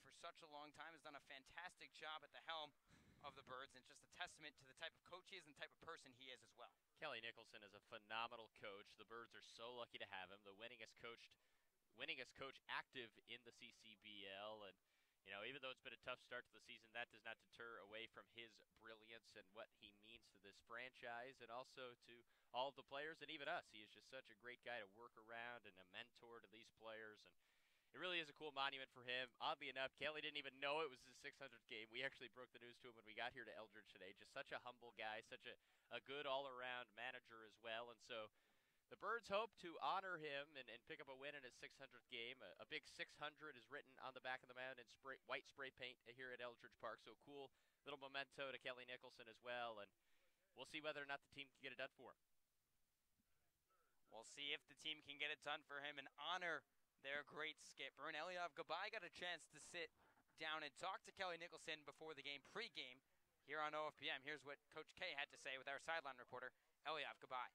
for such a long time, has done a fantastic job at the helm of the Birds, and just a testament to the type of coach he is and the type of person he is as well. Kelly Nicholson is a phenomenal coach. The Birds are so lucky to have him. The winningest coach active in the CCBL, and even though it's been a tough start to the season, that does not deter away from his brilliance and what he means to this franchise and also to all of the players and even us. He is just such a great guy to work around and a mentor to these players, and it really is a cool monument for him. Oddly enough, Kelly didn't even know it was his 600th game. We actually broke the news to him when we got here to Eldridge today. Just such a humble guy, such a good all-around manager as well. And so the Birds hope to honor him and pick up a win in his 600th game. A big 600 is written on the back of the mound in white spray paint here at Eldridge Park. So cool little memento to Kelly Nicholson as well. And we'll see whether or not the team can get it done for him. We'll see if the team can get it done for him and honor their great skipper. And Eliav Gabay got a chance to sit down and talk to Kelly Nicholson before the game, pregame, here on OFPM. Here's what Coach K had to say with our sideline reporter, Eliav Gabay.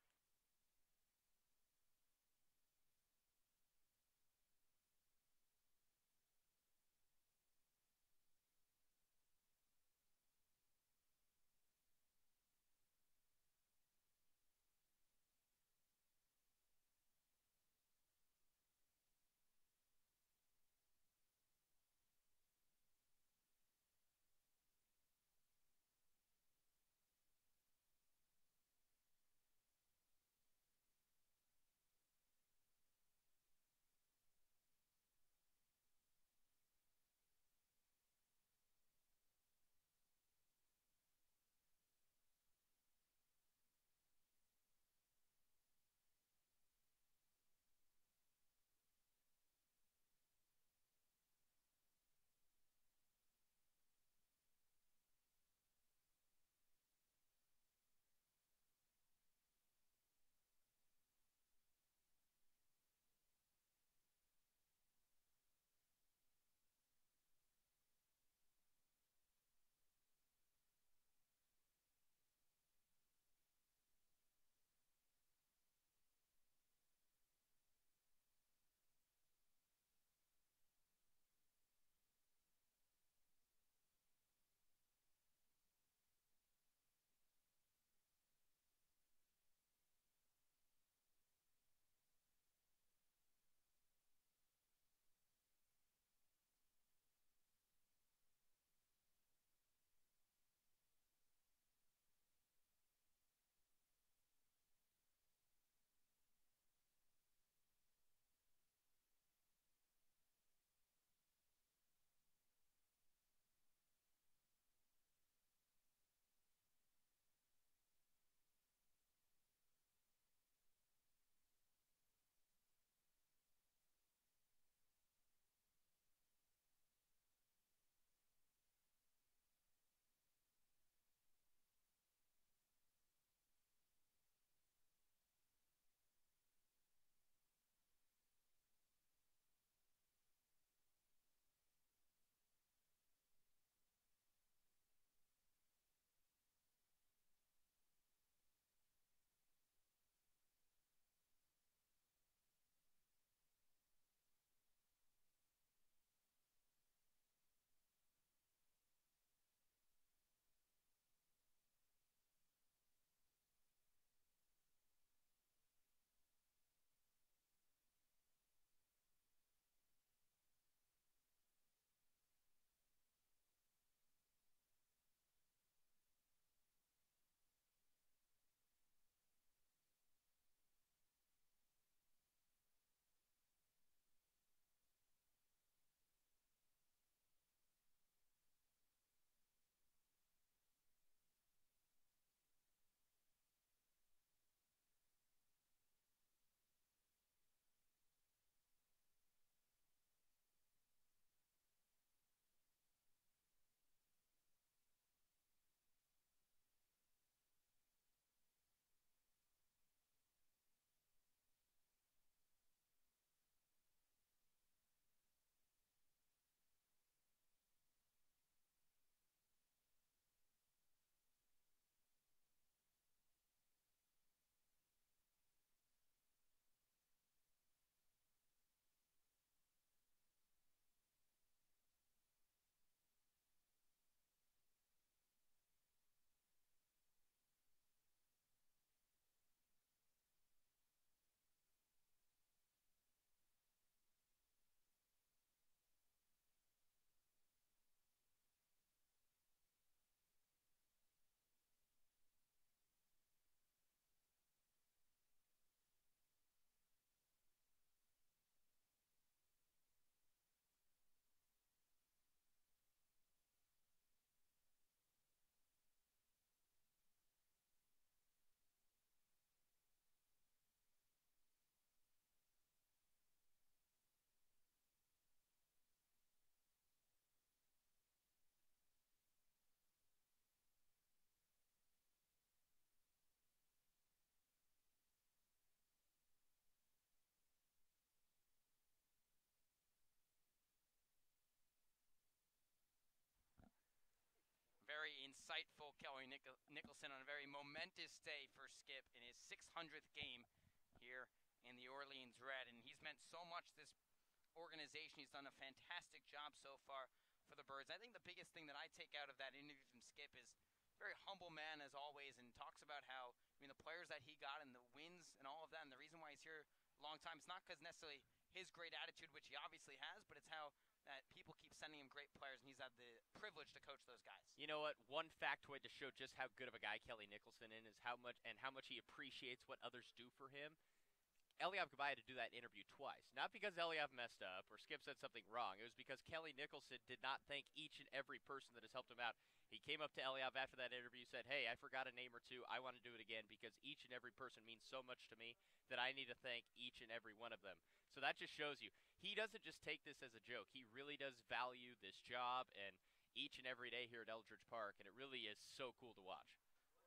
insightful Kelly Nicholson on a very momentous day for Skip in his 600th game here in the Orleans Red. And he's meant so much this organization. He's done a fantastic job so far for the Birds. I think the biggest thing that I take out of that interview from Skip is a very humble man as always, and talks about how, the players that he got and the wins and all of that, and the reason why he's here a long time, it's not because necessarily his great attitude, which he obviously has, but it's how that people keep sending him great players, and he's had the privilege to coach those guys. You know what? One factoid to show just how good of a guy Kelly Nicholson is how much he appreciates what others do for him. Eliav Gabay had to do that interview twice. Not because Eliav messed up or Skip said something wrong. It was because Kelly Nicholson did not thank each and every person that has helped him out. He came up to Eliav after that interview, said, "Hey, I forgot a name or two. I want to do it again because each and every person means so much to me that I need to thank each and every one of them." So that just shows you, he doesn't just take this as a joke. He really does value this job and each and every day here at Eldridge Park, and it really is so cool to watch.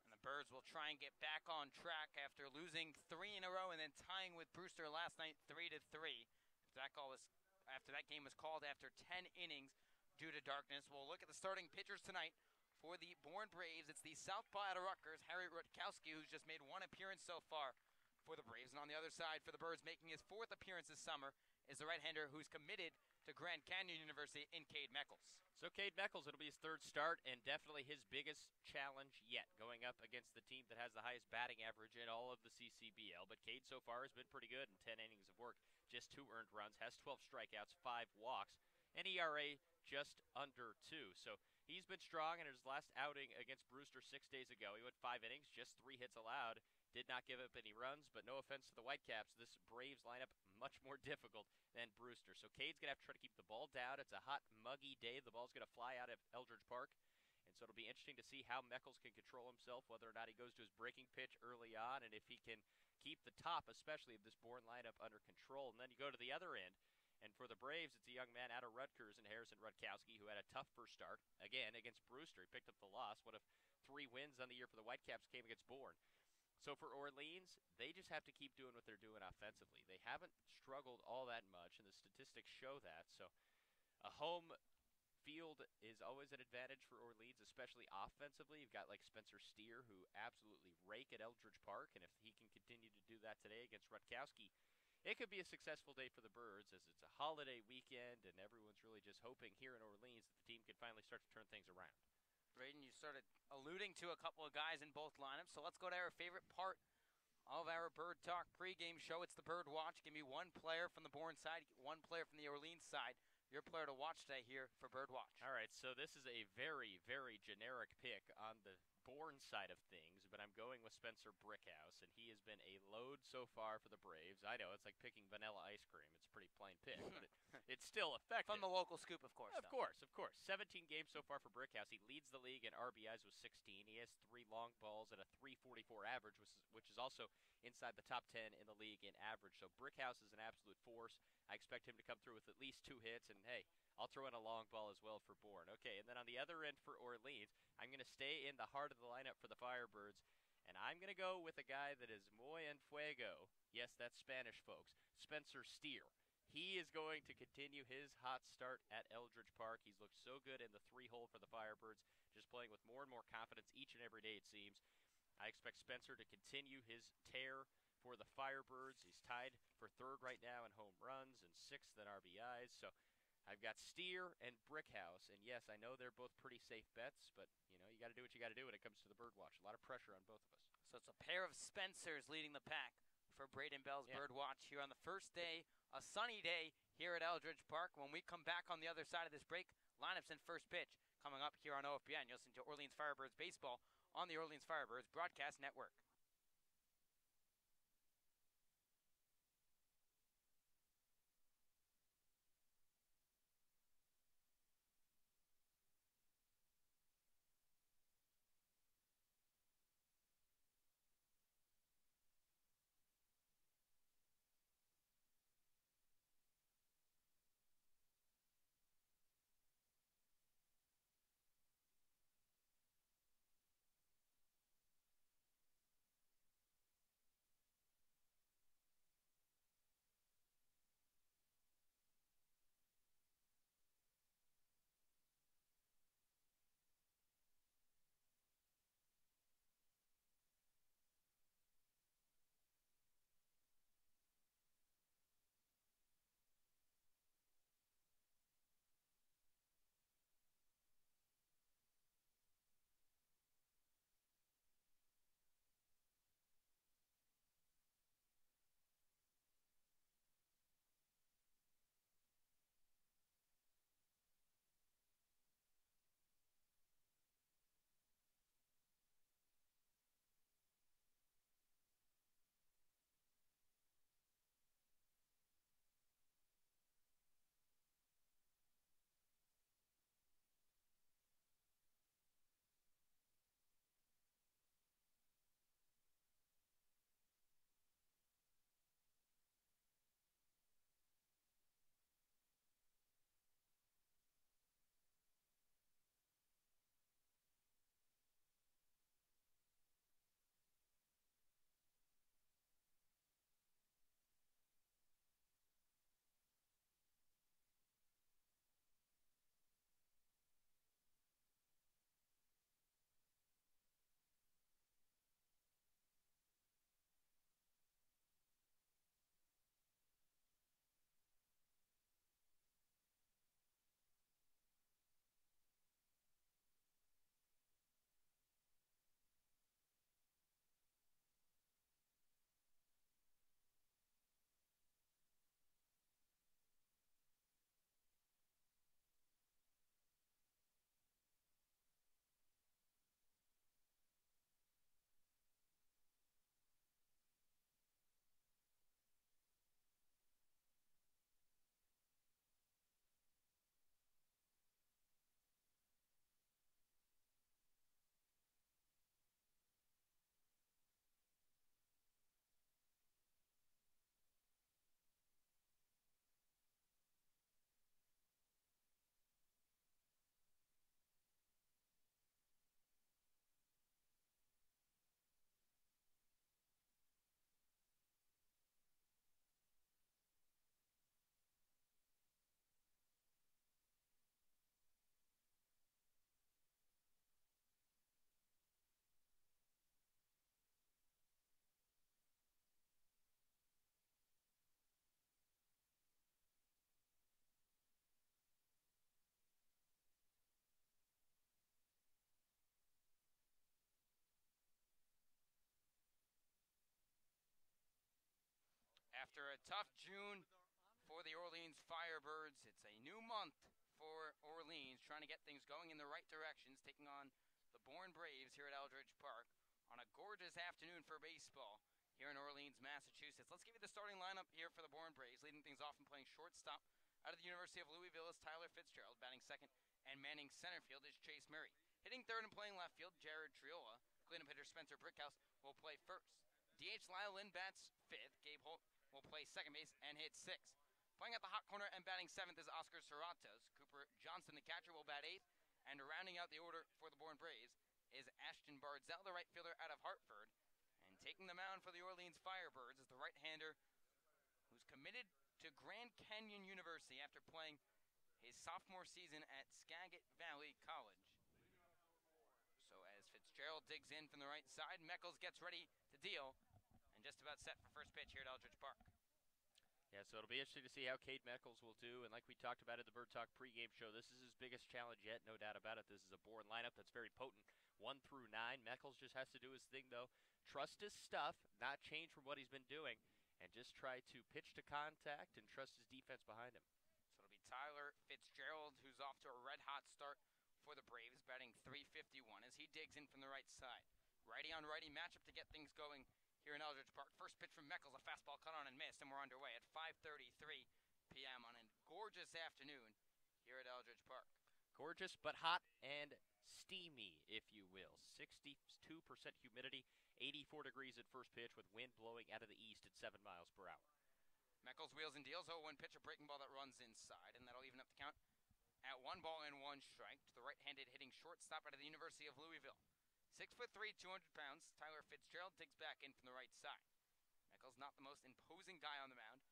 And the Birds will try and get back on track after losing 3 in a row and then tying with Brewster last night 3-3. After that game was called after 10 innings due to darkness. We'll look at the starting pitchers tonight for the Bourne Braves. It's the southpaw out of Rutgers, Harry Rutkowski, who's just made 1 appearance so far for the Braves. And on the other side for the Birds, making his 4th appearance this summer, is the right-hander who's committed to Grand Canyon University in Cade Meckles. So Cade Meckles, it'll be his 3rd start and definitely his biggest challenge yet, going up against the team that has the highest batting average in all of the CCBL. But Cade so far has been pretty good in 10 innings of work, just 2 earned runs, has 12 strikeouts, 5 walks, and ERA just under 2. So he's been strong in his last outing against Brewster 6 days ago. He went 5 innings, just 3 hits allowed, did not give up any runs, but no offense to the Whitecaps, this Braves lineup much more difficult than Brewster. So Cade's going to have to try to keep the ball down. It's a hot, muggy day. The ball's going to fly out of Eldridge Park. And so it'll be interesting to see how Meckles can control himself, whether or not he goes to his breaking pitch early on, and if he can keep the top, especially of this Bourne lineup, under control. And then you go to the other end, and for the Braves, it's a young man out of Rutgers and Harrison Rutkowski, who had a tough first start, again, against Brewster. He picked up the loss. One of 3 wins on the year for the Whitecaps came against Bourne. So for Orleans, they just have to keep doing what they're doing offensively. They haven't struggled all that much, and the statistics show that. So a home field is always an advantage for Orleans, especially offensively. You've got like Spencer Steer, who absolutely rake at Eldridge Park, and if he can continue to do that today against Rutkowski, it could be a successful day for the Birds, as it's a holiday weekend, and everyone's really just hoping here in Orleans that the team can finally start to turn things around. Braden, you started alluding to a couple of guys in both lineups, so let's go to our favorite part of our Bird Talk pregame show. It's the Bird Watch. Give me 1 player from the Bourne side, 1 player from the Orleans side. Your player to watch today here for Bird Watch. All right, so this is a very, very generic pick on the Bourne side of things, but I'm going with Spencer Brickhouse, and he has been a load so far for the Braves. I know, it's like picking vanilla ice cream. It's a pretty plain pick, but it's still effective. From the local scoop, of course. Of course. 17 games so far for Brickhouse. He leads the league in RBIs with 16. He has 3 long balls and a .344 average, which is also inside the top 10 in the league in average. So Brickhouse is an absolute force. I expect him to come through with at least 2 hits, and hey, I'll throw in a long ball as well for Bourne. Okay, and then on the other end for Orleans, I'm going to stay in the heart of the lineup for the Firebirds, and I'm going to go with a guy that is muy en fuego. Yes, that's Spanish, folks. Spencer Steer. He is going to continue his hot start at Eldridge Park. He's looked so good in the 3-hole for the Firebirds, just playing with more and more confidence each and every day, it seems. I expect Spencer to continue his tear for the Firebirds. He's tied for 3rd right now in home runs and 6th in RBIs, so I've got Steer and Brickhouse, and yes, I know they're both pretty safe bets, but, you got to do what you got to do when it comes to the Birdwatch. A lot of pressure on both of us. So it's a pair of Spencers leading the pack for Braden Bell's Birdwatch here on the first day, a sunny day here at Eldridge Park. When we come back on the other side of this break, lineups and first pitch coming up here on OFBN. You'll listen to Orleans Firebirds baseball on the Orleans Firebirds Broadcast Network. After a tough June for the Orleans Firebirds, it's a new month for Orleans, trying to get things going in the right directions, taking on the Bourne Braves here at Eldridge Park on a gorgeous afternoon for baseball here in Orleans, Massachusetts. Let's give you the starting lineup here for the Bourne Braves. Leading things off and playing shortstop out of the University of Louisville is Tyler Fitzgerald. Batting second and manning center field is Chase Murray. Hitting third and playing left field, Jared Triola. Cleanup hitter Spencer Brickhouse will play first. DH Lyle Lynn bats fifth. Gabe Holt will play second base and hit sixth. Playing at the hot corner and batting seventh is Oscar Serratos. Cooper Johnson, the catcher, will bat eighth. And rounding out the order for the Bourne Braves is Ashton Bardzell, the right fielder out of Hartford. And taking the mound for the Orleans Firebirds is the right-hander who's committed to Grand Canyon University after playing his sophomore season at Skagit Valley College. So as Fitzgerald digs in from the right side, Meckles gets ready to deal and just about set for first pitch here at Eldridge Park. Yeah, so it'll be interesting to see how Cade Meckles will do. And like we talked about at the Bird Talk pregame show, this is his biggest challenge yet, no doubt about it. This is a Bourne lineup that's very potent, 1 through 9. Meckles just has to do his thing, though. Trust his stuff, not change from what he's been doing, and just try to pitch to contact and trust his defense behind him. So it'll be Tyler Fitzgerald, who's off to a red-hot start for the Braves, batting .351 as he digs in from the right side. Righty-on-righty matchup to get things going here in Eldridge Park. First pitch from Meckles, a fastball cut on and missed, and we're underway at 5:33 p.m. on a gorgeous afternoon here at Eldridge Park. Gorgeous, but hot and steamy, if you will. 62% humidity, 84 degrees at first pitch with wind blowing out of the east at 7 miles per hour. Meckles wheels and deals, 0-1 pitch, a breaking ball that runs inside, and that'll even up the count at 1 ball and 1 strike to the right-handed hitting shortstop out of the University of Louisville. 6'3", 200 pounds, Tyler Fitzgerald digs back in from the right side. Meckles not the most imposing guy on the mound,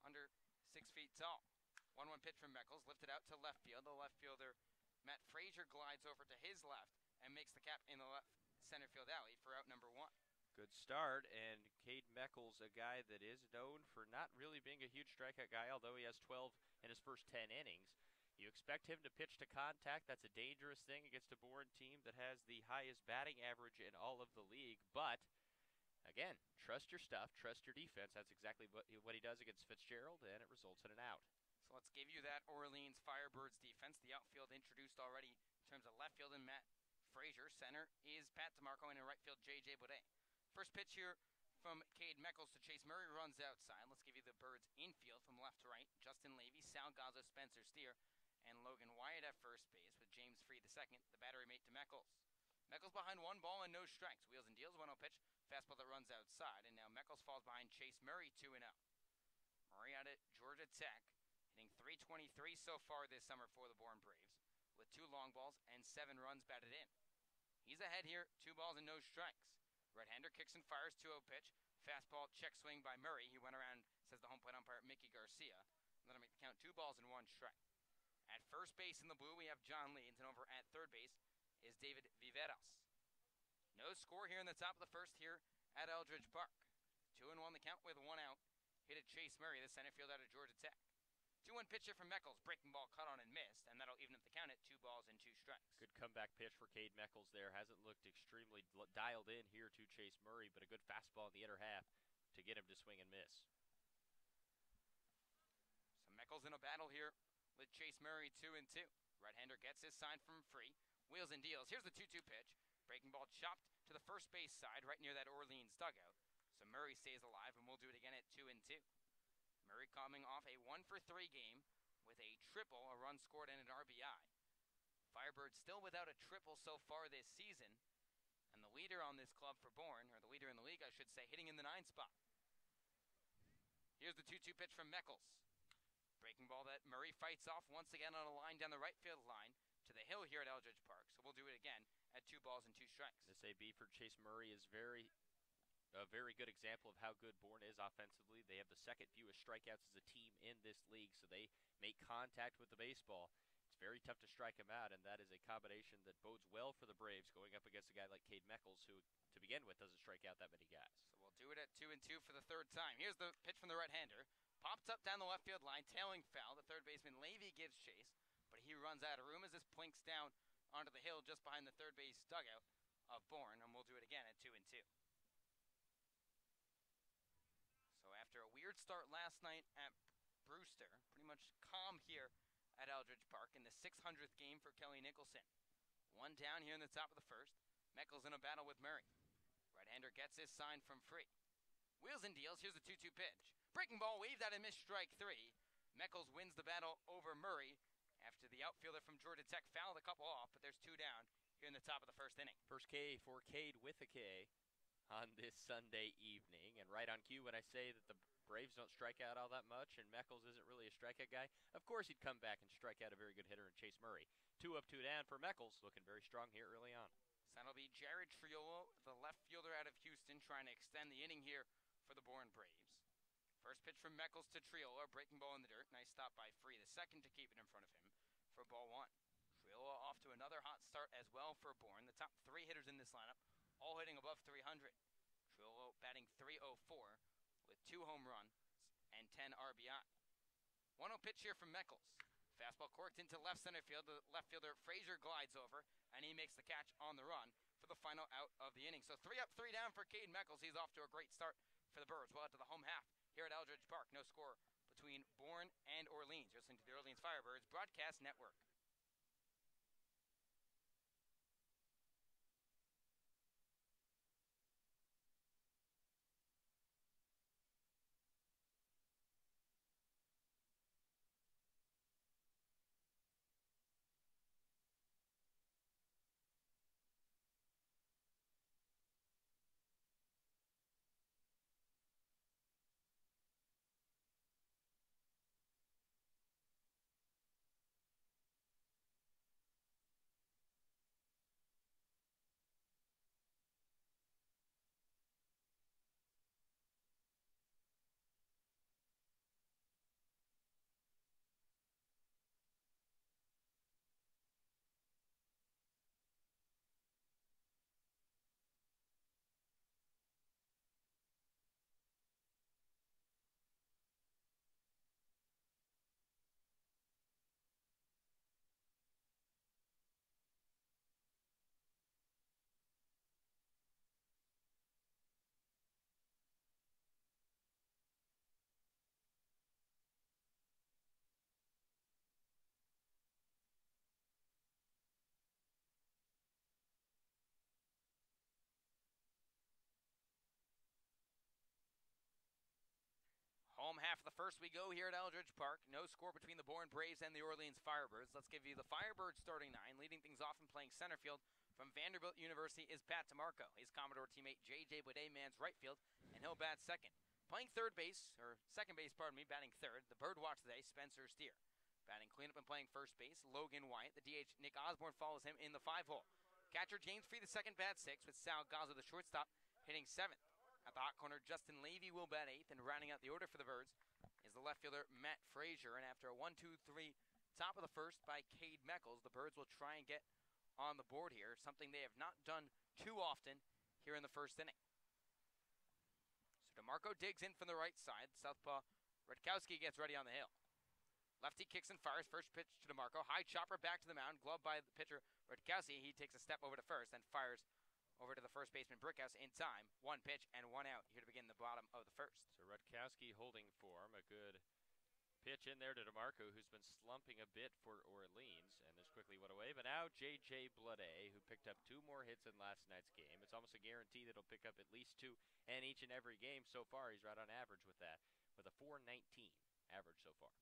under 6 feet tall. 1-1 pitch from Meckles, lifted out to left field. The left fielder, Matt Frazier, glides over to his left and makes the cap in the left center field alley for out number 1. Good start, and Cade Meckles, a guy that is known for not really being a huge strikeout guy, although he has 12 in his first 10 innings. You expect him to pitch to contact. That's a dangerous thing against a Bourne team that has the highest batting average in all of the league. But, again, trust your stuff, trust your defense. That's exactly what he does against Fitzgerald, and it results in an out. So let's give you that Orleans Firebirds defense. The outfield introduced already in terms of left field and Matt Frazier. Center is Pat DeMarco, and in right field, J.J. Baudet. First pitch here from Cade Meckles to Chase Murray, runs outside. Let's give you the Birds infield from left to right. Justin Levy, Sal Gaza, Spencer Steer, and Logan Wyatt at first base with James Freed II, the battery mate to Meckles. Meckles behind 1 ball and no strikes. Wheels and deals, 1-0 pitch, fastball that runs outside, and now Meckles falls behind Chase Murray 2-0. Murray out at Georgia Tech, hitting .323 so far this summer for the Bourne Braves, with 2 long balls and 7 runs batted in. He's ahead here, 2 balls and no strikes. Right-hander kicks and fires, 2-0 pitch, fastball check swing by Murray. He went around, says the home plate umpire, Mickey Garcia. Let him make the count, 2 balls and 1 strike. At first base in the blue, we have John Leeds, and over at third base is David Viveros. No score here in the top of the first here at Eldridge Park. 2-1 the count with 1 out. Hit at Chase Murray, the center field out of Georgia Tech. 2-1 pitcher from Meckles, breaking ball cut on and missed, and that'll even up the count at 2 balls and 2 strikes. Good comeback pitch for Cade Meckles there. Hasn't looked extremely dialed in here to Chase Murray, but a good fastball in the inner half to get him to swing and miss. So Meckles in a battle here with Chase Murray 2-2. Right-hander gets his sign from Free. Wheels and deals. Here's the 2-2 pitch. Breaking ball chopped to the first base side right near that Orleans dugout. So Murray stays alive, and we'll do it again at 2-2. Murray coming off a 1-for-3 game with a triple, a run scored, and an RBI. Firebirds still without a triple so far this season. And the leader on this club for Bourne, or the leader in the league, I should say, hitting in the 9 spot. Here's the 2-2 pitch from Meckles. Breaking ball that Murray fights off once again on a line down the right field line to the hill here at Eldridge Park. So we'll do it again at 2 balls and 2 strikes. This AB for Chase Murray is a very good example of how good Bourne is offensively. They have the second fewest strikeouts as a team in this league, so they make contact with the baseball. It's very tough to strike him out, and that is a combination that bodes well for the Braves going up against a guy like Cade Meckles, who, to begin with, doesn't strike out that many guys. So we'll do it at 2-2 for the 3rd time. Here's the pitch from the right-hander. Popped up down the left field line, tailing foul. The third baseman, Levy, gives chase, but he runs out of room as this plinks down onto the hill just behind the third base dugout of Bourne, and we'll do it again at 2-2. So after a weird start last night at Brewster. Pretty much calm here at Eldridge Park in the 600th game for Kelly Nicholson. One down here in the top of the first. Meckles in a battle with Murray. Right-hander gets his sign from Free. Wheels and deals. Here's the 2-2 pitch. Breaking ball waved out and missed strike 3. Meckles wins the battle over Murray after the outfielder from Georgia Tech fouled a couple off, but there's 2 down here in the top of the first inning. First K for Cade with a K on this Sunday evening. And right on cue when I say that the Braves don't strike out all that much and Meckles isn't really a strikeout guy, of course he'd come back and strike out a very good hitter in Chase Murray. 2 up, 2 down for Meckles, looking very strong here early on. So that'll be Jared Triolo, the left fielder out of Houston, trying to extend the inning here for the Bourne Braves. First pitch from Meckles to Triolo, breaking ball in the dirt. Nice stop by Free, the second to keep it in front of him for ball 1. Triolo off to another hot start as well for Bourne. The top 3 hitters in this lineup, all hitting above 300. Triolo batting .304 with 2 home runs and 10 RBI. 1-0 pitch here from Meckles. Fastball corked into left center field. The left fielder Frazier glides over, and he makes the catch on the run for the final out of the inning. So 3 up, 3 down for Cade Meckles. He's off to a great start for the Birds. Well, out to the home half here at Eldridge Park. No score between Bourne and Orleans. You're listening to the Orleans Firebirds Broadcast Network. Home half of the first we go here at Eldridge Park. No score between the Bourne Braves and the Orleans Firebirds. Let's give you the Firebirds starting 9. Leading things off and playing center field from Vanderbilt University is Pat DeMarco. His Commodore teammate J.J. Boudet mans right field, and he'll bat second. Playing second base, batting third. The bird watch today, Spencer Steer. Batting cleanup and playing first base, Logan Wyatt. The DH, Nick Osborne, follows him in the 5-hole. Catcher James Free, the second, bat 6, with Sal Gazzo, the shortstop, hitting 7th. At the hot corner, Justin Levy will bat 8th, and rounding out the order for the Birds is the left fielder Matt Frazier. And after a 1-2-3 top of the first by Cade Meckles, the Birds will try and get on the board here, something they have not done too often here in the first inning. So DeMarco digs in from the right side. Southpaw Rutkowski gets ready on the hill. Lefty kicks and fires. First pitch to DeMarco. High chopper back to the mound. Gloved by the pitcher Rutkowski. He takes a step over to first and fires over to the first baseman Brickhouse in time. 1 pitch and 1 out here to begin the bottom of the first. So Rutkowski holding form. A good pitch in there to DeMarco, who's been slumping a bit for Orleans, and this quickly went away. But now J.J. Boudet, who picked up 2 more hits in last night's game. It's almost a guarantee that he'll pick up at least 2 in each and every game. So far, he's right on average with that, with a .419 average so far.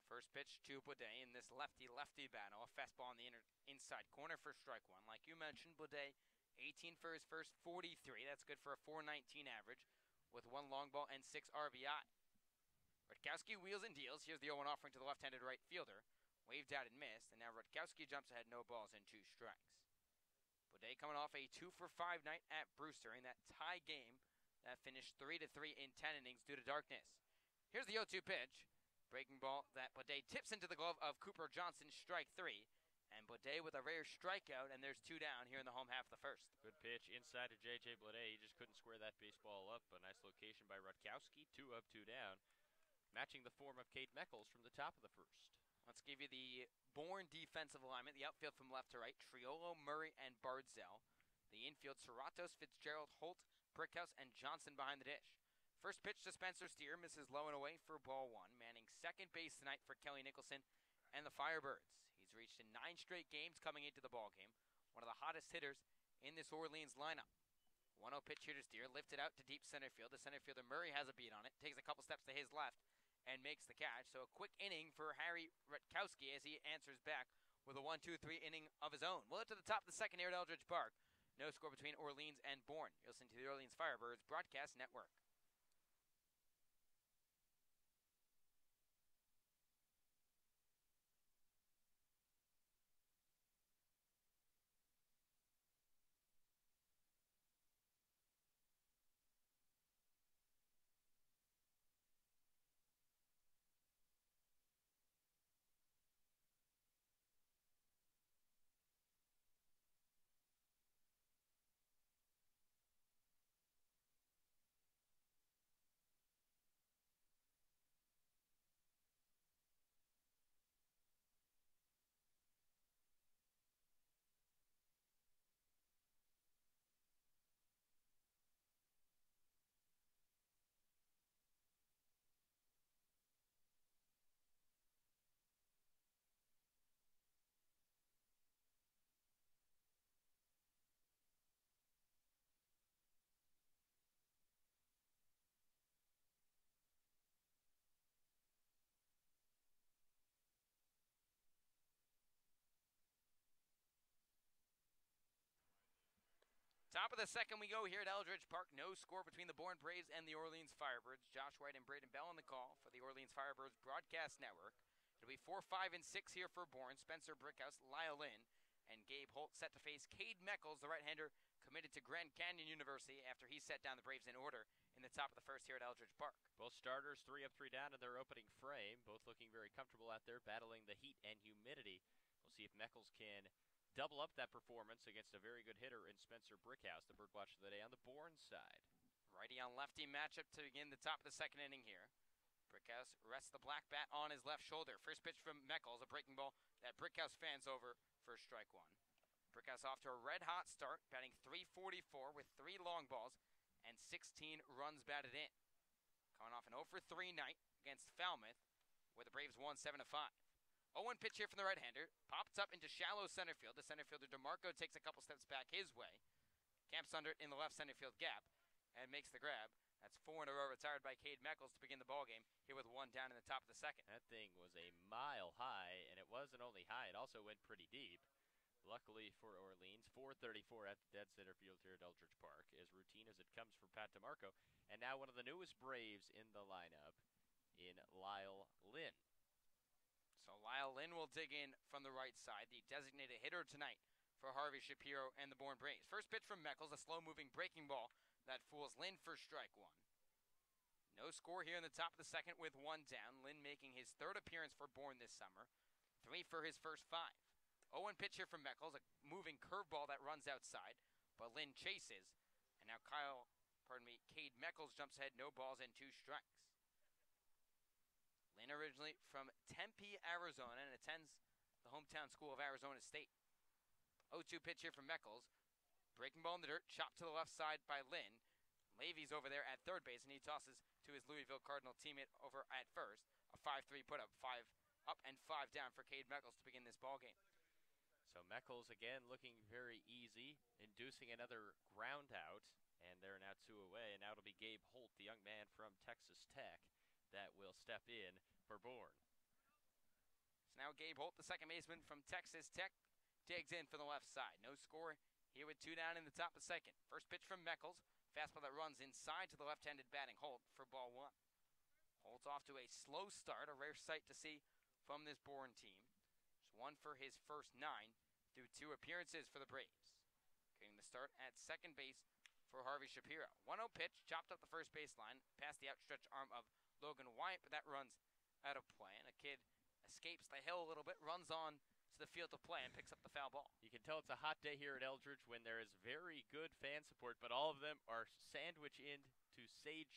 First pitch to Boudet in this lefty-lefty battle. A fastball in the inside corner for strike 1. Like you mentioned, Boudet 18 for his first 43. That's good for a .419 average with 1 long ball and 6 RBI. Rutkowski wheels and deals. Here's the 0-1 offering to the left-handed right fielder. Waved out and missed, and now Rutkowski jumps ahead, no balls and 2 strikes. Boudet coming off a 2-for-5 night at Brewster in that tie game that finished 3-3 in 10 innings due to darkness. Here's the 0-2 pitch. Breaking ball that Boudet tips into the glove of Cooper Johnson, strike 3. And Boudet with a rare strikeout, and there's 2 down here in the home half of the first. Good pitch inside to J.J. Boudet. He just couldn't square that baseball up. A nice location by Rutkowski. 2 up, 2 down. Matching the form of Cade Meckles from the top of the first. Let's give you the Bourne defensive alignment. The outfield from left to right, Triolo, Murray, and Bardzell. The infield, Serratos, Fitzgerald, Holt, Brickhouse, and Johnson behind the dish. First pitch to Spencer Steer, misses low and away for ball one. Manning second base tonight for Kelly Nicholson and the Firebirds. He's reached in 9 straight games coming into the ballgame. One of the hottest hitters in this Orleans lineup. 1-0 pitch here to Steer, lifted out to deep center field. The center fielder Murray has a beat on it, takes a couple steps to his left, and makes the catch. So a quick inning for Harry Rutkowski as he answers back with a 1-2-3 inning of his own. We'll head to the top of the second here at Eldridge Park. No score between Orleans and Bourne. You're listening to the Orleans Firebirds Broadcast Network. Top of the second we go here at Eldridge Park. No score between the Bourne Braves and the Orleans Firebirds. Josh White and Braden Bell on the call for the Orleans Firebirds Broadcast Network. It'll be 4, 5, and 6 here for Bourne. Spencer Brickhouse, Lyle Lynn, and Gabe Holt set to face Cade Meckles, the right-hander committed to Grand Canyon University after he set down the Braves in order in the top of the first here at Eldridge Park. Both starters 3 up, 3 down in their opening frame. Both looking very comfortable out there battling the heat and humidity. We'll see if Meckles can double up that performance against a very good hitter in Spencer Brickhouse, the birdwatch of the day on the Bourne side. Righty on lefty matchup to begin the top of the second inning here. Brickhouse rests the black bat on his left shoulder. First pitch from Meckles, a breaking ball that Brickhouse fans over for strike one. Brickhouse off to a red-hot start, batting .344 with 3 long balls and 16 runs batted in. Coming off an 0-for-3 night against Falmouth, where the Braves won 7-5. 0-1 pitch here from the right-hander. Pops up into shallow center field. The center fielder DeMarco takes a couple steps back his way. Camps under it in the left center field gap and makes the grab. That's 4 in a row retired by Cade Meckles to begin the ballgame here with 1 down in the top of the second. That thing was a mile high, and it wasn't only high, it also went pretty deep. Luckily for Orleans, 434 at the dead center field here at Eldridge Park, as routine as it comes for Pat DeMarco. And now one of the newest Braves in the lineup in Lyle Lynn. So Lyle Lynn will dig in from the right side, the designated hitter tonight for Harvey Shapiro and the Bourne Braves. First pitch from Meckles, a slow-moving breaking ball that fools Lynn for strike one. No score here in the top of the second with 1 down. Lynn making his 3rd appearance for Bourne this summer, 3 for his first 5. 0-1 pitch here from Meckles, a moving curveball that runs outside, but Lynn chases. And now Cade Meckles jumps ahead, no balls and 2 strikes. Lynn originally from Tempe, Arizona, and attends the hometown school of Arizona State. 0-2 pitch here from Meckles. Breaking ball in the dirt, chopped to the left side by Lynn. Levy's over there at third base, and he tosses to his Louisville Cardinal teammate over at first. A 5-3 put-up, 5 up and 5 down for Cade Meckles to begin this ballgame. So Meckles again looking very easy, inducing another ground out, and they're now 2 away. And now it'll be Gabe Holt, the young man from Texas Tech, that will step in for Bourne. So now Gabe Holt, the second baseman from Texas Tech, digs in for the left side. No score here with 2 down in the top of second. First pitch from Meckles, fastball that runs inside to the left-handed batting Holt for ball 1. Holt's off to a slow start, a rare sight to see from this Bourne team. Just 1 for his first 9 through 2 appearances for the Braves. Getting the start at second base for Harvey Shapiro. 1-0 pitch, chopped up the first baseline, past the outstretched arm of Logan Wyatt, but that runs out of play. And a kid escapes the hill a little bit, runs on to the field of play, and picks up the foul ball. You can tell it's a hot day here at Eldridge when there is very good fan support, but all of them are sandwiched into shade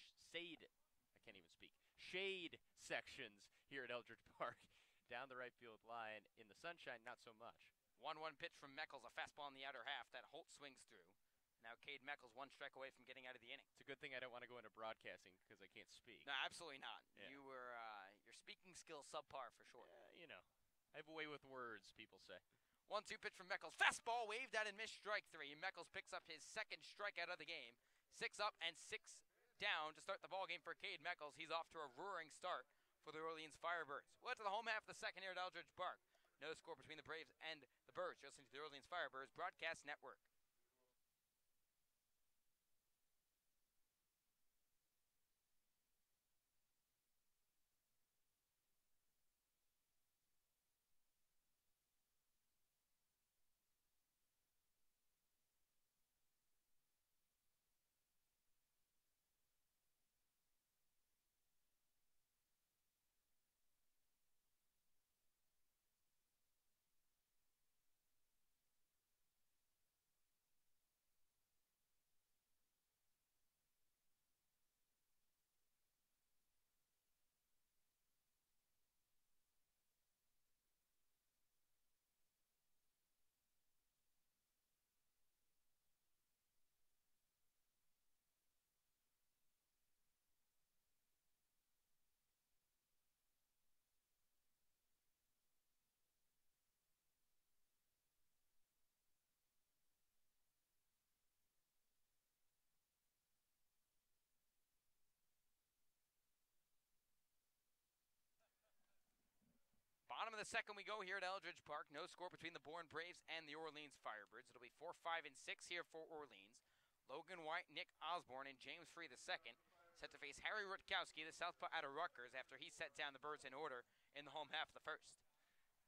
sections here at Eldridge Park. Down the right field line. In the sunshine, not so much. 1-1 pitch from Meckles, a fastball in the outer half that Holt swings through. Now Cade Meckles 1 strike away from getting out of the inning. It's a good thing I don't want to go into broadcasting because I can't speak. No, absolutely not. Yeah. Your speaking skills subpar for sure. I have a way with words, people say. 1-2 pitch from Meckles. Fastball waved at and missed strike 3. Meckles picks up his second strikeout of the game. 6 up and 6 down to start the ball game for Cade Meckles. He's off to a roaring start for the Orleans Firebirds. Well, to the home half of the second here at Eldridge Park. No score between the Braves and the Birds. You're listening to the Orleans Firebirds Broadcast Network. Bottom of the second we go here at Eldridge Park. No score between the Bourne Braves and the Orleans Firebirds. It'll be 4, 5, and 6 here for Orleans. Logan White, Nick Osborne, and James Free II set to face Harry Rutkowski, the southpaw out of Rutgers, after he set down the Birds in order in the home half of the first.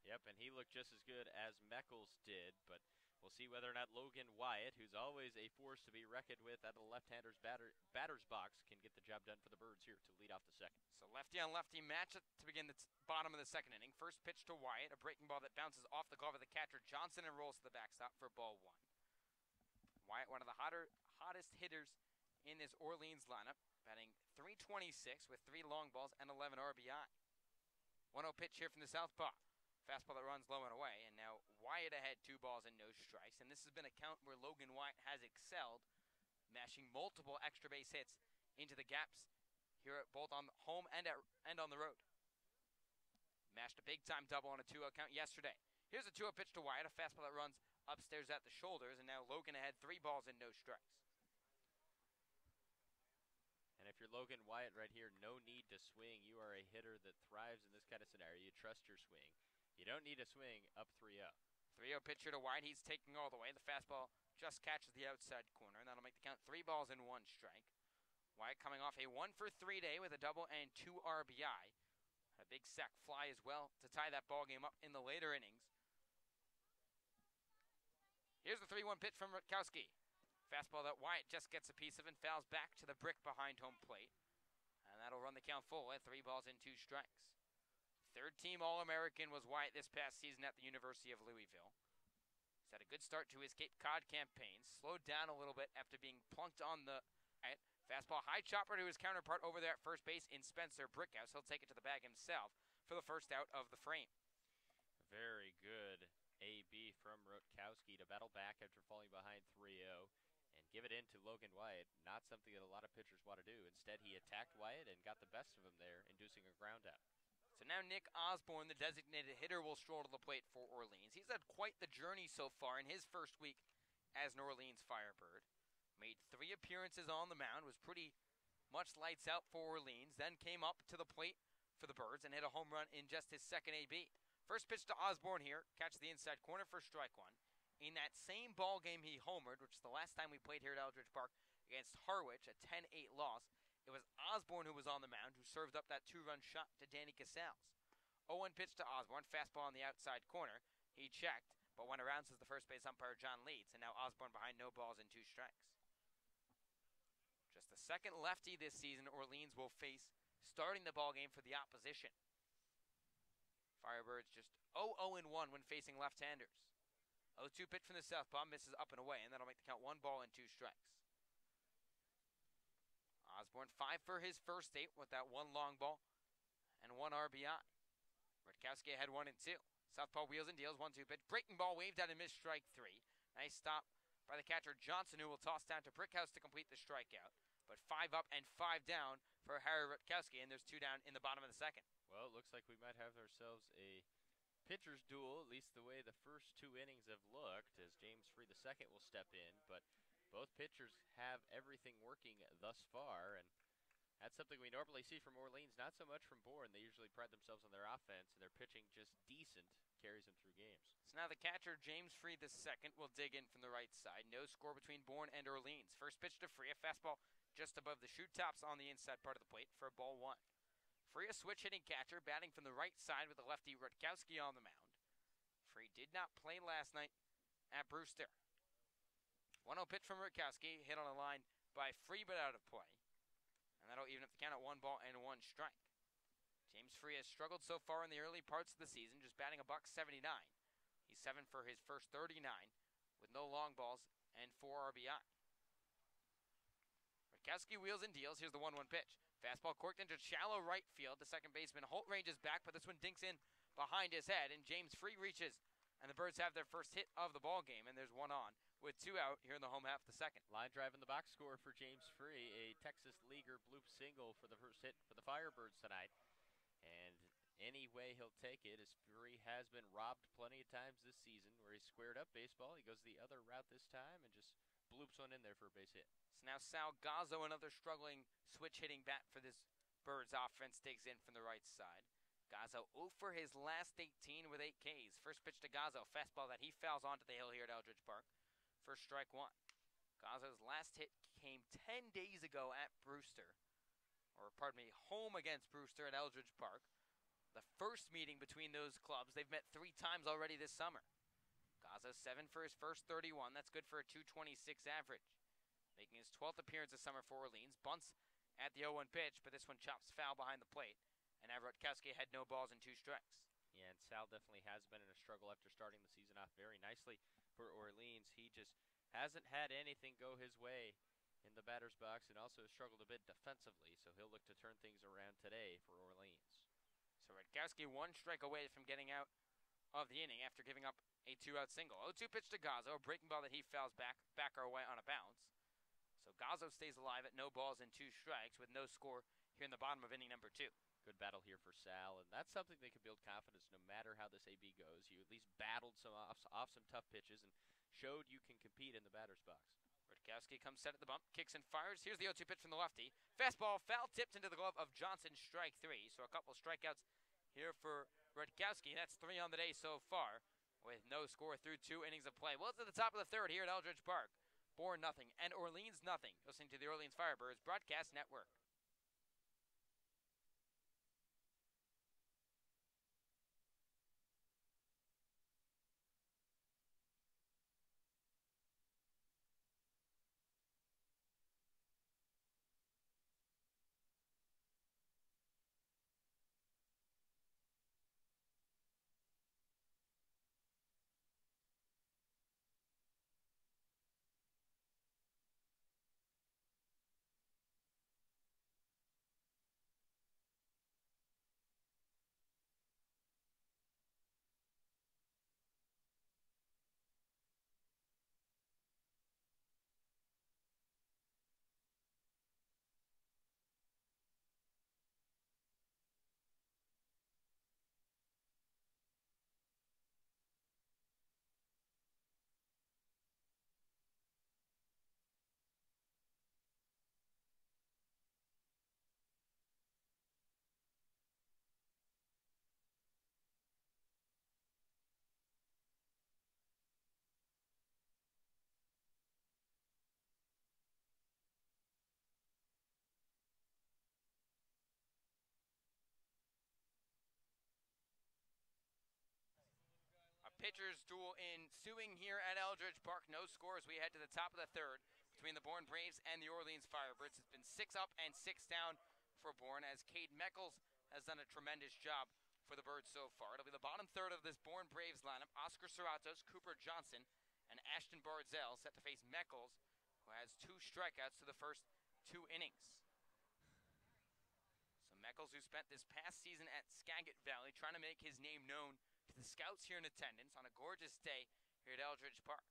Yep, and he looked just as good as Meckles did, but we'll see whether or not Logan Wyatt, who's always a force to be reckoned with out of the left-hander's batter's box, can get the job done for the Birds here to lead off the second. So lefty on lefty match to begin the bottom of the second inning. First pitch to Wyatt, a breaking ball that bounces off the glove of the catcher Johnson and rolls to the backstop for ball 1. Wyatt, one of the hottest hitters in this Orleans lineup, batting .326 with 3 long balls and 11 RBI. 1-0 pitch here from the southpaw. Fastball that runs low and away, and now Wyatt ahead 2 balls and no strikes. And this has been a count where Logan Wyatt has excelled, mashing multiple extra base hits into the gaps here at both on home and on the road. Mashed a big-time double on a 2-0 count yesterday. Here's a 2-0 pitch to Wyatt, a fastball that runs upstairs at the shoulders, and now Logan ahead 3 balls and no strikes. And if you're Logan Wyatt right here, no need to swing. You are a hitter that thrives in this kind of scenario. You trust your swing. You don't need to swing up 3-0. 3-0 pitcher to Wyatt. He's taking all the way. The fastball just catches the outside corner, and that'll make the count 3 balls and 1 strike. Wyatt coming off a 1-for-3 day with a double and 2 RBI. A big sac fly as well to tie that ball game up in the later innings. Here's the 3-1 pitch from Rutkowski. Fastball that Wyatt just gets a piece of and fouls back to the brick behind home plate. And that'll run the count full at 3 balls and 2 strikes. Third-team All-American was Wyatt this past season at the University of Louisville. He's had a good start to his Cape Cod campaign. Slowed down a little bit after being plunked on the fastball high chopper to his counterpart over there at first base in Spencer Brickhouse. He'll take it to the bag himself for the first out of the frame. Very good AB from Rutkowski to battle back after falling behind 3-0 and give it in to Logan Wyatt. Not something that a lot of pitchers want to do. Instead, he attacked Wyatt and got the best of him there, inducing a ground out. So now Nick Osborne, the designated hitter, will stroll to the plate for Orleans. He's had quite the journey so far in his first week as an Orleans Firebird. Made 3 appearances on the mound, was pretty much lights out for Orleans, then came up to the plate for the Birds and hit a home run in just his second AB. First pitch to Osborne here, catches the inside corner for strike 1. In that same ball game he homered, which is the last time we played here at Eldridge Park against Harwich, a 10-8 loss. It was Osborne who was on the mound, who served up that 2-run shot to Danny Casals. 0-1 pitch to Osborne, fastball on the outside corner. He checked, but went around says the first base umpire John Leeds, and now Osborne behind no balls and 2 strikes. Just the second lefty this season Orleans will face starting the ball game for the opposition. Firebirds just 0-0-1 when facing left-handers. 0-2 pitch from the southpaw, misses up and away, and that'll make the count 1 ball and 2 strikes. Osborne 5 for his first 8 with that 1 long ball and 1 RBI. Rutkowski ahead 1-2. Southpaw wheels and deals, 1-2 pitch. Breaking ball waved out and missed strike 3. Nice stop by the catcher Johnson, who will toss down to Brickhouse to complete the strikeout. But 5 up and 5 down for Harry Rutkowski, and there's 2 down in the bottom of the second. Well, it looks like we might have ourselves a pitcher's duel, at least the way the first 2 innings have looked, as James Free II will step in. But both pitchers have everything working thus far, and that's something we normally see from Orleans, not so much from Bourne. They usually pride themselves on their offense, and their pitching just decent carries them through games. So now the catcher, James Free II, will dig in from the right side. No score between Bourne and Orleans. First pitch to Free, a fastball just above the shoe tops on the inside part of the plate for ball 1. Free, a switch-hitting catcher, batting from the right side with the lefty Rutkowski on the mound. Free did not play last night at Brewster. 1-0 pitch from Rutkowski, hit on a line by Free but out of play. And that'll even up the count at 1 ball and 1 strike. James Free has struggled so far in the early parts of the season, just batting $179. He's 7 for his first 39 with no long balls and 4 RBI. Rutkowski wheels and deals. Here's the 1-1 pitch. Fastball corked into shallow right field. The second baseman Holt ranges back, but this one dinks in behind his head, and James Free reaches. And the Birds have their first hit of the ball game, and there's 1 on with 2 out here in the home half of the second. Line drive in the box score for James Free, a Texas Leaguer bloop single for the first hit for the Firebirds tonight. And any way he'll take it, as Free has been robbed plenty of times this season where he squared up baseball. He goes the other route this time and just bloops one in there for a base hit. So now Sal Gazzo, another struggling switch-hitting bat for this Birds offense, digs in from the right side. Gazzo 0 for his last 18 with 8 Ks. First pitch to Gazzo, fastball that he fouls onto the hill here at Eldridge Park. First strike 1. Gazzo's last hit came 10 days ago at Brewster. Or pardon me, home against Brewster at Eldridge Park. The first meeting between those clubs, they've met 3 times already this summer. Gazzo 7 for his first 31. That's good for a .226 average. Making his 12th appearance this summer for Orleans. Bunts at the 0-1 pitch, but this one chops foul behind the plate. And now Rutkowski had no balls and 2 strikes. Yeah, and Sal definitely has been in a struggle after starting the season off very nicely for Orleans. He just hasn't had anything go his way in the batter's box, and also struggled a bit defensively, so he'll look to turn things around today for Orleans. So Rutkowski 1 strike away from getting out of the inning after giving up a 2-out single. 0-2 pitch to Gazzo, a breaking ball that he fouls back our way on a bounce. So Gazzo stays alive at no balls and 2 strikes with no score here in the bottom of inning number 2. Good battle here for Sal, and that's something that can build confidence no matter how this AB goes. You at least battled some off some tough pitches and showed you can compete in the batter's box. Rutkowski comes set at the bump, kicks and fires. Here's the 0-2 pitch from the lefty. Fastball foul tipped into the glove of Johnson, strike 3. So a couple strikeouts here for Rutkowski. That's 3 on the day so far with no score through 2 innings of play. Well, it's at the top of the 3rd here at Eldridge Park. Bourne nothing and Orleans nothing. Listening to the Orleans Firebirds Broadcast Network. Pitchers duel ensuing here at Eldridge Park. No scores. We head to the top of the 3rd between the Bourne Braves and the Orleans Firebirds. It's been 6 up and 6 down for Bourne, as Cade Meckles has done a tremendous job for the Birds so far. It'll be the bottom 3rd of this Bourne Braves lineup. Oscar Serratos, Cooper Johnson, and Ashton Barzell set to face Meckles, who has 2 strikeouts to the first 2 innings. So Meckles, who spent this past season at Skagit Valley trying to make his name known to the scouts here in attendance on a gorgeous day here at Eldridge Park.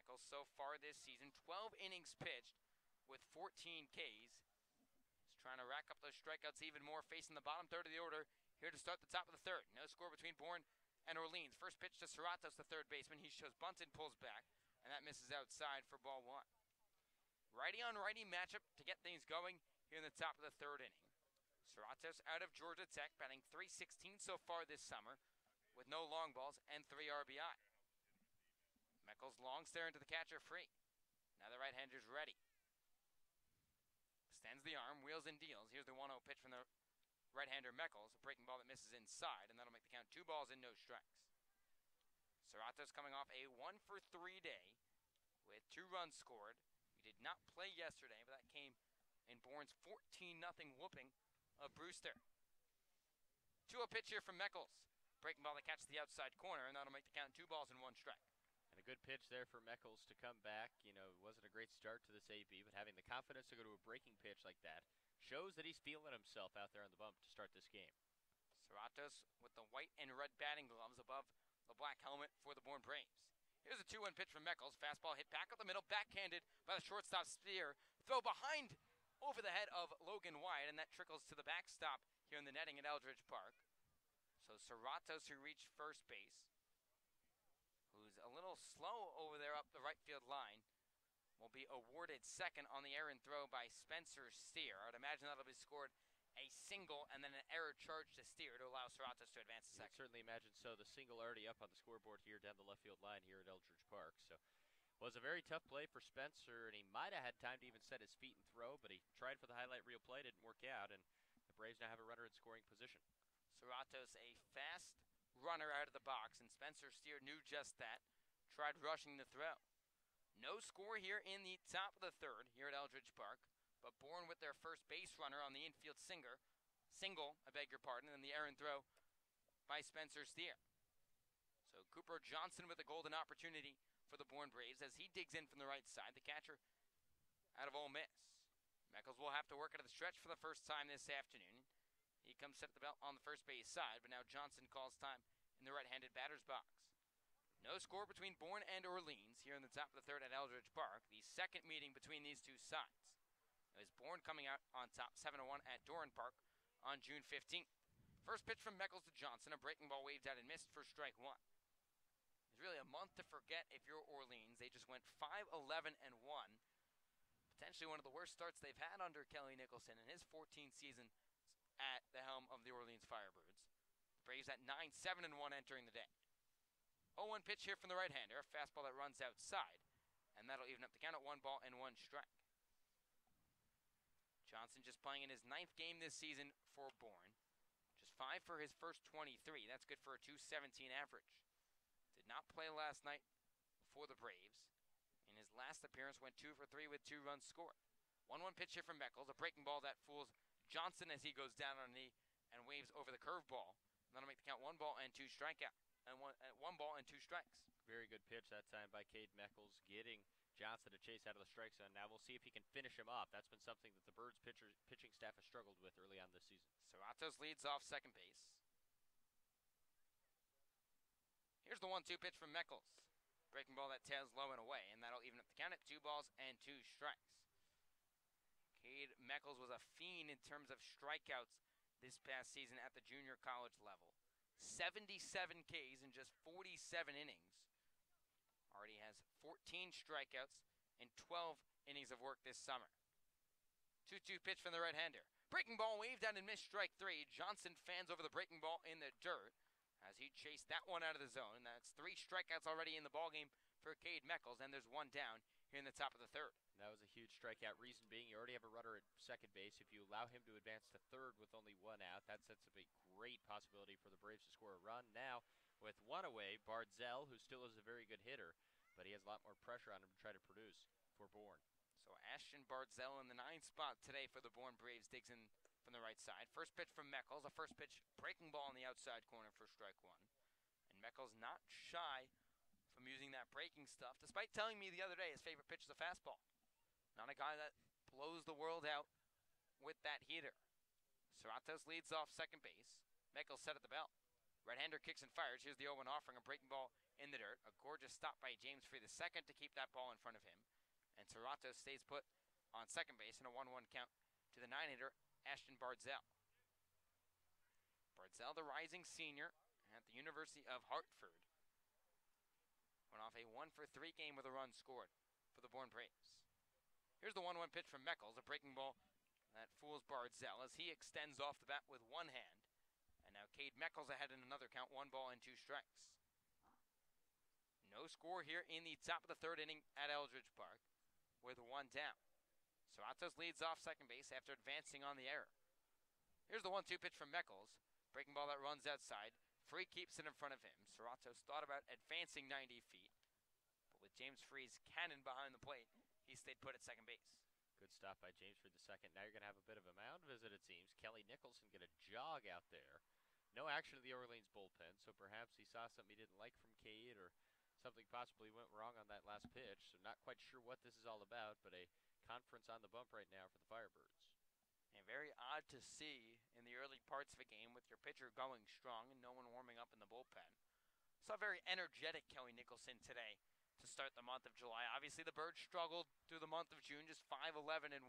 Meckles so far this season, 12 innings pitched with 14 Ks. He's trying to rack up those strikeouts even more, facing the bottom third of the order here to start the top of the third. No score between Bourne and Orleans. First pitch to Serratos, the third baseman. He shows bunt and pulls back, and that misses outside for ball one. Righty on righty matchup to get things going here in the top of the third inning. Serratos out of Georgia Tech, batting .316 so far this summer, with no long balls and 3 RBI. Meckles long stare into the catcher free. Now the right-hander's ready. Extends the arm, wheels and deals. Here's the 1-0 pitch from the right-hander Meckles, a breaking ball that misses inside, and that'll make the count 2 balls and no strikes. Serratos coming off a 1-for-3 day with 2 runs scored. He did not play yesterday, but that came in Bourne's 14-0 whooping of Brewster. 2-0 pitch here from Meckles. Breaking ball that catches the outside corner, and that'll make the count 2 balls and 1 strike. And a good pitch there for Meckles to come back. You know, it wasn't a great start to this AB, but having the confidence to go to a breaking pitch like that shows that he's feeling himself out there on the bump to start this game. Serratos with the white and red batting gloves above the black helmet for the Bourne Braves. Here's a 2-1 pitch from Meckles. Fastball hit back up the middle, backhanded by the shortstop Spear. Throw behind over the head of Logan Wyatt, and that trickles to the backstop here in the netting at Eldridge Park. So Serratos, who reached first base, who's a little slow over there up the right field line, will be awarded second on the errant throw by Spencer Steer. I'd imagine that'll be scored a single and then an error charge to Steer to allow Serratos to advance to second. I'd certainly imagine so. The single already up on the scoreboard here down the left field line here at Eldridge Park. So was a very tough play for Spencer, and he might have had time to even set his feet and throw, but he tried for the highlight reel play, didn't work out, and the Braves now have a runner in scoring position. Serratos, a fast runner out of the box, and Spencer Steer knew just that. Tried rushing the throw. No score here in the top of the third here at Eldridge Park, but Bourne with their first base runner on the infield single, and the errant throw by Spencer Steer. So Cooper Johnson with a golden opportunity for the Bourne Braves as he digs in from the right side, the catcher out of Ole Miss. Meckles will have to work out of the stretch for the first time this afternoon. He comes set at the belt on the first base side, but now Johnson calls time in the right-handed batter's box. No score between Bourne and Orleans here in the top of the third at Eldridge Park, the second meeting between these two sides. It was Bourne coming out on top 7-1 at Doran Park on June 15th. First pitch from Meckles to Johnson, a breaking ball waved out and missed for strike 1. It's really a month to forget if you're Orleans. They just went 5-11-1. Potentially one of the worst starts they've had under Kelly Nicholson in his 14th season at the helm of the Orleans Firebirds. The Braves at 9-7-1 entering the day. 0-1 pitch here from the right-hander, a fastball that runs outside, and that'll even up the count at 1 ball and 1 strike. Johnson just playing in his 9th game this season for Bourne. Just 5 for his first 23. That's good for a .217 average. Did not play last night for the Braves. In his last appearance, went 2 for 3 with 2 runs scored. 1-1 pitch here from Meckles, a breaking ball that fools Johnson as he goes down on a knee and waves over the curveball. That'll make the count 1 ball and 2 strikeout. And 1 ball and 2 strikes. Very good pitch that time by Cade Meckles, getting Johnson to chase out of the strike zone. Now we'll see if he can finish him off. That's been something that the Birds pitching staff has struggled with early on this season. Serratos leads off second base. Here's the 1-2 pitch from Meckles. Breaking ball that tails low and away, and that'll even up the count at 2 balls and 2 strikes. Cade Meckles was a fiend in terms of strikeouts this past season at the junior college level. 77 Ks in just 47 innings. Already has 14 strikeouts in 12 innings of work this summer. 2-2 pitch from the right-hander. Breaking ball waved down and missed strike 3. Johnson fans over the breaking ball in the dirt as he chased that one out of the zone. And that's 3 strikeouts already in the ballgame for Cade Meckles, and there's 1 down here in the top of the third. That was a huge strikeout. Reason being, you already have a runner at second base. If you allow him to advance to third with only 1 out, that sets up a great possibility for the Braves to score a run. Now, with 1 away, Bardzell, who still is a very good hitter, but he has a lot more pressure on him to try to produce for Bourne. So Ashton Bardzell in the 9th spot today for the Bourne Braves digs in from the right side. First pitch from Meckles, a first pitch breaking ball in the outside corner for strike 1. And Meckles not shy from using that breaking stuff, despite telling me the other day his favorite pitch is a fastball. Not a guy that blows the world out with that heater. Serratos leads off second base. Meckles set at the belt. Right-hander kicks and fires. Here's the 0-1 offering, a breaking ball in the dirt. A gorgeous stop by James Free the second to keep that ball in front of him. And Serrato stays put on second base in a 1-1 count to the 9-hitter, Ashton Bardzell. Bardzell, the rising senior at the University of Hartford. Went off a 1-for-3 game with a run scored for the Bourne Braves. Here's the 1-1 pitch from Meckles, a breaking ball that fools Bardzell as he extends off the bat with one hand. And now Cade Meckles ahead in another count, 1 ball and 2 strikes. No score here in the top of the third inning at Eldridge Park with 1 down. Serratos leads off second base after advancing on the error. Here's the 1-2 pitch from Meckles, breaking ball that runs outside. Free keeps it in front of him. Serratos thought about advancing 90 feet, but with James Free's cannon behind the plate, he stayed put at second base. Good stop by James for the second. Now you're going to have a bit of a mound visit, it seems. Kelly Nicholson get a jog out there. No action in the Orleans bullpen, so perhaps he saw something he didn't like from Cade or something possibly went wrong on that last pitch. So not quite sure what this is all about, but a conference on the bump right now for the Firebirds. And very odd to see in the early parts of a game with your pitcher going strong and no one warming up in the bullpen. Saw very energetic Kelly Nicholson today to start the month of July. Obviously, the Birds struggled through the month of June, just 5-11-1.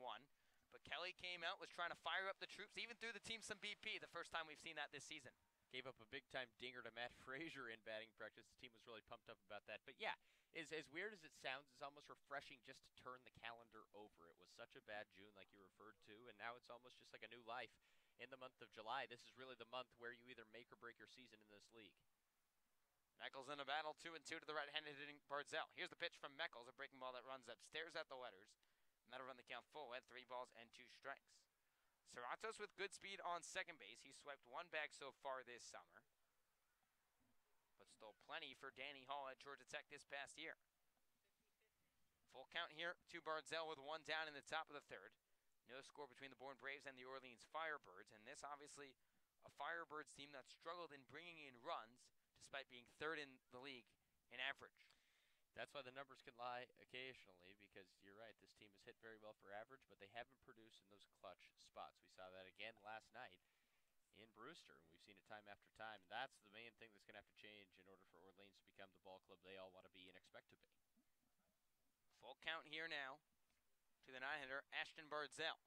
But Kelly came out, was trying to fire up the troops, even threw the team some BP, the first time we've seen that this season. Gave up a big-time dinger to Matt Frazier in batting practice. The team was really pumped up about that. But yeah, as weird as it sounds, it's almost refreshing just to turn the calendar over. It was such a bad June, like you referred to, and now it's almost just like a new life in the month of July. This is really the month where you either make or break your season in this league. Meckles in a battle, 2-2 to the right-handed hitting Bardzell. Here's the pitch from Meckles, a breaking ball that runs upstairs at the letters. And that'll run the count full at 3 balls and 2 strikes. Serratos with good speed on second base. He swept 1 bag so far this summer, but stole plenty for Danny Hall at Georgia Tech this past year. Full count here to Bardzell with 1 down in the top of the third. No score between the Bourne Braves and the Orleans Firebirds, and this obviously a Firebirds team that struggled in bringing in runs despite being third in the league in average. That's why the numbers can lie occasionally, because you're right, this team has hit very well for average, but they haven't produced in those clutch spots. We saw that again last night in Brewster. We've seen it time after time. That's the main thing that's going to have to change in order for Orleans to become the ball club they all want to be and expect to be. Full count here now to the 9-hitter, Ashton Bardzell.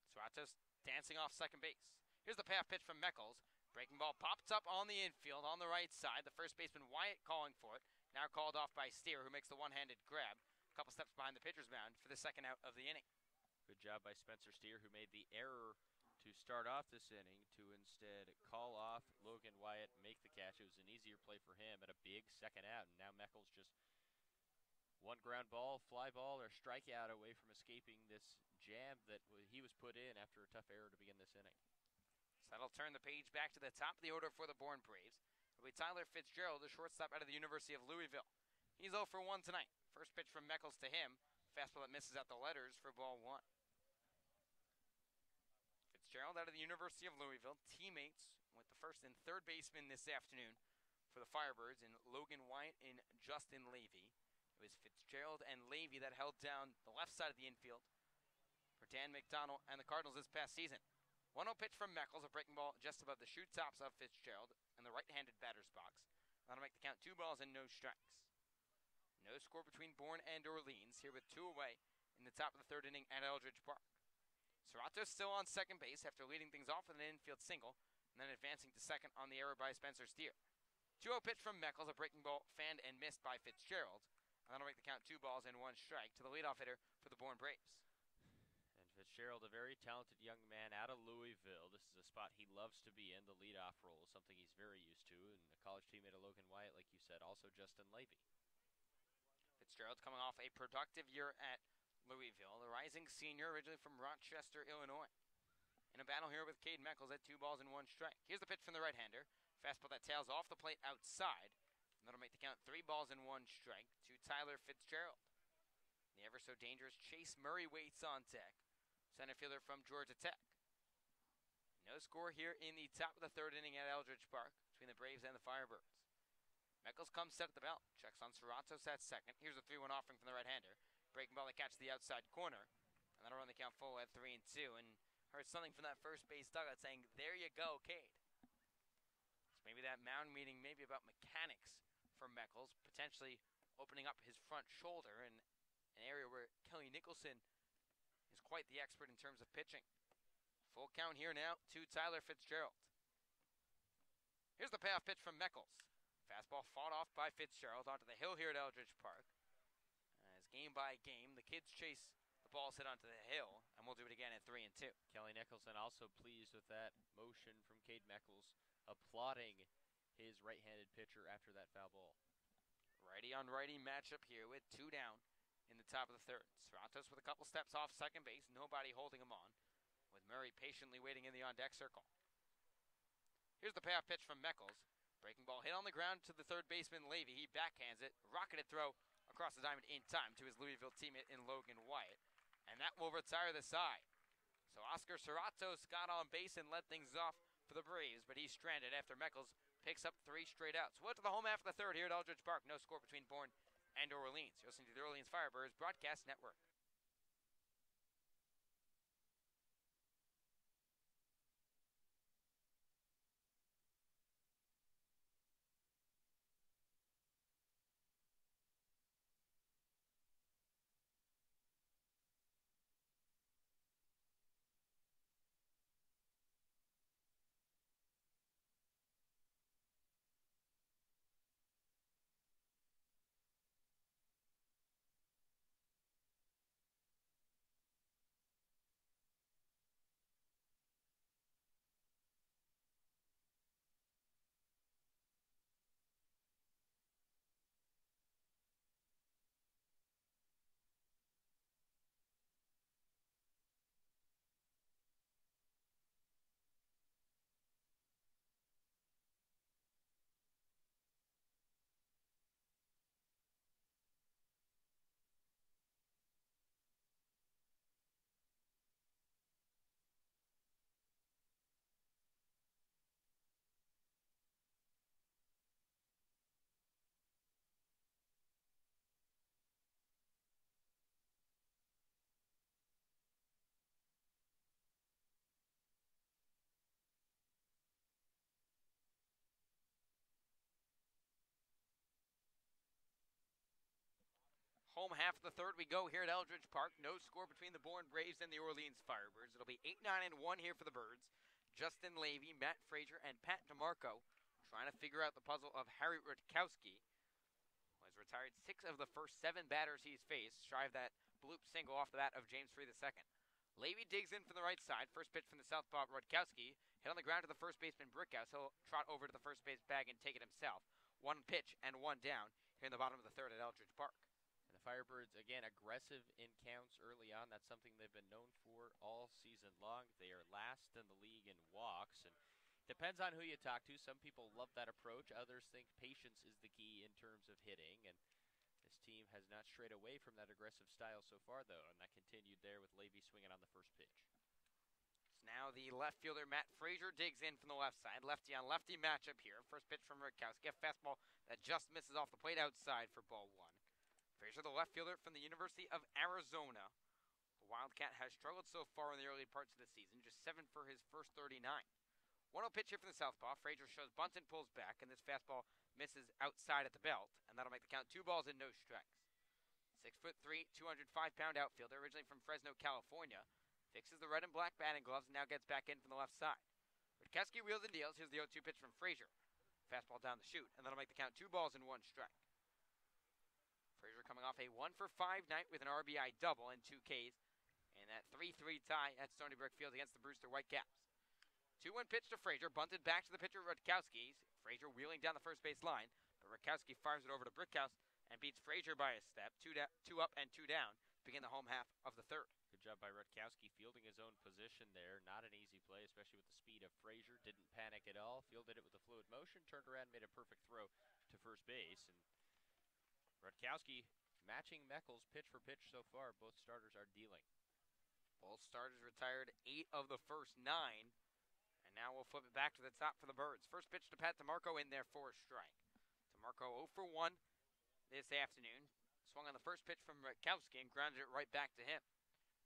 Serratos dancing off second base. Here's the payoff pitch from Meckles. Breaking ball pops up on the infield on the right side. The first baseman Wyatt calling for it. Now called off by Steer, who makes the one-handed grab. A couple steps behind the pitcher's mound for the second out of the inning. Good job by Spencer Steer, who made the error to start off this inning to instead call off Logan Wyatt, make the catch. It was an easier play for him at a big second out. And now Meckles just one ground ball, fly ball, or strikeout away from escaping this jam that he was put in after a tough error to begin this inning. So that'll turn the page back to the top of the order for the Bourne Braves. It'll be Tyler Fitzgerald, the shortstop out of the University of Louisville. He's 0 for 1 tonight. First pitch from Meckles to him. Fastball that misses at the letters for ball 1. Fitzgerald out of the University of Louisville. Teammates with the first and third baseman this afternoon for the Firebirds in Logan Wyatt and Justin Levy. It was Fitzgerald and Levy that held down the left side of the infield for Dan McDonald and the Cardinals this past season. 1-0 pitch from Meckles, a breaking ball just above the shoe tops of Fitzgerald in the right-handed batter's box. That'll make the count 2 balls and no strikes. No score between Bourne and Orleans here with 2 away in the top of the third inning at Eldridge Park. Serratos still on second base after leading things off with an infield single and then advancing to second on the error by Spencer Steer. 2-0 pitch from Meckles, a breaking ball fanned and missed by Fitzgerald. And that'll make the count 2 balls and 1 strike to the leadoff hitter for the Bourne Braves. Fitzgerald, a very talented young man out of Louisville. This is a spot he loves to be in. The leadoff role, something he's very used to. And a college teammate of Logan Wyatt, like you said, also Justin Levy. Fitzgerald's coming off a productive year at Louisville. The rising senior, originally from Rochester, Illinois. In a battle here with Cade Meckles at 2 balls and 1 strike. Here's the pitch from the right-hander. Fastball that tails off the plate outside. And that'll make the count 3 balls and 1 strike to Tyler Fitzgerald. The ever-so-dangerous Chase Murray waits on deck. Center fielder from Georgia Tech. No score here in the top of the third inning at Eldridge Park between the Braves and the Firebirds. Meckles comes set at the belt. Checks on Serratos at second. Here's a 3-1 offering from the right-hander. Breaking ball that catches the outside corner. And that'll run the count full at 3-2. And heard something from that first base dugout saying, "There you go, Cade." that mound meeting may be about mechanics for Meckles, potentially opening up his front shoulder in an area where Kelly Nicholson is quite the expert in terms of pitching. Full count here now to Tyler Fitzgerald. Here's the payoff pitch from Meckles. Fastball fought off by Fitzgerald onto the hill here at Eldridge Park. As game by game, the kids chase the balls hit onto the hill, and we'll do it again at 3-2. Kelly Nicholson also pleased with that motion from Cade Meckles, applauding his right-handed pitcher after that foul ball. Righty on righty matchup here with 2 down in the top of the third. Serratos with a couple steps off second base, nobody holding him on, with Murray patiently waiting in the on-deck circle. Here's the payoff pitch from Meckles. Breaking ball hit on the ground to the third baseman, Levy. He backhands it, rocketed throw across the diamond in time to his Louisville teammate in Logan Wyatt. And that will retire the side. So Oscar Serratos got on base and led things off for the Braves, but he's stranded after Meckles picks up 3 straight outs. We're to the home half of the third here at Eldridge Park. No score between Bourne and Orleans. You're listening to the Orleans Firebirds Broadcast Network. Home half of the third we go here at Eldridge Park. No score between the Bourne Braves and the Orleans Firebirds. It'll be 8-9-1 here for the Birds. Justin Levy, Matt Frazier, and Pat DeMarco trying to figure out the puzzle of Harry Rutkowski, who has retired 6 of the first 7 batters he's faced, shy of that bloop single off the bat of James Free II. Levy digs in from the right side. First pitch from the southpaw, Rutkowski. Hit on the ground to the first baseman, Brickhouse. He'll trot over to the first base bag and take it himself. 1 pitch and 1 down here in the bottom of the third at Eldridge Park. Firebirds, again, aggressive in counts early on. That's something they've been known for all season long. They are last in the league in walks, and depends on who you talk to. Some people love that approach. Others think patience is the key in terms of hitting, and this team has not strayed away from that aggressive style so far, though, and that continued there with Levy swinging on the first pitch. So now the left fielder, Matt Frazier, digs in from the left side. Lefty on lefty matchup here. First pitch from Rutkowski. A fastball that just misses off the plate outside for ball 1. Frazier, the left fielder from the University of Arizona. The Wildcat has struggled so far in the early parts of the season, just 7 for his first 39. 1-0 pitch here from the southpaw. Frazier shows bunt and pulls back, and this fastball misses outside at the belt, and that'll make the count 2 balls and no strikes. 6'3", 205-pound outfielder, originally from Fresno, California, fixes the red and black batting gloves and now gets back in from the left side. Rutkowski wheels and deals. Here's the 0-2 pitch from Frazier. Fastball down the chute, and that'll make the count 2 balls and 1 strike. Frazier coming off a 1-for-5 night with an RBI double and 2 Ks, and that 3-3 tie at Stony Brook Field against the Brewster Whitecaps. 2-1 pitch to Frazier, bunted back to the pitcher Rutkowski. Frazier wheeling down the first base line, but Rutkowski fires it over to Brickhouse and beats Frazier by a step. 2 up and 2 down to begin the home half of the third. Good job by Rutkowski fielding his own position there. Not an easy play, especially with the speed of Frazier. Didn't panic at all. Fielded it with a fluid motion, turned around, made a perfect throw to first base, and Rutkowski matching Meckles pitch for pitch so far. Both starters are dealing. Both starters retired 8 of the first 9. And now we'll flip it back to the top for the Birds. First pitch to Pat DeMarco in there for a strike. DeMarco 0-for-1 this afternoon. Swung on the first pitch from Rutkowski and grounded it right back to him.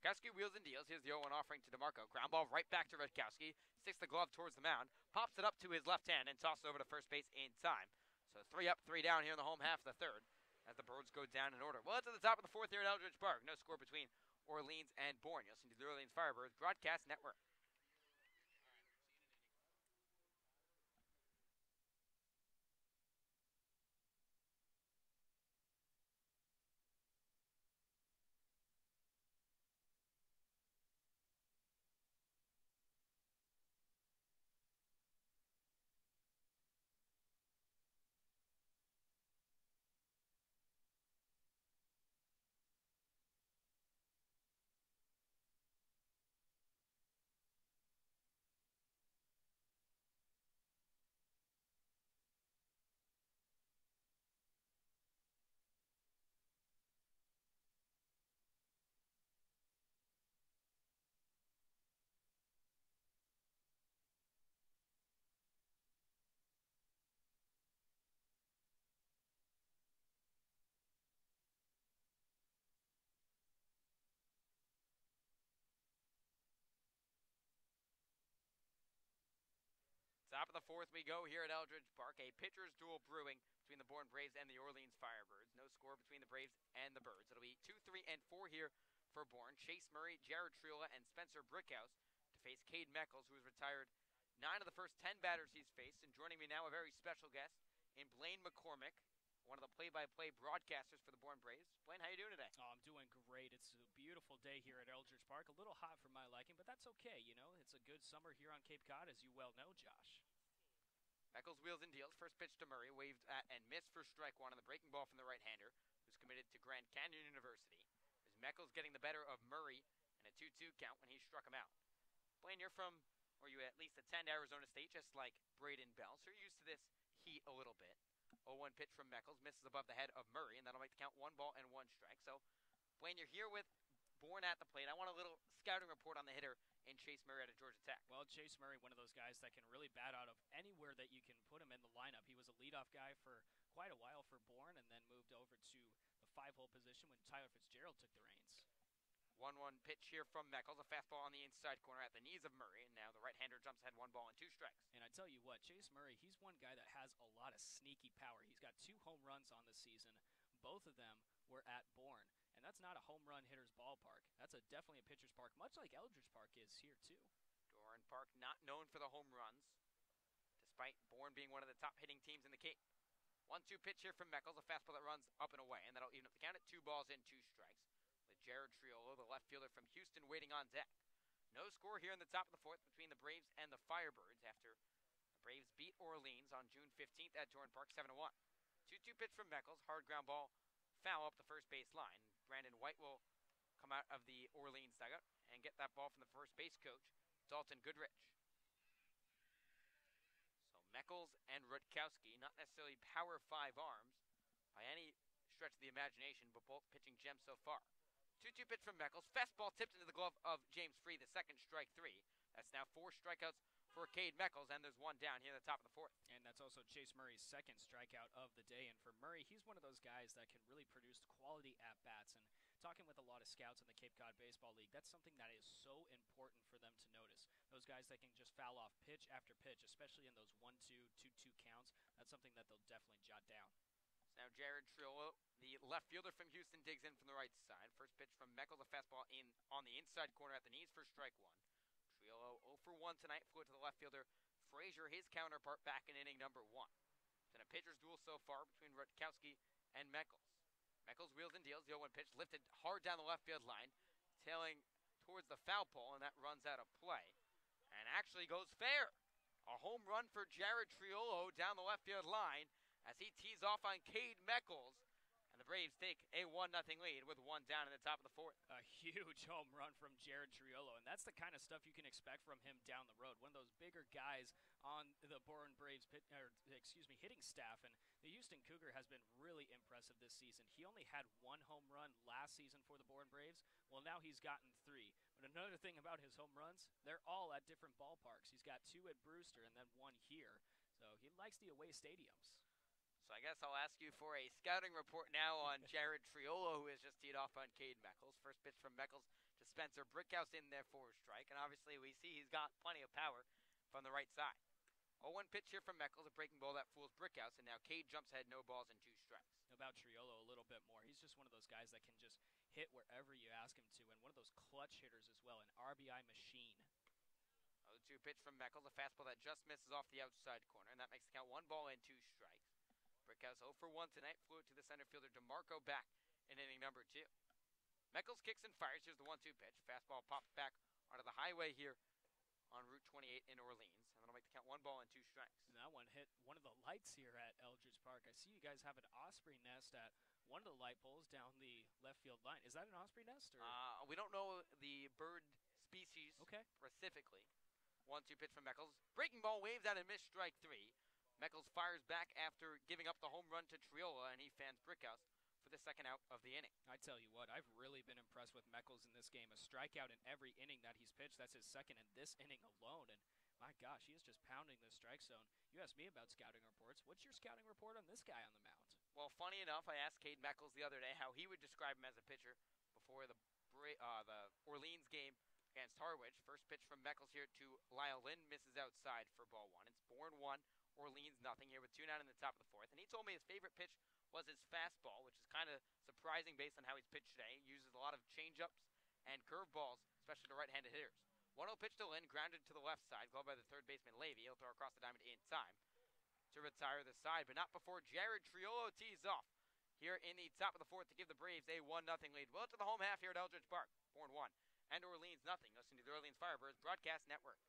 Rutkowski wheels and deals. Here's the 0-1 offering to DeMarco. Ground ball right back to Rutkowski. Sticks the glove towards the mound. Pops it up to his left hand and tosses over to first base in time. So 3 up, 3 down here in the home half of the third as the Birds go down in order. Well, it's at the top of the fourth here at Eldridge Park. No score between Orleans and Bourne. You'll listen to the Orleans Firebirds Broadcast Network. Top of the fourth we go here at Eldridge Park. A pitcher's duel brewing between the Bourne Braves and the Orleans Firebirds. No score between the Braves and the Birds. It'll be 2, 3, and 4 here for Bourne. Chase Murray, Jared Triola, and Spencer Brickhouse to face Cade Meckles, who has retired 9 of the first 10 batters he's faced. And joining me now, a very special guest in Blaine McCormick, one of the play-by-play broadcasters for the Bourne Braves. Blaine, how you doing today? Oh, I'm doing great. It's a beautiful day here at Eldridge Park. A little hot for my liking, but that's okay. You know, it's a good summer here on Cape Cod, as you well know, Josh. Meckles wheels and deals. First pitch to Murray, waved at and missed for strike one on the breaking ball from the right-hander, who's committed to Grand Canyon University. As Meckles getting the better of Murray in a 2-2 count when he struck him out. Blaine, you're from, or you at least attend Arizona State, just like Braden Bell, so you're used to this heat a little bit. 0-1 pitch from Meckles, misses above the head of Murray, and that'll make the count 1 ball and 1 strike. So, Blaine, you're here with Bourne at the plate. I want a little scouting report on the hitter in Chase Murray out of Georgia Tech. Well, Chase Murray, one of those guys that can really bat out of anywhere that you can put him in the lineup. He was a leadoff guy for quite a while for Bourne and then moved over to the 5-hole position when Tyler Fitzgerald took the reins. 1-1 pitch here from Meckles, a fastball on the inside corner at the knees of Murray, and now the right-hander jumps ahead 1 ball and 2 strikes. And I tell you what, Chase Murray, he's one guy that has a lot of sneaky power. He's got 2 home runs on the season. Both of them were at Bourne. And that's not a home run hitter's ballpark. That's definitely a pitcher's park, much like Eldridge Park is here too. Doran Park not known for the home runs, despite Bourne being one of the top hitting teams in the Cape. 1-2 pitch here from Meckles, a fastball that runs up and away, and that'll even up the count at 2 balls and 2 strikes. With Jared Triola, the left fielder from Houston, waiting on deck. No score here in the top of the fourth between the Braves and the Firebirds after the Braves beat Orleans on June 15th at Doran Park 7-1. 2-2 pitch from Meckles, hard ground ball, foul up the first base line. Brandon White will come out of the Orleans dugout and get that ball from the first base coach, Dalton Goodrich. So Meckles and Rutkowski, not necessarily power 5 arms by any stretch of the imagination, but both pitching gems so far. 2-2 pitch from Meckles, fastball tipped into the glove of James Free, the second strike 3. That's now 4 strikeouts for Cade Meckles, and there's 1 down here at the top of the fourth. And that's also Chase Murray's second strikeout of the day. And for Murray, he's one of those guys that can really produce quality at-bats. And talking with a lot of scouts in the Cape Cod Baseball League, that's something that is so important for them to notice. Those guys that can just foul off pitch after pitch, especially in those 1-2, 2-2 counts, that's something that they'll definitely jot down. So now Jared Triola, the left fielder from Houston, digs in from the right side. First pitch from Meckles, a fastball in on the inside corner at the knees for strike 1. Triola 0 for 1 tonight, flew to the left fielder Frazier, his counterpart, back in inning number 1. It's been a pitcher's duel so far between Rutkowski and Meckles. Meckles wheels and deals. The 0-1 pitch lifted hard down the left field line, tailing towards the foul pole, and that runs out of play. And actually goes fair. A home run for Jared Triola down the left field line as he tees off on Cade Meckles. And the Braves take a 1-0 lead with 1 down in the top of the fourth. A huge home run from Jared Triola, and that's the kind of stuff you can expect from him down the road. One of those bigger guys on the Bourne Braves hitting staff, and the Houston Cougar has been really impressive this season. He only had 1 home run last season for the Bourne Braves. Well, now he's gotten 3. But another thing about his home runs, they're all at different ballparks. He's got 2 at Brewster and then 1 here. So he likes the away stadiums. So I guess I'll ask you for a scouting report now on Jared Triola, who has just teed off on Cade Meckles. First pitch from Meckles, Spencer Brickhouse in there for a strike, and obviously we see he's got plenty of power from the right side. 0-1 pitch here from Meckles, a breaking ball that fools Brickhouse, and now Cade jumps ahead, no balls and 2 strikes. About Triolo a little bit more. He's just one of those guys that can just hit wherever you ask him to, and one of those clutch hitters as well, an RBI machine. 0-2 pitch from Meckles, a fastball that just misses off the outside corner, and that makes the count 1 ball and 2 strikes. Brickhouse 0 for 1 tonight, flew it to the center fielder DeMarco back in inning number 2. Meckles kicks and fires. Here's the 1-2 pitch. Fastball pops back onto the highway here on Route 28 in Orleans. And that'll make the count 1 ball and 2 strikes. And that one hit one of the lights here at Eldridge Park. I see you guys have an osprey nest at one of the light poles down the left field line. Is that an osprey nest? Or? We don't know the bird species specifically. 1-2 pitch from Meckles. Breaking ball waves out and missed strike 3. Meckles fires back after giving up the home run to Triola, and he fans Brickhouse for the second out of the inning. I tell you what, I've really been impressed with Meckles in this game. A strikeout in every inning that he's pitched. That's his second in this inning alone. And my gosh, he is just pounding the strike zone. You asked me about scouting reports. What's your scouting report on this guy on the mound? Well, funny enough, I asked Cade Meckles the other day how he would describe him as a pitcher before the Orleans game against Harwich. First pitch from Meckles here to Lyle Lynn, misses outside for ball 1. It's Bourne 1, Orleans nothing here with 2 down in the top of the 4th. And he told me his favorite pitch was his fastball, which is kind of surprising based on how he's pitched today. He uses a lot of changeups and curveballs, especially to right-handed hitters. 1-0 pitch to Lynn, grounded to the left side, glove by the third baseman Levy. He'll throw across the diamond in time to retire the side, but not before Jared Triolo tees off here in the top of the 4th to give the Braves a 1-0 lead. Well, to the home half here at Eldridge Park. Bourne 1 and Orleans nothing. Listen to the Orleans Firebirds Broadcast Network.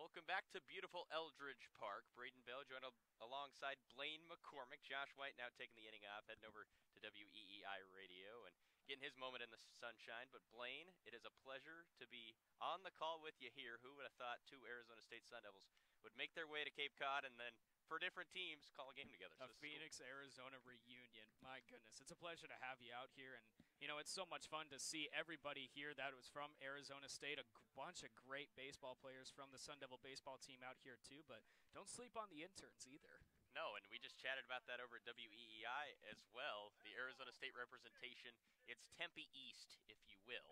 Welcome back to beautiful Eldridge Park. Braden Bell joined alongside Blaine McCormick. Josh White now taking the inning off, heading over to WEEI Radio and getting his moment in the sunshine. But Blaine, it is a pleasure to be on the call with you here. Who would have thought 2 Arizona State Sun Devils would make their way to Cape Cod and then, for different teams, call a game together? A Phoenix, Arizona reunion. My goodness, it's a pleasure to have you out here. And, you know, it's so much fun to see everybody here that was from Arizona State. A bunch of great baseball players from the Sun Devil baseball team out here, too. But don't sleep on the interns either. No, and we just chatted about that over at WEEI as well. The Arizona State representation, it's Tempe East, if you will,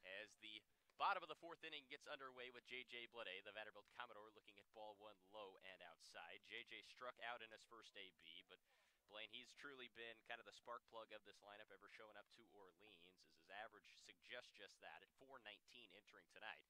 as the bottom of the 4th inning gets underway with J.J. Blade, the Vanderbilt Commodore, looking at ball 1 low and outside. J.J. struck out in his first AB, but Blaine, he's truly been kind of the spark plug of this lineup, ever showing up to Orleans, as his average suggests just that, at .419 entering tonight,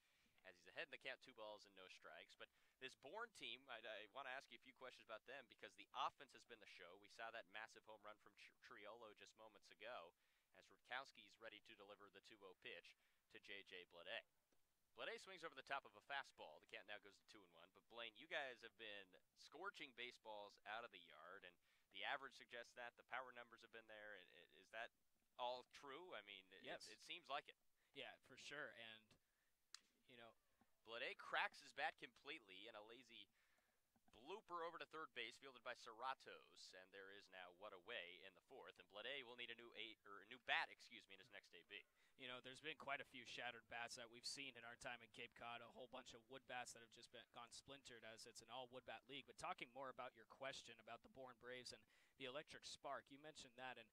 as he's ahead in the count, 2 balls and no strikes. But this Bourne team, I want to ask you a few questions about them, because the offense has been the show. We saw that massive home run from Triolo just moments ago, as Rutkowski's ready to deliver the 2-0 pitch to J.J. Blade. Blade swings over the top of a fastball. The count now goes to 2-1. But Blaine, you guys have been scorching baseballs out of the yard, and the average suggests that. The power numbers have been there. Is that all true? I mean, yes. It seems like it. Yeah, for sure. And, you know, Blade cracks his bat completely in a lazy blooper over to third base, fielded by Serratos, and there is now one away in the 4th. And Blade will need a new bat, in his next AB. You know, there's been quite a few shattered bats that we've seen in our time in Cape Cod, a whole bunch of wood bats that have just gone splintered as it's an all wood bat league. But talking more about your question about the Bourne Braves and the electric spark, you mentioned that, and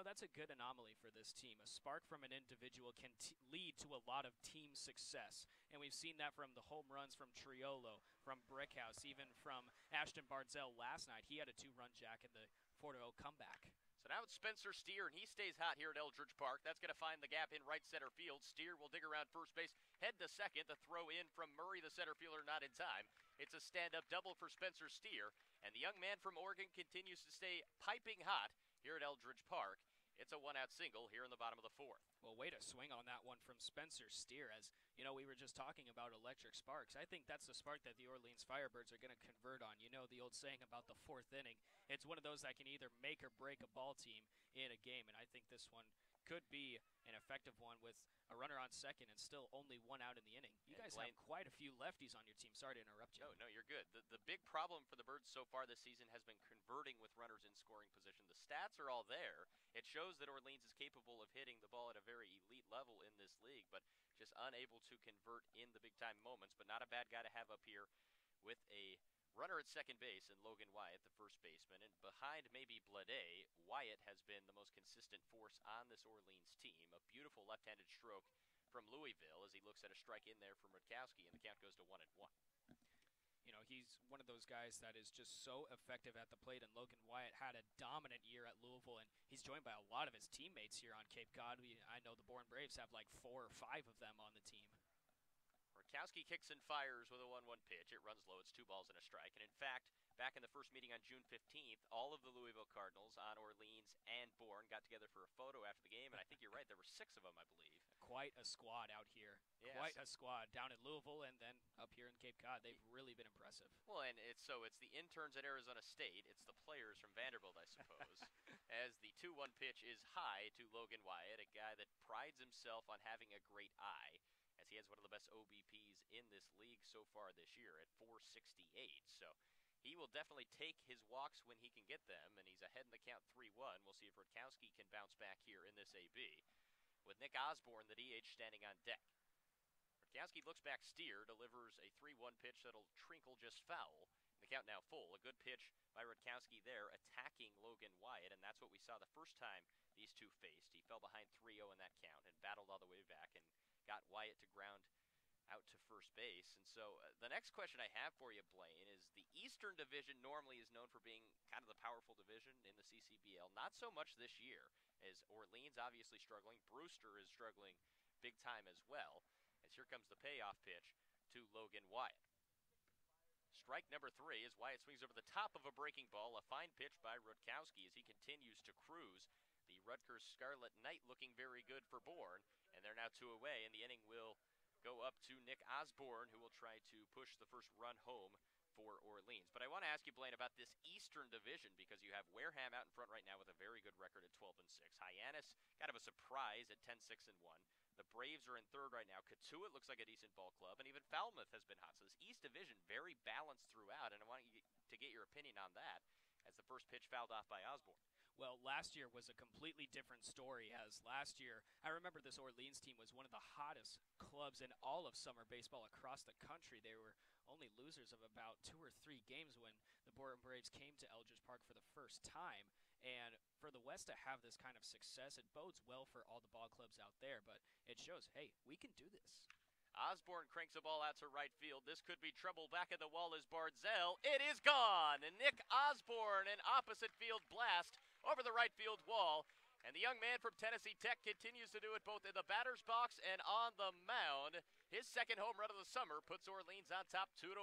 that's a good anomaly for this team. A spark from an individual can lead to a lot of team success, and we've seen that from the home runs from Triolo, from Brickhouse, even from Ashton Barzell last night. He had a 2-run jack in the 4-0 comeback. So now it's Spencer Steer, and he stays hot here at Eldridge Park. That's going to find the gap in right center field. Steer will dig around first base, head to second. The throw in from Murray, the center fielder, not in time. It's a stand-up double for Spencer Steer, and the young man from Oregon continues to stay piping hot here at Eldridge Park. It's a one-out single here in the bottom of the fourth. Well, way to swing on that one from Spencer Steer. As we were just talking about electric sparks. I think that's the spark that the Orleans Firebirds are going to convert on. The old saying about the fourth inning. It's one of those that can either make or break a ball team in a game, and I think this one could be an effective one with a runner on second and still only 1 out in the inning. You guys have quite a few lefties on your team. Sorry to interrupt you. No, you're good. The big problem for the Birds so far this season has been converting with runners in scoring position. The stats are all there. It shows that Orleans is capable of hitting the ball at a very elite level in this league, but just unable to convert in the big-time moments. But not a bad guy to have up here with a runner at second base and Logan Wyatt, the first baseman. And behind maybe Blade, Wyatt has been the most consistent force on this Orleans team. A beautiful left-handed stroke from Louisville as he looks at a strike in there from Rutkowski, and the count goes to 1-1. He's one of those guys that is just so effective at the plate, and Logan Wyatt had a dominant year at Louisville, and he's joined by a lot of his teammates here on Cape Cod. I know the Bourne Braves have like 4 or 5 of them on the team. Rutkowski kicks and fires with a 1-1 pitch. It runs low. It's 2 balls and a strike. And in fact, back in the first meeting on June 15th, all of the Louisville Cardinals on Orleans and Bourne got together for a photo after the game, and I think you're right, there were 6 of them, I believe. Quite a squad out here. Yes. Quite a squad down in Louisville and then up here in Cape Cod. They've really been impressive. Well, and it's the interns at Arizona State. It's the players from Vanderbilt, I suppose. As the 2-1 pitch is high to Logan Wyatt, a guy that prides himself on having a great eye, as he has one of the best OBPs in this league so far this year at 468. So he will definitely take his walks when he can get them, and he's ahead in the count 3-1. We'll see if Rutkowski can bounce back here in this AB. With Nick Osborne, the DH, standing on deck. Rutkowski looks back. Steer delivers a 3-1 pitch that'll trinkle just foul. The count now full. A good pitch by Rutkowski there, attacking Logan Wyatt, and that's what we saw the first time these two faced. He fell behind 3-0 in that count and battled all the way back and got Wyatt to ground out to first base. And so the next question I have for you, Blaine, is the Eastern Division normally is known for being kind of the powerful division in the CCBL. Not so much this year, as Orleans obviously struggling. Brewster is struggling big time as well, as here comes the payoff pitch to Logan Wyatt. Strike number 3 as Wyatt swings over the top of a breaking ball. A fine pitch by Rutkowski as he continues to cruise. The Rutgers Scarlet Knight looking very good for Bourne, and they're now 2 away, and the inning will go up to Nick Osborne, who will try to push the first run home for Orleans. But I want to ask you, Blaine, about this Eastern Division, because you have Wareham out in front right now with a very good record at 12-6. Hyannis, kind of a surprise at 10-6-1. The Braves are in third right now. Katuitt looks like a decent ball club, and even Falmouth has been hot. So this East Division, very balanced throughout, and I want you to get your opinion on that as the first pitch fouled off by Osborne. Well, last year was a completely different story, as last year, I remember this Orleans team was one of the hottest clubs in all of summer baseball across the country. They were only losers of about 2 or 3 games when the Bourne Braves came to Eldridge Park for the first time. And for the West to have this kind of success, it bodes well for all the ball clubs out there, but it shows, hey, we can do this. Osborne cranks a ball out to right field. This could be trouble. Back at the wall is Barzell. It is gone! And Nick Osborne, an opposite field blast over the right field wall. And the young man from Tennessee Tech continues to do it both in the batter's box and on the mound. His second home run of the summer puts Orleans on top 2-1.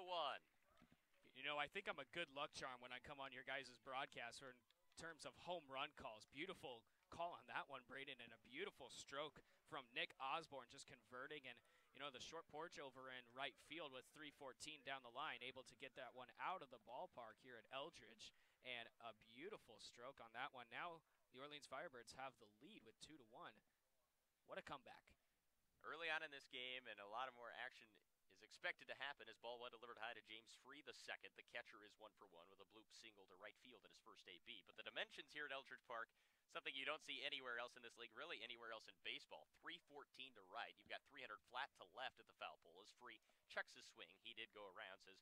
I think I'm a good luck charm when I come on your guys' broadcast in terms of home run calls. Beautiful call on that one, Braden, and a beautiful stroke from Nick Osborne just converting. And, the short porch over in right field with 3:14 down the line, able to get that one out of the ballpark here at Eldridge. And a beautiful stroke on that one. Now the Orleans Firebirds have the lead with 2-1. What a comeback. Early on in this game, and a lot of more action is expected to happen as ball one delivered high to James Free the second. The catcher is 1 for 1 with a bloop single to right field in his first AB. But the dimensions here at Eldridge Park, something you don't see anywhere else in this league, really anywhere else in baseball. 3:14 to flat to left at the foul pole as Free checks his swing. He did go around, says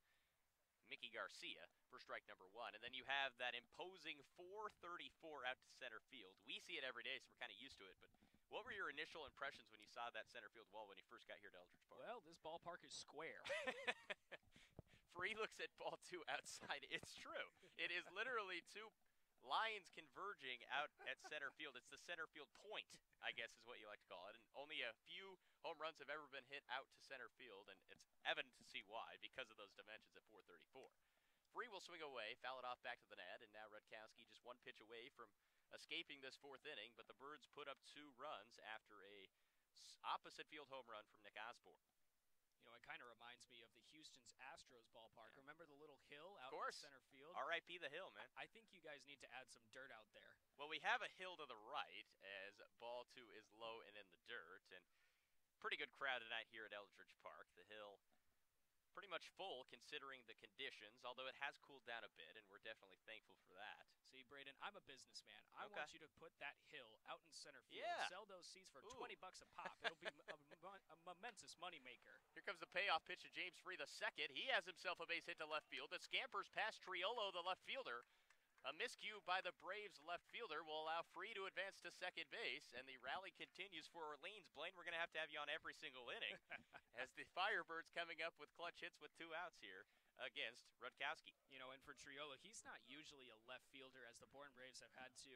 Mickey Garcia for strike number 1. And then you have that imposing 434 out to center field. We see it every day, so we're kind of used to it. But what were your initial impressions when you saw that center field wall when you first got here to Eldridge Park? Well, this ballpark is square. Free looks at ball 2 outside. It's true. It is literally 2 lines converging out at center field. It's the center field point, I guess is what you like to call it. And only a few home runs have ever been hit out to center field, and it's evident to see why because of those dimensions at 434. Free will swing away, foul it off back to the net, and now Rutkowski just 1 pitch away from escaping this 4th inning, but the Birds put up 2 runs after a opposite field home run from Nick Osborne. You know, it kind of reminds me of the Houston's Astros ballpark. Yeah. Remember the little hill out Of course. in center field? R.I.P. the hill, man. I think you guys need to add some dirt out there. Well, we have a hill to the right as ball 2 is low and in the dirt, and pretty good crowd tonight here at Eldridge Park. The hill pretty much full considering the conditions, although it has cooled down a bit, and we're definitely thankful for that. See, Braden, I'm a businessman. I Okay. want you to put that hill out in center field. Yeah. Sell those seats for Ooh. $20 a pop. It'll be a momentous moneymaker. Here comes the payoff pitch to James Free the second. He has himself a base hit to left field that scampers past Triolo, the left fielder. A miscue by the Braves left fielder will allow Free to advance to second base, and the rally continues for Orleans. Blaine, we're going to have you on every single inning as the Firebirds coming up with clutch hits with 2 outs here against Rutkowski. You know, and for Triolo, he's not usually a left fielder, as the Bourne Braves have had to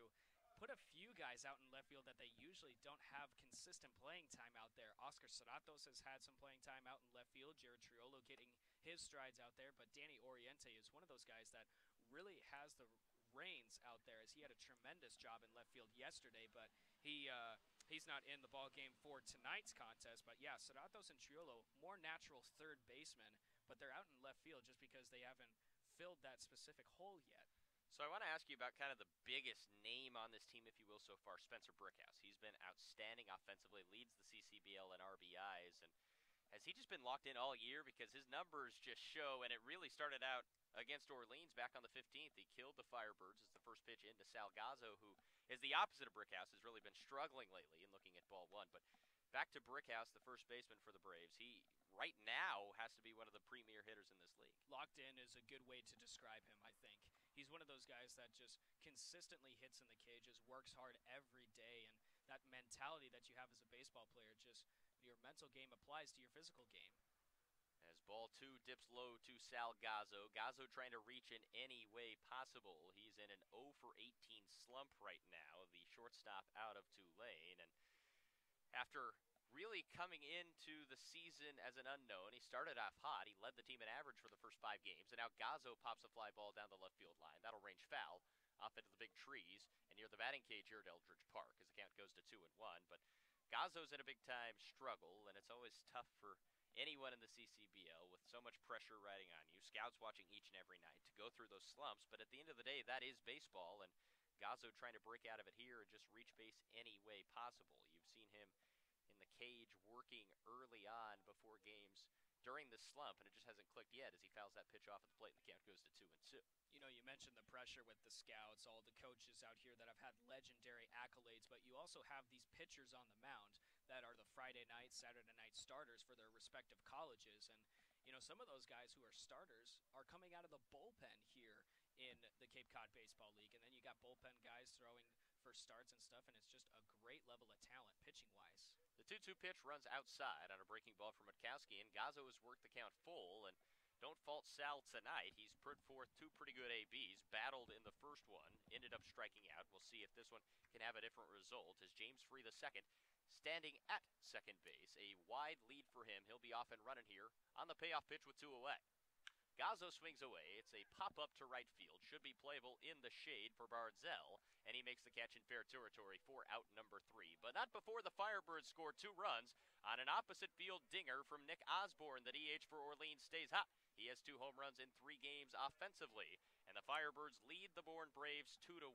put a few guys out in left field that they usually don't have consistent playing time out there. Oscar Serratos has had some playing time out in left field. Jared Triolo getting his strides out there, but Danny Oriente is one of those guys that really has the reins out there, as he had a tremendous job in left field yesterday, but he's not in the ball game for tonight's contest. But yeah, Serratos and Triolo, more natural third basemen, but they're out in left field just because they haven't filled that specific hole yet. So I want to ask you about kind of the biggest name on this team, if you will, so far, Spencer Brickhouse. He's been outstanding offensively, leads the CCBL in RBIs, and has he just been locked in all year? Because his numbers just show, and it really started out against Orleans back on the 15th. He killed the Firebirds as the first pitch into Salgazzo, who is the opposite of Brickhouse, has really been struggling lately in looking at ball 1. But back to Brickhouse, the first baseman for the Braves. He, right now, has to be one of the premier hitters in this league. Locked in is a good way to describe him, I think. He's one of those guys that just consistently hits in the cages, works hard every day, and that mentality that you have as a baseball player, just your mental game applies to your physical game. As ball 2 dips low to Salgazzo. Gazzo trying to reach in any way possible. He's in an 0 for 18 slump right now, the shortstop out of Tulane. And after really coming into the season as an unknown, he started off hot. He led the team in average for the first 5 games. And now Gazzo pops a fly ball down the left field line. That'll range foul off into the big trees and near the batting cage here at Eldridge Park as the count goes to 2-1. But Gazzo's in a big-time struggle, and it's always tough for anyone in the CCBL with so much pressure riding on you, scouts watching each and every night, to go through those slumps. But at the end of the day, that is baseball, and Gazzo trying to break out of it here and just reach base any way possible. You've seen him in the cage working early on before games during this slump, and it just hasn't clicked yet as he fouls that pitch off at the plate, and the count goes to 2-2. You know, you mentioned the pressure with the scouts, all the coaches out here that have had legendary accolades, but you also have these pitchers on the mound that are the Friday night, Saturday night starters for their respective colleges. And, you know, some of those guys who are starters are coming out of the bullpen here in the Cape Cod Baseball League. And then you got bullpen guys throwing for starts and stuff, and it's just a great level of talent pitching-wise. The 2-2 pitch runs outside on a breaking ball from Rutkowski, and Gazzo has worked the count full, and don't fault Sal tonight. He's put forth 2 pretty good ABs, battled in the first one, ended up striking out. We'll see if this one can have a different result as James Free the second standing at second base. A wide lead for him. He'll be off and running here on the payoff pitch with 2 away. Gazzo swings away. It's a pop-up to right field. Should be playable in the shade for Barzell, and he makes the catch in fair territory for out number 3. But not before the Firebirds score 2 runs on an opposite field dinger from Nick Osborne. The DH for Orleans stays hot. He has 2 home runs in 3 games offensively, and the Firebirds lead the Bourne Braves 2-1.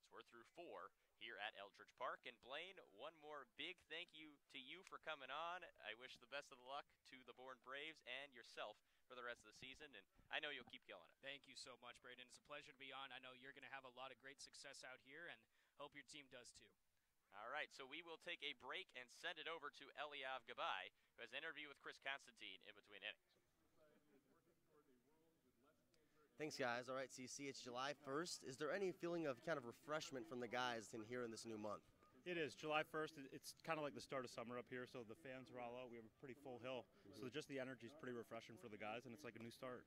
So we're through 4 here at Eldridge Park. And Blaine, one more big thank you to you for coming on. I wish the best of the luck to the Bourne Braves and yourself for the rest of the season, and I know you'll keep killing it. Thank you so much, Braden. It's a pleasure to be on. I know you're going to have a lot of great success out here, and hope your team does too. All right, so we will take a break and send it over to Eliav Gabai, who has an interview with Chris Constantine in between innings. Thanks, guys. All right, CC, it's July 1st. Is there any feeling of kind of refreshment from the guys in here in this new month? It is. July 1st, it's kind of like the start of summer up here, so the fans are all out. We have a pretty full hill, so just the energy is pretty refreshing for the guys, and it's like a new start.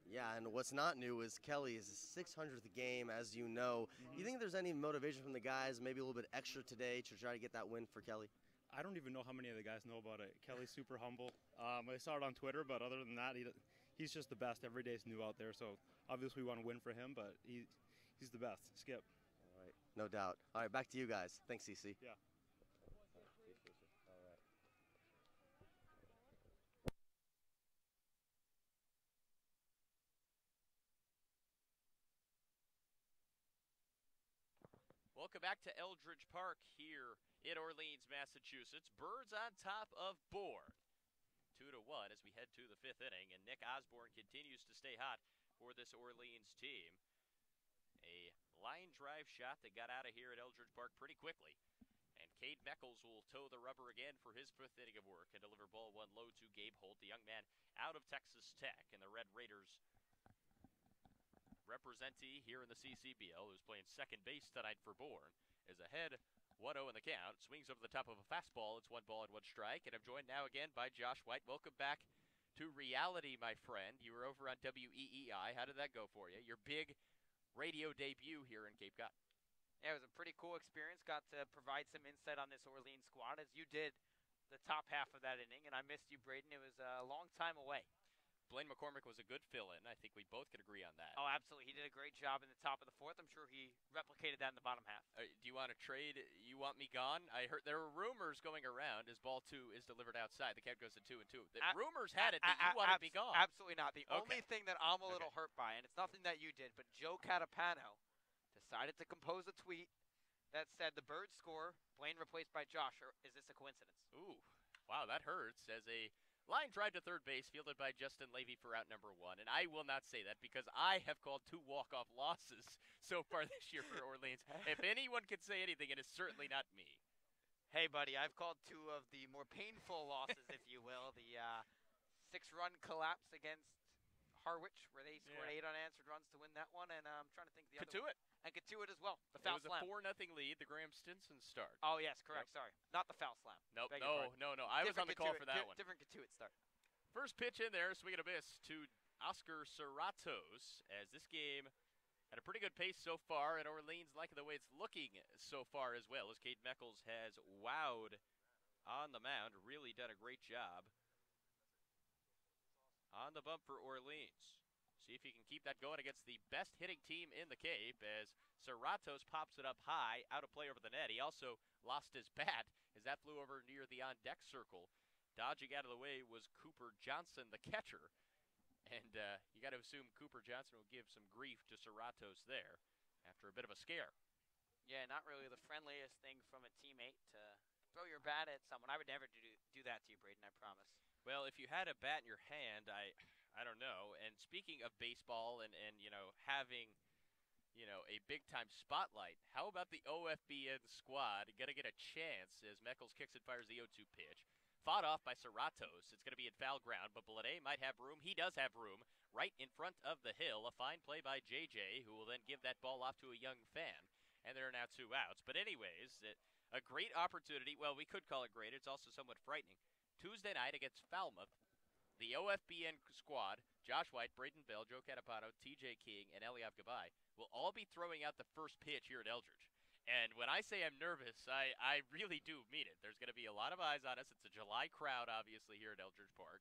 Yeah, and what's not new is Kelly's 600th game, as you know. Do you think there's any motivation from the guys, maybe a little bit extra today to try to get that win for Kelly? I don't even know how many of the guys know about it. Kelly's super humble. I saw it on Twitter, but other than that, he's just the best. Every day's new out there, so obviously we want to win for him, but he's the best. Skip. All right, no doubt. All right, back to you guys. Thanks, CC. Yeah. Welcome back to Eldridge Park here in Orleans, Massachusetts. Birds on top of Bourne. 2-1 as we head to the 5th inning, and Nick Osborne continues to stay hot for this Orleans team. A line drive shot that got out of here at Eldridge Park pretty quickly. And Cade Meckles will toe the rubber again for his 5th inning of work and deliver ball 1 low to Gabe Holt, the young man out of Texas Tech, and the Red Raiders representee here in the CCBL, who's playing second base tonight for Bourne, is ahead 1-0 in the count. Swings over the top of a fastball. It's 1 ball and 1 strike. And I'm joined now again by Josh White. Welcome back to reality, my friend. You were over on WEEI. How did that go for you? Your big radio debut here in Cape Cod. Yeah, it was a pretty cool experience. Got to provide some insight on this Orleans squad, as you did the top half of that inning. And I missed you, Braden. It was a long time away. Blaine McCormick was a good fill-in. I think we both could agree on that. Oh, absolutely. He did a great job in the top of the 4th. I'm sure he replicated that in the bottom half. Do you want to trade? You want me gone? I heard there were rumors going around as ball 2 is delivered outside. The count goes to 2-2. The rumors had it that you wanted me gone. Absolutely not. The only thing that I'm a little hurt by, and it's nothing that you did, but Joe Catapano decided to compose a tweet that said the Birds score, Blaine replaced by Josh. Or is this a coincidence? Ooh, wow, that hurts. As a line drive to third base fielded by Justin Levy for out number 1. And I will not say that because I have called 2 walk-off losses so far this year for Orleans. If anyone could say anything, it is certainly not me. Hey, buddy, I've called 2 of the more painful losses, if you will. The 6-run collapse against Harwich, where they scored 8 unanswered runs to win that one. And I'm trying to think the other one. And Katuitt as well. The foul slam. It was a 4-0 lead, the Graham Stinson start. Oh, yes, correct. Yep. Sorry. Not the foul slam. Nope. No. I was on the call for that one. Different Katuitt start. First pitch in there, swing and a miss to Oscar Serratos, as this game had a pretty good pace so far, and Orleans liking the way it's looking so far as well, as Cade Meckles has wowed on the mound. Really done a great job on the bump for Orleans. See if he can keep that going against the best hitting team in the Cape, as Serratos pops it up high, out of play over the net. He also lost his bat as that flew over near the on-deck circle. Dodging out of the way was Cooper Johnson, the catcher. And you got to assume Cooper Johnson will give some grief to Serratos there after a bit of a scare. Yeah, not really the friendliest thing from a teammate to throw your bat at someone. I would never do that to you, Braden, I promise. Well, if you had a bat in your hand, I don't know. And speaking of baseball and having, a big-time spotlight, how about the OFBN squad going to get a chance as Meckles kicks and fires the 0-2 pitch? Fought off by Serratos. It's going to be in foul ground, but Blade might have room. He does have room right in front of the hill. A fine play by JJ, who will then give that ball off to a young fan. And there are now 2 outs. But anyways, a great opportunity. Well, we could call it great. It's also somewhat frightening. Tuesday night against Falmouth, the OFBN squad, Josh White, Braden Bell, Joe Catapano, TJ King, and Eliav Gabai, will all be throwing out the first pitch here at Eldridge. And when I say I'm nervous, I really do mean it. There's going to be a lot of eyes on us. It's a July crowd, obviously, here at Eldridge Park.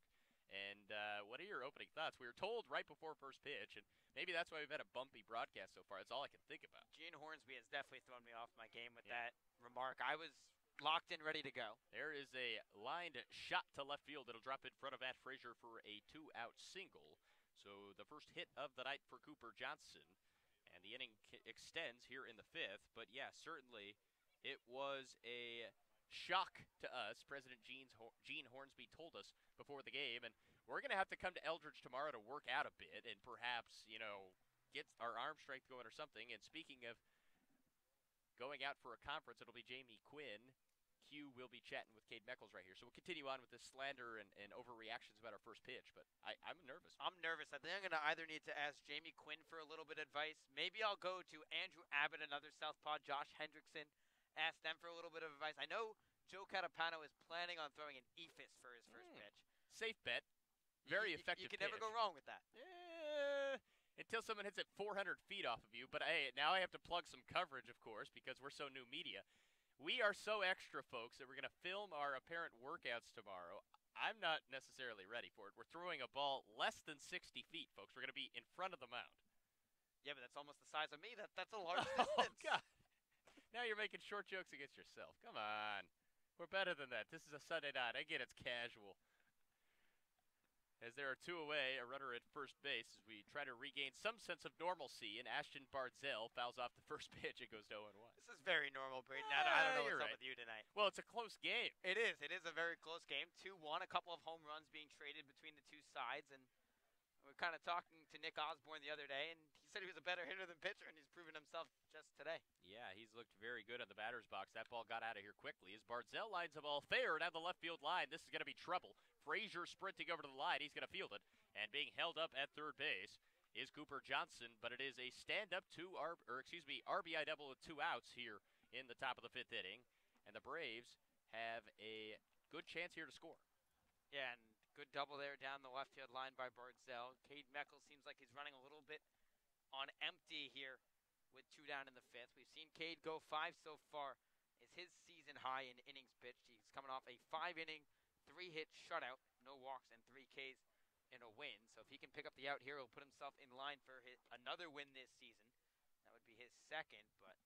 And what are your opening thoughts? We were told right before first pitch, and maybe that's why we've had a bumpy broadcast so far. That's all I can think about. Gene Hornsby has definitely thrown me off my game with that remark. I was locked in, ready to go. There is a lined shot to left field. It'll drop in front of Matt Frazier for a 2-out single. So the first hit of the night for Cooper Johnson. And the inning extends here in the 5th. But, yeah, certainly it was a shock to us. President Gene Hornsby told us before the game. And we're going to have to come to Eldridge tomorrow to work out a bit and perhaps, get our arm strength going or something. And speaking of going out for a conference, it'll be Jamie Quinn. Q will be chatting with Cade Meckles right here. So we'll continue on with this slander and overreactions about our first pitch, but I'm nervous. I'm nervous. I think I'm going to either need to ask Jamie Quinn for a little bit of advice. Maybe I'll go to Andrew Abbott, another southpaw, Josh Hendrickson, ask them for a little bit of advice. I know Joe Catapano is planning on throwing an ephus for his first pitch. Safe bet. Very effective You can pitch. never go wrong with that. Until someone hits it 400 feet off of you. But hey, now I have to plug some coverage, of course, because we're so new media. We are so extra, folks, that we're going to film our apparent workouts tomorrow. I'm not necessarily ready for it. We're throwing a ball less than 60 feet, folks. We're going to be in front of the mound. Yeah, but that's almost the size of me. That's a large Oh, distance. God. Now you're making short jokes against yourself. Come on. We're better than that. This is a Sunday night. I get it's casual. As there are two away, a runner at first base as we try to regain some sense of normalcy, and Ashton Bardzell fouls off the first pitch. It goes to 0-1. This is very normal, Braden. I don't know you're what's up right. with you tonight. Well, it's a close game. It is. It is a very close game. 2-1, a couple of home runs being traded between the two sides, and we're kind of talking to Nick Osborne the other day, and he said he was a better hitter than pitcher, and he's proven himself just today. Yeah, he's looked very good on the batter's box. That ball got out of here quickly as Bardzell lines the ball fair down the left field line. This is going to be trouble. Frazier sprinting over to the line. He's going to field it. And being held up at third base is Cooper Johnson, but it is a stand-up RBI double with 2 outs here in the top of the 5th inning. And the Braves have a good chance here to score. Yeah, and good double there down the left field line by Bardzell. Cade Meckles seems like he's running a little bit on empty here with 2 down in the 5th. We've seen Cade go 5 so far. Is his season high in innings pitched. He's coming off a 5-inning, 3-hit shutout, no walks and 3 Ks in a win. So if he can pick up the out here, he'll put himself in line for another win this season. That would be his second, but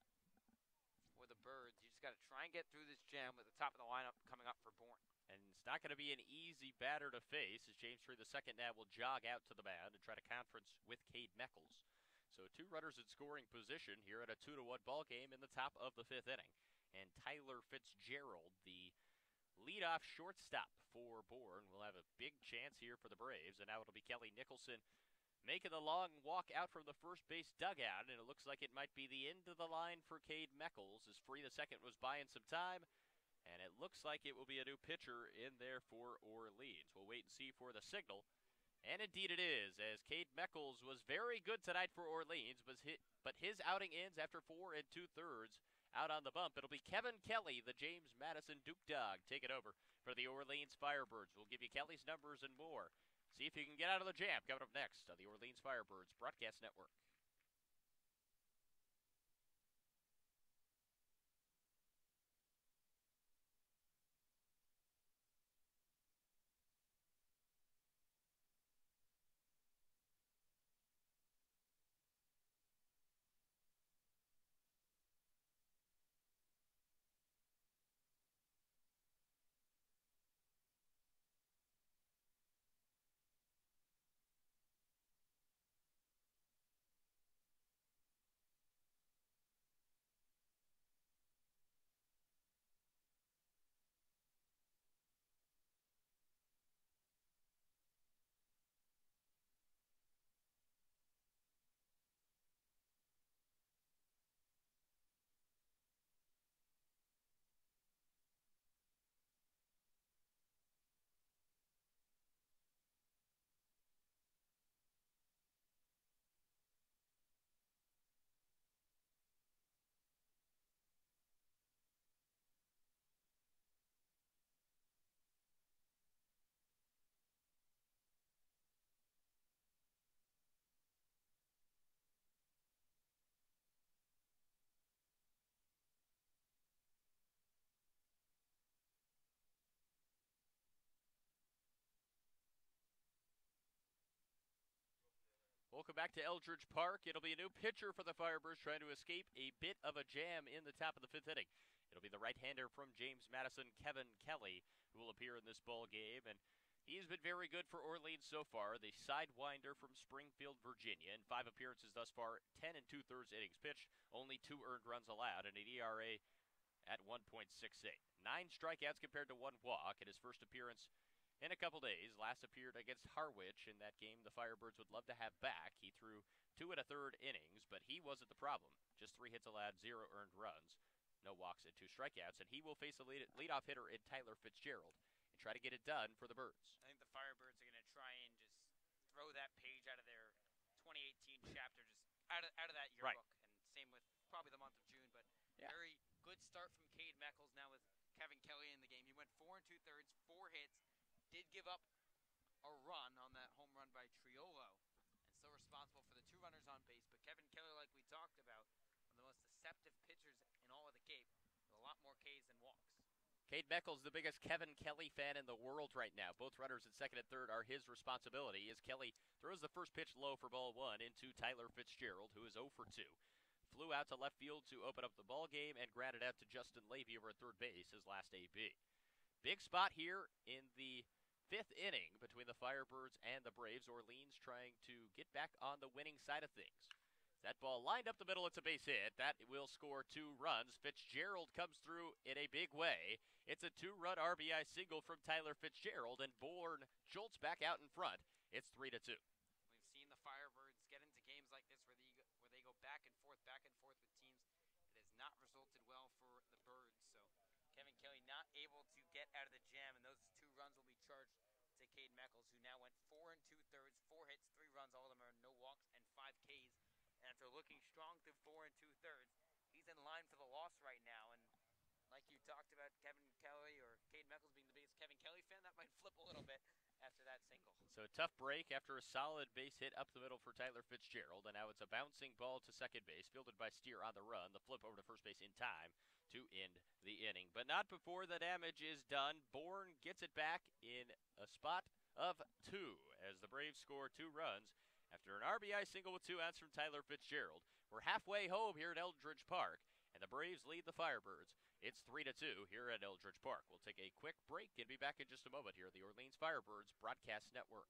for the Birds, you just got to try and get through this jam with the top of the lineup coming up for Bourne. And it's not going to be an easy batter to face as James Tree II now will jog out to the mound and try to conference with Cade Meckles. So 2 runners in scoring position here at a 2-1 ball game in the top of the 5th inning. And Tyler Fitzgerald, the leadoff shortstop for Bourne, will have a big chance here for the Braves. And now it'll be Kelly Nicholson making the long walk out from the first base dugout. And it looks like it might be the end of the line for Cade Meckles as Free II was buying some time. And it looks like it will be a new pitcher in there for Orleans. We'll wait and see for the signal. And indeed it is, as Cade Meckles was very good tonight for Orleans, but his outing ends after 4 2/3 out on the bump. It'll be Kevin Kelly, the James Madison Duke Dog, taking over for the Orleans Firebirds. We'll give you Kelly's numbers and more. See if you can get out of the jam coming up next on the Orleans Firebirds Broadcast Network. Welcome back to Eldridge Park. It'll be a new pitcher for the Firebirds trying to escape a bit of a jam in the top of the 5th inning. It'll be the right-hander from James Madison, Kevin Kelly, who will appear in this ball game. And he's been very good for Orleans so far. The sidewinder from Springfield, Virginia. In 5 appearances thus far, 10 2/3 innings pitched, only 2 earned runs allowed, and an ERA at 1.68. 9 strikeouts compared to 1 walk in his first appearance in a couple days. Last appeared against Harwich in that game the Firebirds would love to have back. He threw 2 1/3 innings, but he wasn't the problem. Just 3 hits allowed, 0 earned runs, no walks, and 2 strikeouts, and he will face a leadoff hitter in Tyler Fitzgerald and try to get it done for the Birds. I think the Firebirds are going to try and just throw that page out of their 2018 chapter, just out of that yearbook. Right. And same with probably the month of June, but very good start from Cade Meckles now with Kevin Kelly in the game. He went 4 2/3, 4 hits, did give up a run on that home run by Triolo, and still responsible for the 2 runners on base. But Kevin Kelly, like we talked about, one of the most deceptive pitchers in all of the Cape, with a lot more Ks than walks. Cade Meckles, the biggest Kevin Kelly fan in the world right now. Both runners at second and third are his responsibility as Kelly throws the first pitch low for ball 1 into Tyler Fitzgerald, who is 0 for 2. Flew out to left field to open up the ball game and grounded out to Justin Levy over at third base, his last AB. Big spot here in the 5th inning between the Firebirds and the Braves. Orleans trying to get back on the winning side of things. That ball lined up the middle, it's a base hit. That will score 2 runs. Fitzgerald comes through in a big way. It's a 2-run RBI single from Tyler Fitzgerald, and Bourne jolts back out in front. It's 3-2. We've seen the Firebirds get into games like this where they go back and forth with teams. It has not resulted well for the Birds. So Kevin Kelly not able to get out of the jam, and those 2 runs will be charged to Cade Meckles, who now went 4 2/3, 4 hits, 3 runs, all of them are no walks, and 5 Ks. And after looking strong through 4 2/3, he's in line for the loss right now. And like you talked about Kevin Kelly or Cade Meckles being the biggest Kevin Kelly fan, that might flip a little bit after that single. So a tough break after a solid base hit up the middle for Tyler Fitzgerald, and now it's a bouncing ball to second base, fielded by Steer on the run. The flip over to first base in time to end the inning. But not before the damage is done. Bourne gets it back in a spot of 2 as the Braves score 2 runs after an RBI single with 2 outs from Tyler Fitzgerald. We're halfway home here at Eldridge Park, and the Braves lead the Firebirds. It's 3-2 here at Eldridge Park. We'll take a quick break and be back in just a moment here at the Orleans Firebirds Broadcast Network.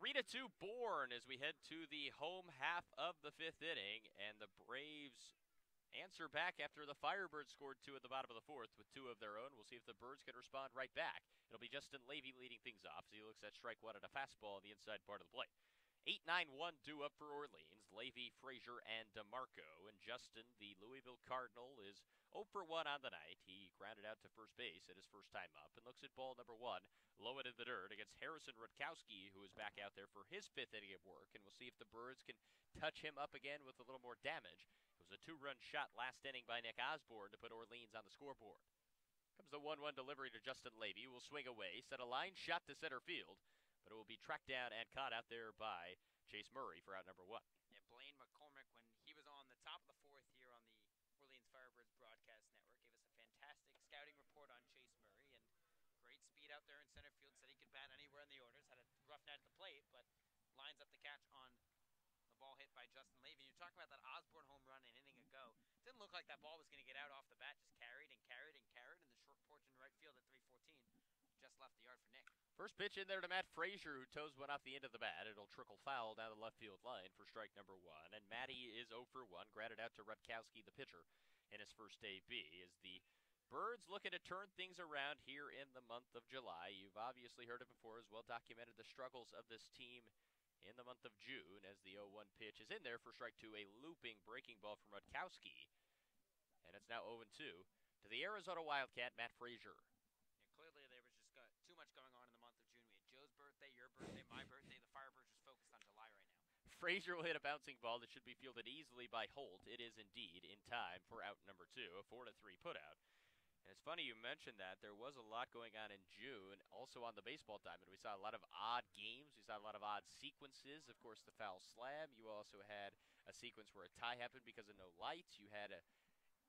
Three to two Bourne as we head to the home half of the 5th inning, and the Braves answer back after the Firebirds scored 2 at the bottom of the 4th with 2 of their own. We'll see if the Birds can respond right back. It'll be Justin Levy leading things off as he looks at strike 1 at a fastball on the inside part of the plate. 8-9-1 due up for Orleans. Levy, Frazier, and DeMarco. And Justin, the Louisville Cardinal, is 0 for 1 on the night. He grounded out to first base at his first time up and looks at ball number 1, low into the dirt against Harrison Rutkowski, who is back out there for his 5th inning of work. And we'll see if the Birds can touch him up again with a little more damage. It was a 2-run shot last inning by Nick Osborne to put Orleans on the scoreboard. Comes the 1-1 delivery to Justin Levy, who will swing away, set a line shot to center field, but it will be tracked down and caught out there by Chase Murray for out number 1. Yeah, Blaine McCormick, when he was on the top of the 4th here on the Orleans Firebirds Broadcast Network, gave us a fantastic scouting report on Chase Murray, and great speed out there in center field, said he could bat anywhere in the orders, had a rough night at the plate, but lines up the catch on the ball hit by Justin Levy. You're talking about that Osborne home run an inning ago. It didn't look like that ball was going to get out off the bat, just carried and carried and carried in the short porch in right field at 314. just left the yard for Nick. First pitch in there to Matt Frazier, who toes one off the end of the bat. It'll trickle foul down the left field line for strike number 1. And Matty is 0 for 1, grounded out to Rutkowski, the pitcher, in his first AB. As the Birds looking to turn things around here in the month of July. You've obviously heard it before, as well documented the struggles of this team in the month of June, as the 0-1 pitch is in there for strike 2, a looping breaking ball from Rutkowski. And it's now 0-2 to the Arizona Wildcat, Matt Frazier. Yeah, clearly there was just too much going on in the month of June. We had Joe's birthday, your birthday, my birthday. The Firebirds just focused on July right now. Frazier will hit a bouncing ball that should be fielded easily by Holt. It is indeed in time for out number 2, a 4-3 putout. And it's funny you mentioned that. There was a lot going on in June, also on the baseball diamond. We saw a lot of odd games. We saw a lot of odd sequences. Of course, the foul slam. You also had a sequence where a tie happened because of no lights. You had a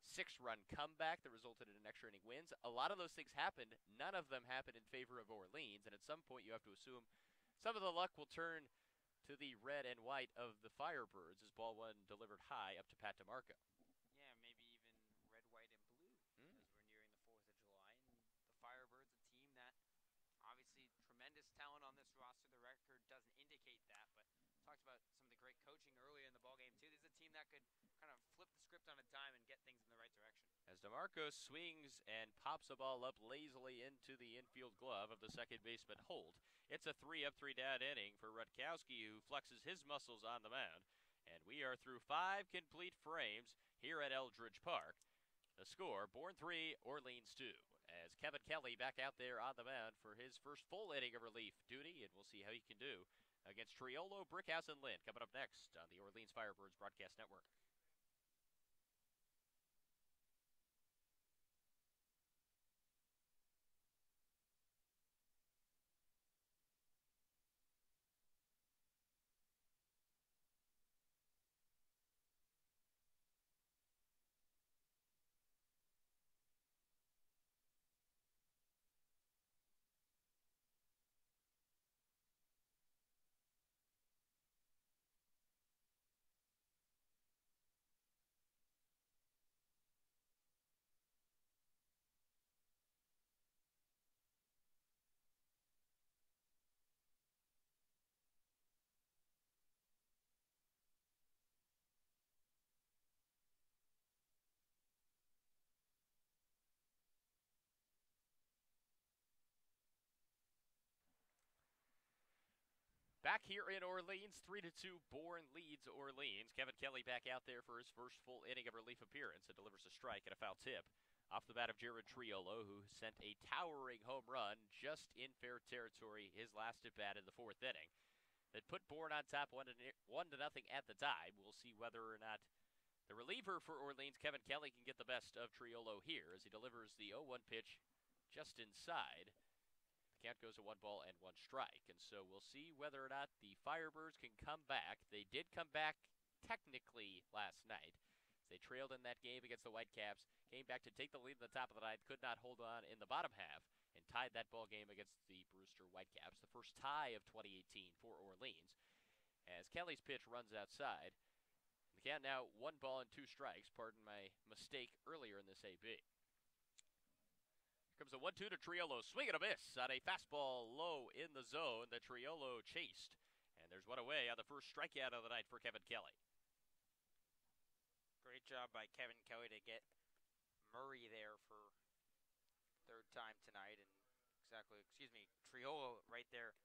6-run comeback that resulted in an extra inning wins. A lot of those things happened. None of them happened in favor of Orleans. And at some point, you have to assume some of the luck will turn to the red and white of the Firebirds as ball 1 delivered high up to Pat DeMarco. Yeah, maybe even red, white, and blue as we're nearing the 4th of July. And the Firebirds, a team that obviously tremendous talent on this roster. The record doesn't indicate that, but talked about some of the great coaching earlier in the ballgame too. This is a team that could kind of flip the script on a dime and get things in the right direction. As DeMarco swings and pops a ball up lazily into the infield glove of the second baseman Holt, it's a 3-up, 3-down inning for Rutkowski, who flexes his muscles on the mound. And we are through 5 complete frames here at Eldridge Park. The score, Bourne 3, Orleans 2. As Kevin Kelly back out there on the mound for his first full inning of relief duty, and we'll see how he can do against Triolo, Brickhouse, and Lynn coming up next on the Orleans Firebirds Broadcast Network. Back here in Orleans, 3-2, Bourne leads Orleans. Kevin Kelly back out there for his first full inning of relief appearance and delivers a strike and a foul tip off the bat of Jared Triolo, who sent a towering home run just in fair territory his last at bat in the 4th inning. That put Bourne on top 1-0 at the time. We'll see whether or not the reliever for Orleans, Kevin Kelly, can get the best of Triolo here as he delivers the 0-1 pitch just inside. Count goes to 1 ball and 1 strike. And so we'll see whether or not the Firebirds can come back. They did come back technically last night. They trailed in that game against the Whitecaps, came back to take the lead in the top of the ninth, could not hold on in the bottom half, and tied that ball game against the Brewster Whitecaps, the first tie of 2018 for Orleans. As Kelly's pitch runs outside, the count now 1 ball and 2 strikes. Pardon my mistake earlier in this AB. Comes a 1-2 to Triolo. Swing and a miss on a fastball low in the zone that Triolo chased. And there's one away on the first strikeout of the night for Kevin Kelly. Great job by Kevin Kelly to get Murray there for 3rd time tonight. And Triolo right there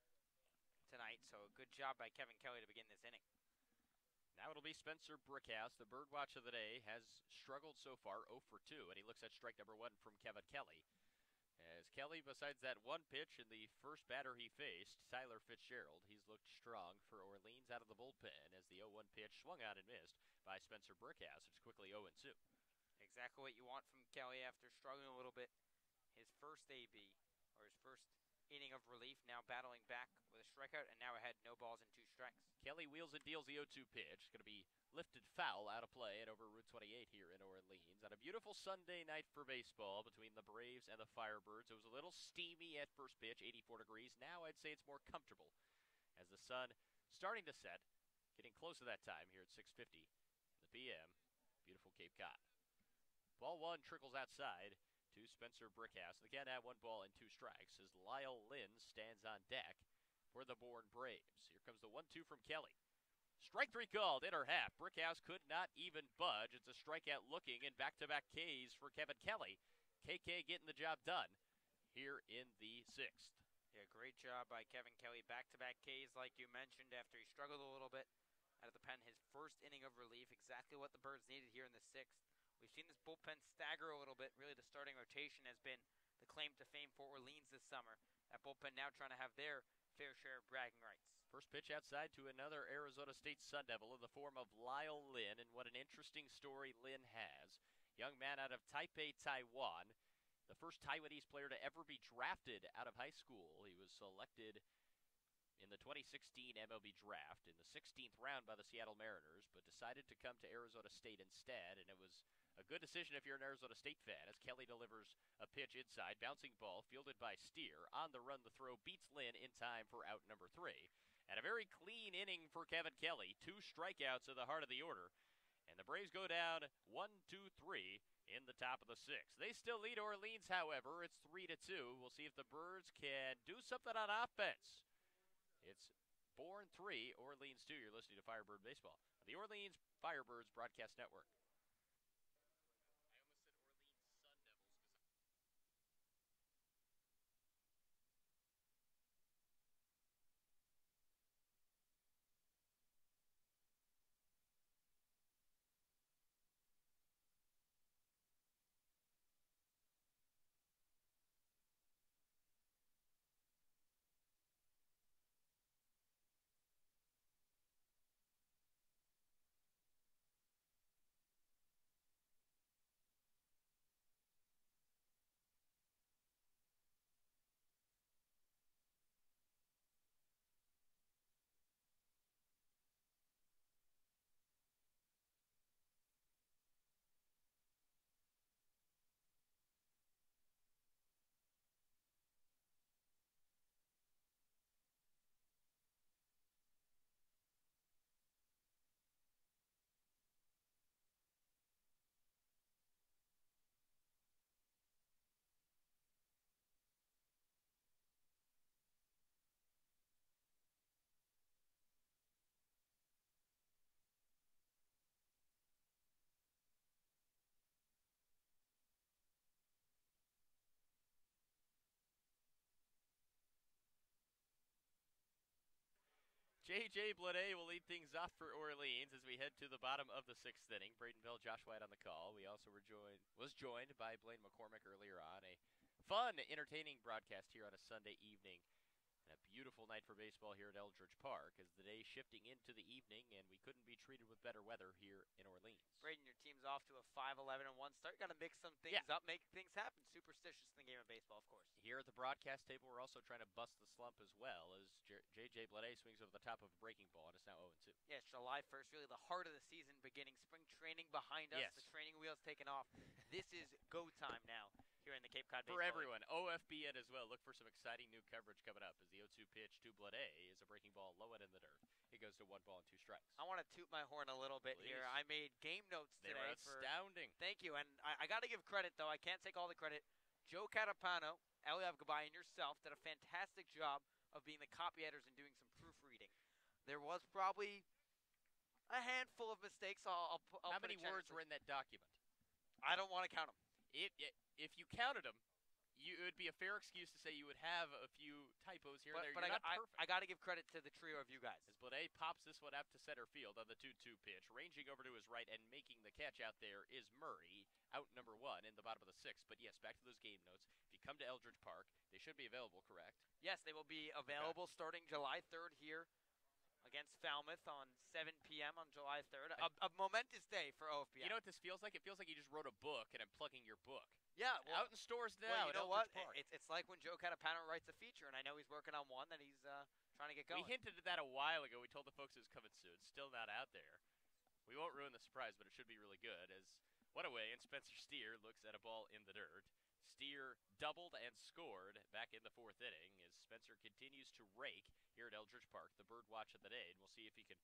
tonight. So good job by Kevin Kelly to begin this inning. Now it'll be Spencer Brickhouse. The birdwatch of the day has struggled so far, 0 for 2. And he looks at strike number 1 from Kevin Kelly. As Kelly, besides that 1 pitch in the first batter he faced, Tyler Fitzgerald, he's looked strong for Orleans out of the bullpen as the 0-1 pitch swung out and missed by Spencer Brickhouse. It's quickly 0-2. Exactly what you want from Kelly after struggling a little bit. His first AB, or his first inning of relief, now battling back with a strikeout, and now ahead, no balls and 2 strikes. Kelly wheels and deals the 0-2 pitch. It's going to be lifted foul out of play and over Route 28 here in Orleans. On a beautiful Sunday night for baseball between the Braves and the Firebirds. It was a little steamy at first pitch, 84 degrees. Now I'd say it's more comfortable as the sun starting to set, getting close to that time here at 6:50 in the p.m. Beautiful Cape Cod. Ball 1 trickles outside. to Spencer Brickhouse. The count at 1 ball and 2 strikes as Lyle Lynn stands on deck for the Bourne Braves. Here comes the 1-2 from Kelly. Strike 3 called, inner half. Brickhouse could not even budge. It's a strikeout looking, and back-to-back Ks for Kevin Kelly. KK getting the job done here in the 6th. Yeah, great job by Kevin Kelly. Back-to-back Ks, like you mentioned, after he struggled a little bit out of the pen. His first inning of relief, exactly what the Birds needed here in the 6th. We've seen this bullpen stagger a little bit. Really, the starting rotation has been the claim to fame for Orleans this summer. That bullpen now trying to have their fair share of bragging rights. First pitch outside to another Arizona State Sun Devil in the form of Lyle Lynn, and what an interesting story Lynn has. Young man out of Taipei, Taiwan. The first Taiwanese player to ever be drafted out of high school. He was selected in the 2016 MLB draft in the 16th round by the Seattle Mariners, but decided to come to Arizona State instead, and it was a good decision if you're an Arizona State fan, as Kelly delivers a pitch inside, bouncing ball, fielded by Steer. On the run, the throw beats Lynn in time for out number 3. And a very clean inning for Kevin Kelly. 2 strikeouts in the heart of the order. And the Braves go down 1-2-3 in the top of the 6th. They still lead Orleans, however. It's 3-2. We'll see if the Birds can do something on offense. It's Bourne 3, Orleans 2. You're listening to Firebird Baseball on the Orleans Firebirds Broadcast Network. J.J. Blade will lead things off for Orleans as we head to the bottom of the 6th inning. Braden Bell, Josh White on the call. We also was joined by Blaine McCormick earlier on. A fun, entertaining broadcast here on a Sunday evening. And a beautiful night for baseball here at Eldridge Park as the day shifting into the evening, and we couldn't be treated with better weather here in Orleans. Braden, your team's off to a 5-11-1 start. Got to mix some things up, make things happen. Superstitious in the game of baseball, of course. Here at the broadcast table, we're also trying to bust the slump as well as J.J. Blade swings over the top of a breaking ball, and it's now 0-2. Yes, July 1st, really the heart of the season beginning. Spring training behind us. Yes. The training wheels taken off. This is go time now here in the Cape Cod For Baseball everyone, OFBN as well. Look for some exciting new coverage coming up as the 0-2 pitch to Blade is a breaking ball low and in the dirt. It goes to 1 ball and 2 strikes. I want to toot my horn a little bit Please. here. I made game notes They today. were astounding. Thank you, and I got to give credit, though. I can't take all the credit. Joe Catapano, Eliav Gabay, and yourself did a fantastic job of being the copy editors and doing some proofreading. There was probably a handful of mistakes. I'll How many words were in that document? I don't want to count them. If you counted them, it would be a fair excuse to say you would have a few typos here and there. But You're not perfect. I got to give credit to the trio of you guys. As Blade pops this one out to center field on the 2-2 pitch, ranging over to his right and making the catch out there is Murray, out number 1 in the bottom of the 6th. But yes, back to those game notes. If you come to Eldridge Park, they should be available, correct? Yes, they will be available starting July 3rd here against Falmouth on 7 p.m. on July 3rd. A momentous day for OFPM. You know what this feels like? It feels like you just wrote a book and I'm plugging your book. Yeah, well, out in stores now. Well, you know what? Park. It's like when Joe Catapano writes a feature, and I know he's working on one that he's trying to get going. We hinted at that a while ago. We told the folks it was coming soon. Still not out there. We won't ruin the surprise, but it should be really good. As what away, and Spencer Steer looks at a ball in the dirt. Steer doubled and scored back in the 4th inning as Spencer continues to rake here at Eldridge Park, the bird watch of the day, and we'll see if he can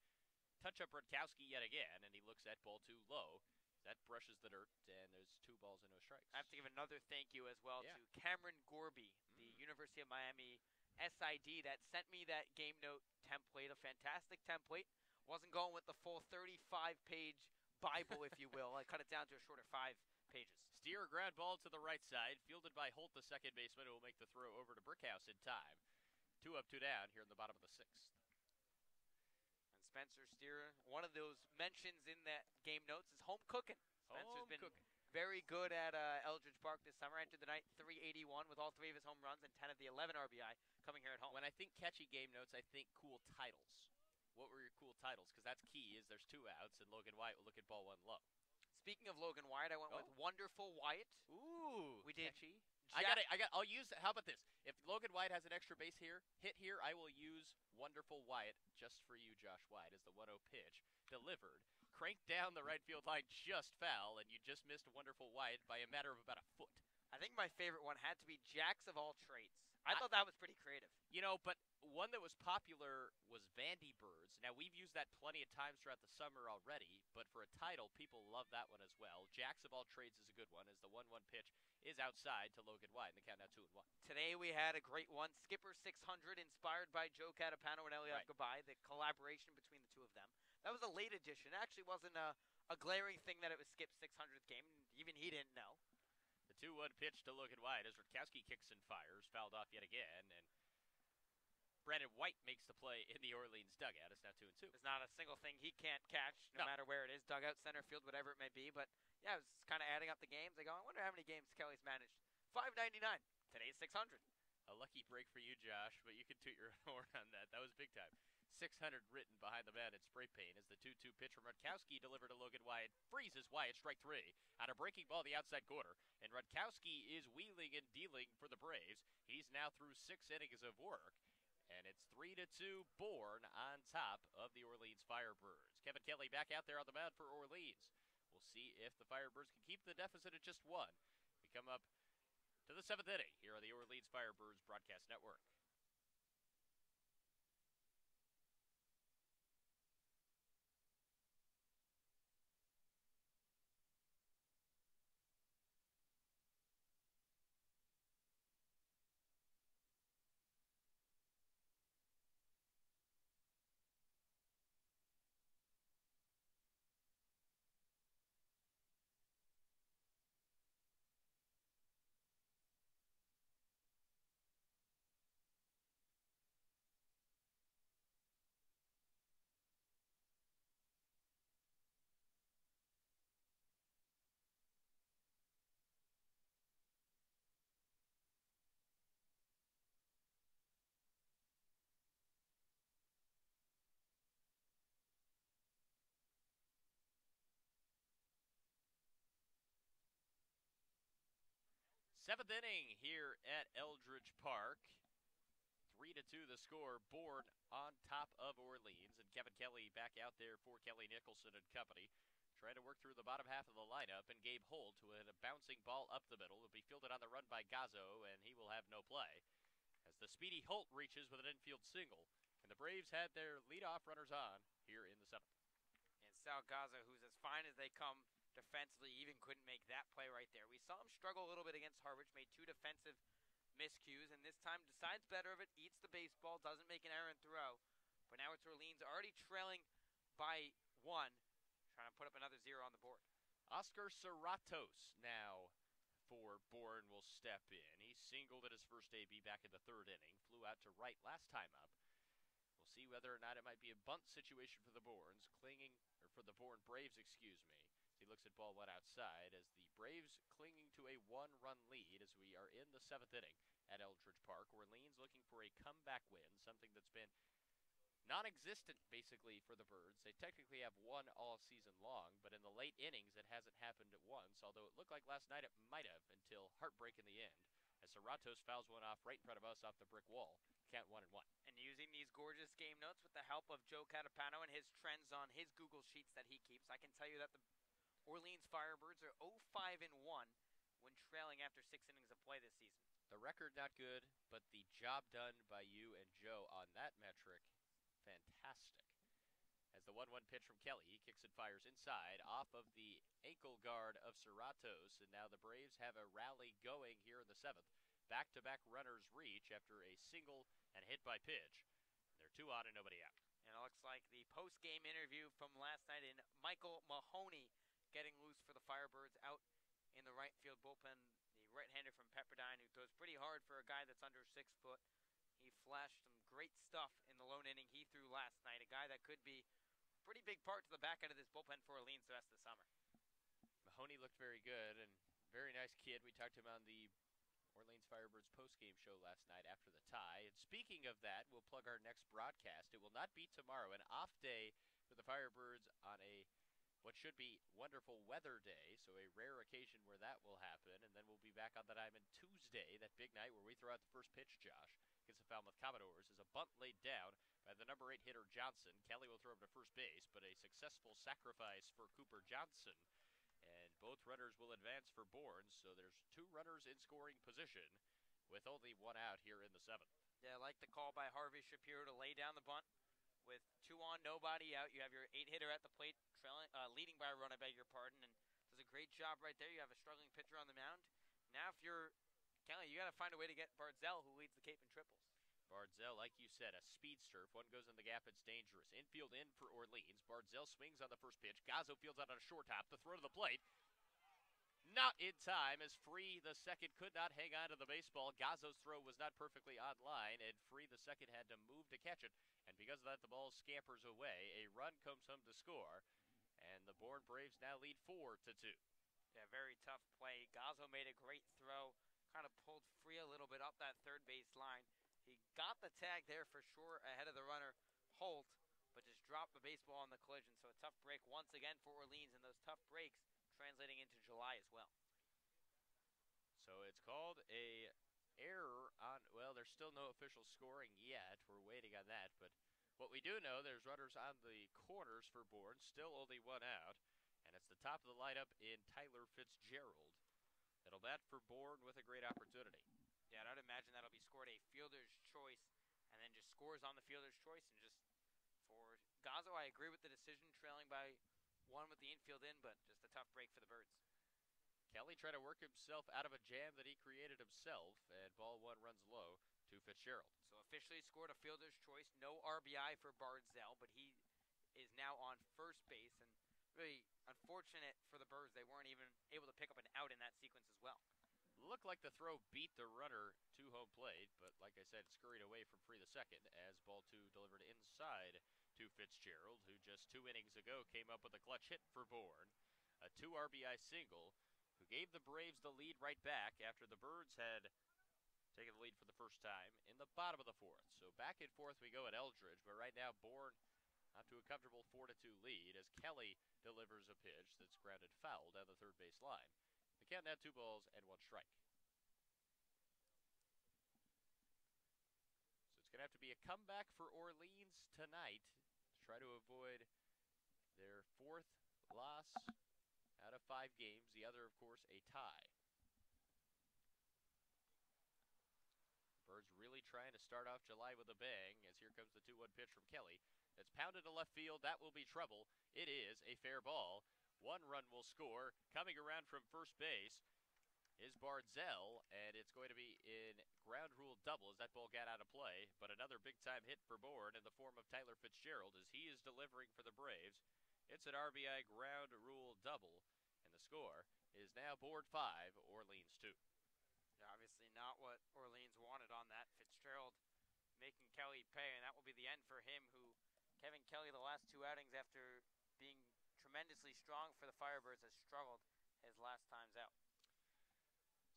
touch up Rutkowski yet again, and he looks at ball 2 low. that brushes the dirt, and there's 2 balls and no strikes. I have to give another thank you as well Yeah. to Cameron Gorby, the University of Miami SID, that sent me that game note template, a fantastic template. Wasn't going with the full 35-page Bible, if you will. I cut it down to a shorter 5 pages. Steer ground ball to the right side, fielded by Holt, the second baseman, who will make the throw over to Brickhouse in time. 2 up, 2 down here in the bottom of the 6th. And Spencer Steer, one of those mentions in that game notes is home cooking. Spencer's been very good at Eldridge Park this summer. Entered the night 381 with all 3 of his home runs and 10 of the 11 RBI coming here at home. When I think catchy game notes, I think cool titles. What were your cool titles? Because that's key, is there's 2 outs, and Logan Wyatt will look at ball 1 low. Speaking of Logan Wyatt, I went with Wonderful Wyatt. Ooh, We did. catchy. I'll use, how about this? If Logan Wyatt has an extra base here, I will use Wonderful Wyatt just for you, Josh White, as the 1-0 pitch delivered. Cranked down the right field line just foul, and you just missed Wonderful Wyatt by a matter of about a foot. I think my favorite one had to be Jacks of all trades. I thought that was pretty creative. You know, but one that was popular was Vandy Birds. Now, we've used that plenty of times throughout the summer already, but for a title, people love that one as well. Jacks of all trades is a good one, as the 1-1 pitch is outside to Logan Wyatt, and the count now 2-1. Today we had a great one, Skipper 600, inspired by Joe Catapano and Eliot Gabay, the collaboration between the 2 of them. That was a late edition. It actually wasn't a glaring thing that it was Skip's 600th game. Even he didn't know. The 2-1 pitch to Logan Wyatt as Rutkowski kicks and fires, fouled off yet again, and Brandon White makes the play in the Orleans dugout. It's now 2-2. There's not a single thing he can't catch, no matter where it is, dugout, center field, whatever it may be. But yeah, I was kind of adding up the games. I go, I wonder how many games Kelly's managed. 599. Today's 600. A lucky break for you, Josh, but you can toot your horn on that. That was big time. 600 written behind the bat in spray paint as the 2-2 pitch from Rutkowski delivered to Logan Wyatt freezes Wyatt, strike 3 on a breaking ball the outside corner, and Rutkowski is wheeling and dealing for the Braves. He's now through 6 innings of work, and it's 3-2 Bourne on top of the Orleans Firebirds. Kevin Kelly back out there on the mound for Orleans. We'll see if the Firebirds can keep the deficit at just 1. We come up to the 7th inning here on the Orleans Firebirds Broadcast Network. Seventh inning here at Eldridge Park. 3-2 the score. Bourne on top of Orleans. And Kevin Kelly back out there for Kelly Nicholson and company. Trying to work through the bottom half of the lineup. And Gabe Holt, who had a bouncing ball up the middle, will be fielded on the run by Gazzo, and he will have no play. As the speedy Holt reaches with an infield single. And the Braves had their leadoff runners on here in the 7th. And Sal Gazzo, who's as fine as they come defensively, even couldn't make that play right there. We saw him struggle a little bit against Harwich, made 2 defensive miscues, and this time decides better of it, eats the baseball, doesn't make an errant throw. But now it's Orleans already trailing by 1, trying to put up another 0 on the board. Oscar Serratos now for Bourne will step in. He singled at his first AB back in the 3rd inning, flew out to right last time up. We'll see whether or not it might be a bunt situation for the Bourne Braves, excuse me. He looks at ball 1 outside as the Braves clinging to a 1-run lead as we are in the 7th inning at Eldridge Park. Orleans looking for a comeback win, something that's been non-existent basically for the Birds. They technically have won all season long, but in the late innings it hasn't happened at once, although it looked like last night it might have until heartbreak in the end. As Serratos fouls one off right in front of us off the brick wall. Count 1-1. And using these gorgeous game notes with the help of Joe Catapano and his trends on his Google Sheets that he keeps, I can tell you that the Orleans Firebirds are 0-5-1 when trailing after 6 innings of play this season. The record not good, but the job done by you and Joe on that metric, fantastic. As the 1-1 pitch from Kelly. He kicks and fires inside off of the ankle guard of Serratos, and now the Braves have a rally going here in the 7th. Back-to-back runners reach after a single and hit by pitch. They're 2 on and nobody out. And it looks like the post-game interview from last night in Michael Mahoney getting loose for the Firebirds out in the right field bullpen. The right-hander from Pepperdine who throws pretty hard for a guy that's under 6 foot. He flashed some great stuff in the lone inning he threw last night. A guy that could be a pretty big part to the back end of this bullpen for Orleans the rest of the summer. Mahoney looked very good and very nice kid. We talked to him on the Orleans Firebirds postgame show last night after the tie. And speaking of that, we'll plug our next broadcast. It will not be tomorrow, an off day for the Firebirds on a what should be wonderful weather day, so a rare occasion where that will happen. And then we'll be back on the diamond Tuesday, that big night where we throw out the first pitch, Josh, against the Falmouth Commodores. Is a bunt laid down by the number 8 hitter Johnson. Kelly will throw him to first base, but a successful sacrifice for Cooper Johnson. And both runners will advance for Bourne, so there's 2 runners in scoring position with only 1 out here in the 7th. Yeah, I like the call by Harvey Shapiro to lay down the bunt. With 2 on, nobody out, you have your 8 hitter at the plate, leading by a run, I beg your pardon, and does a great job right there. You have a struggling pitcher on the mound. Now if you're Kelly, you got to find a way to get Bardzell, who leads the Cape in triples. Bardzell, like you said, a speedster. If one goes in the gap, it's dangerous. Infield in for Orleans. Bardzell swings on the first pitch. Gazzo fields out on a short hop. The throw to the plate. Not in time, as Free the second could not hang on to the baseball. Gazzo's throw was not perfectly on line, and Free the second had to move to catch it. And because of that, the ball scampers away. A run comes home to score, and the Bourne Braves now lead 4-2. Yeah, very tough play. Gazzo made a great throw. Kind of pulled Free a little bit up that third base line. He got the tag there for sure ahead of the runner, Holt, but just dropped the baseball on the collision. So a tough break once again for Orleans, and those tough breaks translating into July as well. So it's called a error on, well, there's still no official scoring yet. We're waiting on that, but what we do know, there's runners on the corners for Bourne, still only 1 out, and it's the top of the lineup in Tyler Fitzgerald. That'll bat for Bourne with a great opportunity. Yeah, I'd imagine that'll be scored a fielder's choice, and then just scores on the fielder's choice. And just for Gazzo, I agree with the decision, trailing by 1 with the infield in, but just a tough break for the Birds. Kelly tried to work himself out of a jam that he created himself, and ball 1 runs low to Fitzgerald. So officially scored a fielder's choice, no RBI for Bardzell, but he is now on first base, and really unfortunate for the Birds. They weren't even able to pick up an out in that sequence as well. Looked like the throw beat the runner to home plate, but like I said, scurried away from Free the second as ball 2 delivered inside to Fitzgerald, who just 2 innings ago came up with a clutch hit for Bourne. A 2 RBI single, who gave the Braves the lead right back after the Birds had taken the lead for the first time in the bottom of the 4th. So back and forth we go at Eldridge, but right now Bourne up to a comfortable 4-2 lead as Kelly delivers a pitch that's grounded foul down the third base line. The count now 2 balls and 1 strike. So it's going to have to be a comeback for Orleans tonight to try to avoid their 4th loss out of 5 games. The other, of course, a tie. Birds really trying to start off July with a bang, as here comes the 2-1 pitch from Kelly. That's pounded to left field. That will be trouble. It is a fair ball. 1 run will score. Coming around from first base is Bardzell, and it's going to be in ground rule double as that ball got out of play. But another big-time hit for Bourne in the form of Tyler Fitzgerald as he is delivering for the Braves. It's an RBI ground rule double, and the score is now Bourne 5, Orleans 2. Yeah, obviously not what Orleans wanted on that. Fitzgerald making Kelly pay, and that will be the end for him, who Kevin Kelly, the last 2 outings after being tremendously strong for the Firebirds, has struggled his last times out.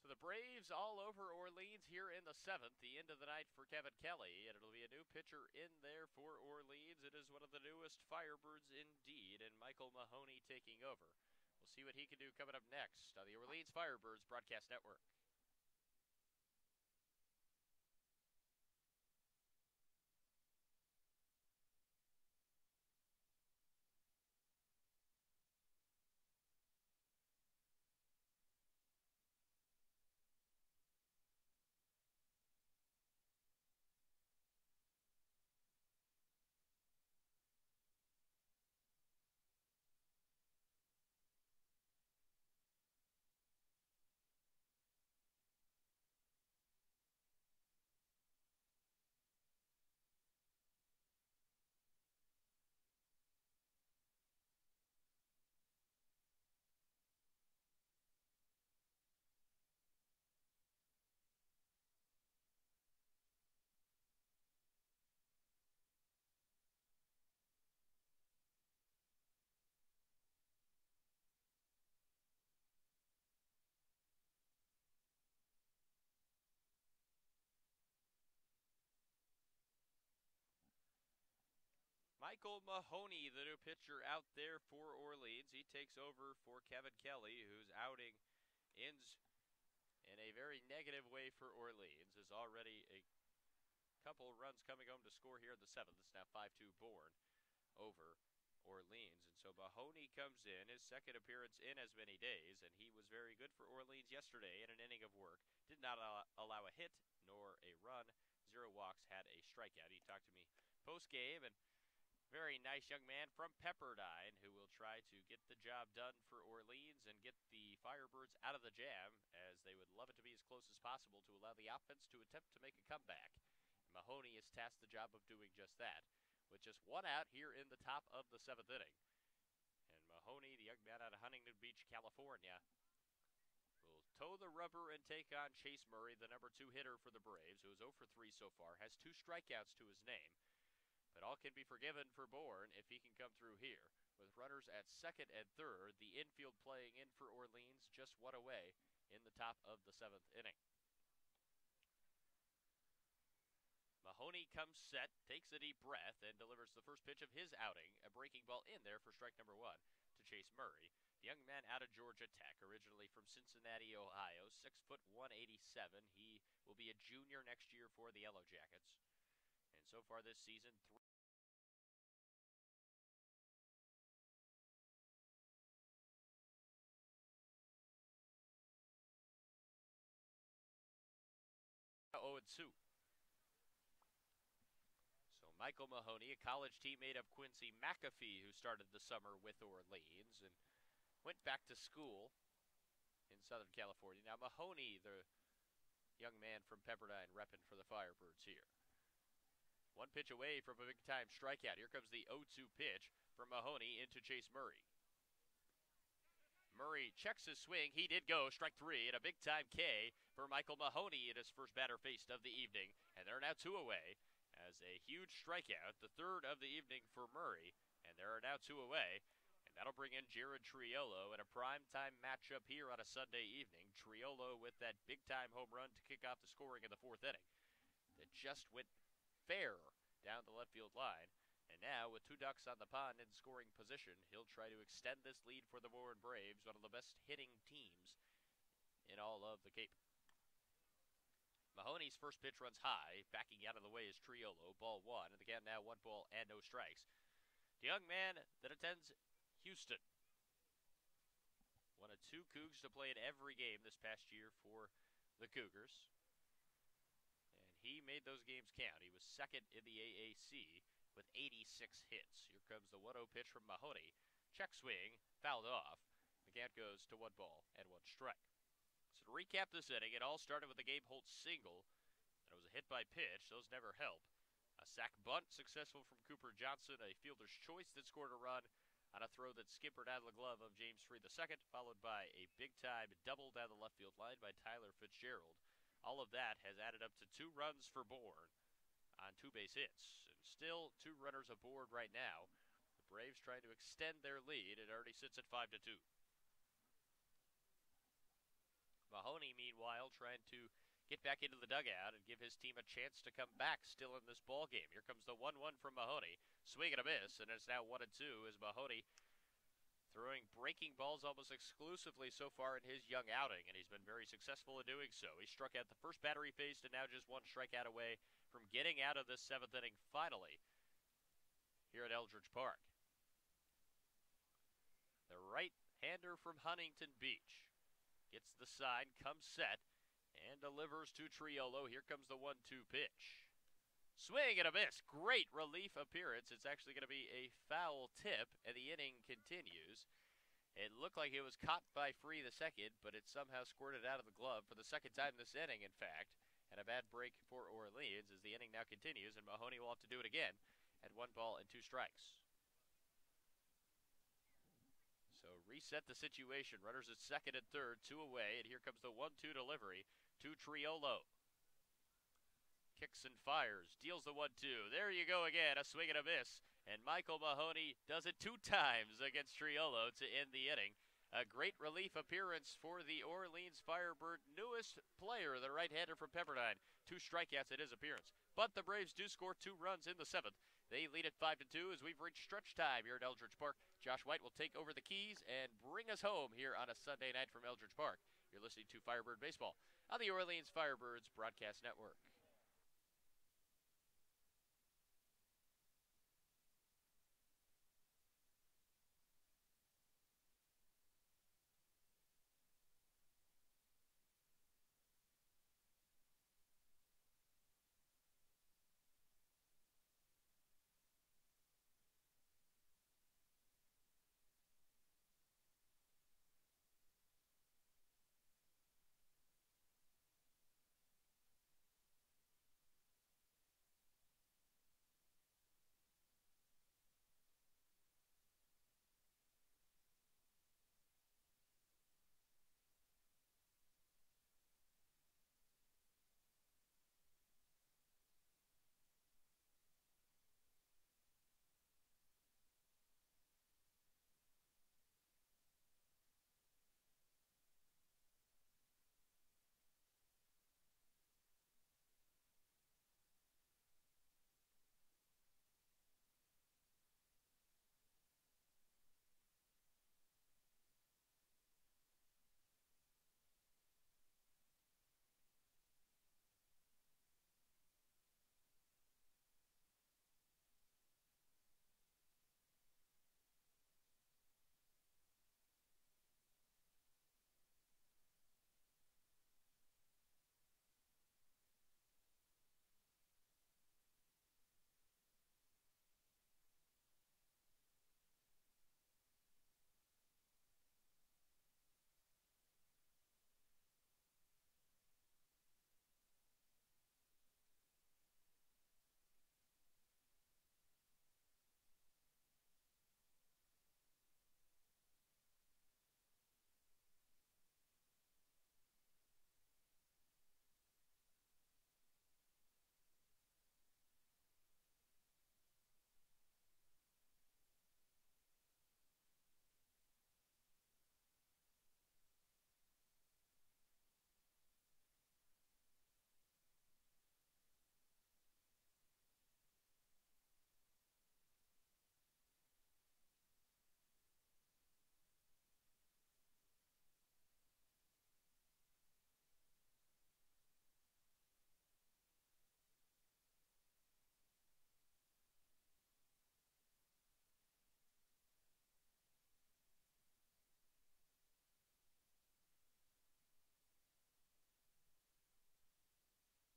So the Braves all over Orleans here in the 7th, the end of the night for Kevin Kelly, and it'll be a new pitcher in there for Orleans. It is one of the newest Firebirds indeed, and Michael Mahoney taking over. We'll see what he can do coming up next on the Orleans Firebirds Broadcast Network. Michael Mahoney, the new pitcher out there for Orleans. He takes over for Kevin Kelly, whose outing ends in a very negative way for Orleans. There's already a couple runs coming home to score here in the 7th. It's now 5-2 Bourne over Orleans. And so Mahoney comes in, his second appearance in as many days, and he was very good for Orleans yesterday in an inning of work. Did not allow a hit nor a run. 0 walks, had a strikeout. He talked to me post-game, and very nice young man from Pepperdine who will try to get the job done for Orleans and get the Firebirds out of the jam, as they would love it to be as close as possible to allow the offense to attempt to make a comeback. Mahoney is tasked the job of doing just that, with just 1 out here in the top of the 7th inning. And Mahoney, the young man out of Huntington Beach, California, will toe the rubber and take on Chase Murray, the number 2 hitter for the Braves, who is 0 for 3 so far, has 2 strikeouts to his name. But all can be forgiven for Bourne if he can come through here. With runners at 2nd and 3rd, the infield playing in for Orleans just 1 away in the top of the 7th inning. Mahoney comes set, takes a deep breath, and delivers the first pitch of his outing, a breaking ball in there for strike number 1 to Chase Murray. The young man out of Georgia Tech, originally from Cincinnati, Ohio, 6 foot 187. He will be a junior next year for the Yellow Jackets. And so far this season, 0-2. So Michael Mahoney, a college teammate of Quincy McAfee, who started the summer with Orleans and went back to school in Southern California. Now Mahoney, the young man from Pepperdine, repping for the Firebirds here. 1 pitch away from a big-time strikeout. Here comes the 0-2 pitch from Mahoney into Chase Murray. Murray checks his swing. He did go. Strike 3 and a big-time K for Michael Mahoney in his first batter faced of the evening. And they're now 2 away as a huge strikeout, the 3rd of the evening for Murray. And there are now 2 away. And that'll bring in Jared Triolo in a primetime matchup here on a Sunday evening. Triolo with that big-time home run to kick off the scoring in the 4th inning. That just went fair down the left field line. And now, with 2 ducks on the pond in scoring position, he'll try to extend this lead for the Bourne Braves, one of the best hitting teams in all of the Cape. Mahoney's first pitch runs high. Backing out of the way is Triolo, ball 1. And the count now 1 ball and no strikes. The young man that attends Houston. One of 2 Cougs to play in every game this past year for the Cougars. And he made those games count. He was 2nd in the AAC with 86 hits. Here comes the 1-0 pitch from Mahoney. Check swing, fouled off. The count goes to 1 ball and 1 strike. So to recap this inning, it all started with a Gabe Holt single. And it was a hit by pitch. Those never help. A sac bunt successful from Cooper Johnson. A fielder's choice that scored a run on a throw that skippered out of the glove of James Freed II, followed by a big-time double down the left field line by Tyler Fitzgerald. All of that has added up to 2 runs for Bourne on 2 base hits. And still 2 runners aboard right now. The Braves trying to extend their lead. It already sits at 5-2. Mahoney, meanwhile, trying to get back into the dugout and give his team a chance to come back still in this ball game. Here comes the 1-1 from Mahoney. Swing and a miss, and it's now 1-2 as Mahoney throwing breaking balls almost exclusively so far in his young outing, and he's been very successful in doing so. He struck out the first batter he faced and now just 1 strikeout away from getting out of this 7th inning finally here at Eldridge Park. The right-hander from Huntington Beach gets the sign, comes set, and delivers to Triolo. Here comes the 1-2 pitch. Swing and a miss. Great relief appearance. It's actually going to be a foul tip, and the inning continues. It looked like it was caught by Free II, but it somehow squirted out of the glove for the 2nd time this inning, in fact. And a bad break for Orleans as the inning now continues, and Mahoney will have to do it again at 1 ball and 2 strikes. So reset the situation. Runners at 2nd and 3rd, 2 away, and here comes the 1-2 delivery to Triolo. Kicks and fires, deals the 1-2. There you go again, a swing and a miss. And Michael Mahoney does it 2 times against Triolo to end the inning. A great relief appearance for the Orleans Firebird newest player, the right-hander from Pepperdine. 2 strikeouts at his appearance. But the Braves do score 2 runs in the 7th They lead it 5-2 as we've reached stretch time here at Eldridge Park. Josh White will take over the keys and bring us home here on a Sunday night from Eldridge Park. You're listening to Firebird Baseball on the Orleans Firebirds Broadcast Network. We've reached stretch time here in Eldridge Park. The Bourne Braves on top of the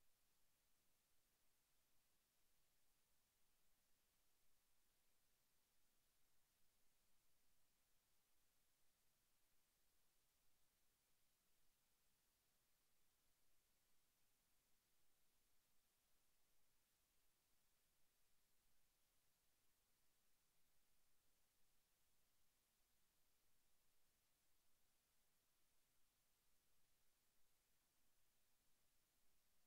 Orleans Firebirds, 5-2. Josh Wright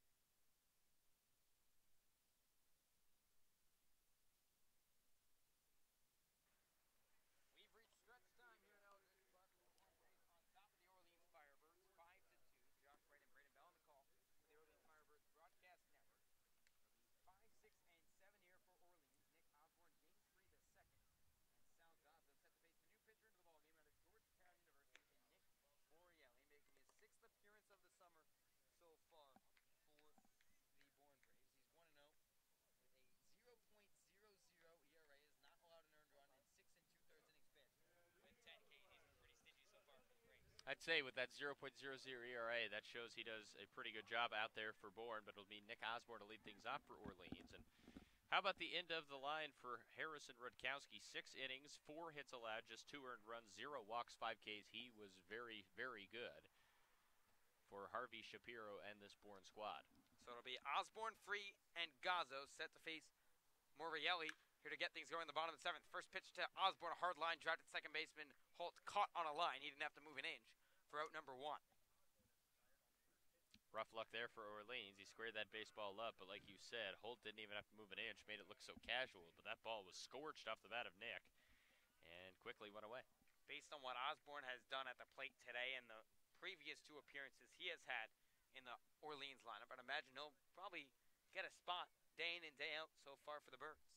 and Braden Bell on the call for the Orleans Firebirds Broadcast Network. It'll be 5, 6, and 7 here for Orleans. Nick Osborne, James Free the second, and Sal Gaza set to face the new pitcher into the ballgame out of Georgetown University, and Nick Morielli, making his 6th appearance of the summer so far for the Bourne Braves. He's 1-0 with a 0.00 ERA, is not allowed an earned run in 6 2/3 innings pitched. With 10 Ks, he's been pretty stingy so far for the Braves. I'd say with that 0.00 ERA, that shows he does a pretty good job out there for Bourne, but it'll be Nick Osborne to lead things off for Orleans. And how about the end of the line for Harrison Rutkowski? 6 innings, 4 hits allowed, just 2 earned runs, 0 walks, 5 Ks. He was very, very good for Harvey Shapiro and this Bourne squad. So it'll be Osborne, Free, and Gazzo set to face Morielli here to get things going in the bottom of the 7th. First pitch to Osborne, a hard line, drive to second baseman. Holt caught on a line. He didn't have to move an inch for out number 1. Rough luck there for Orleans. He squared that baseball up, but like you said, Holt didn't even have to move an inch, made it look so casual. But that ball was scorched off the bat of Nick and quickly went away. Based on what Osborne has done at the plate today and the previous 2 appearances he has had in the Orleans lineup. I'd imagine he'll probably get a spot day in and day out so far for the Birds.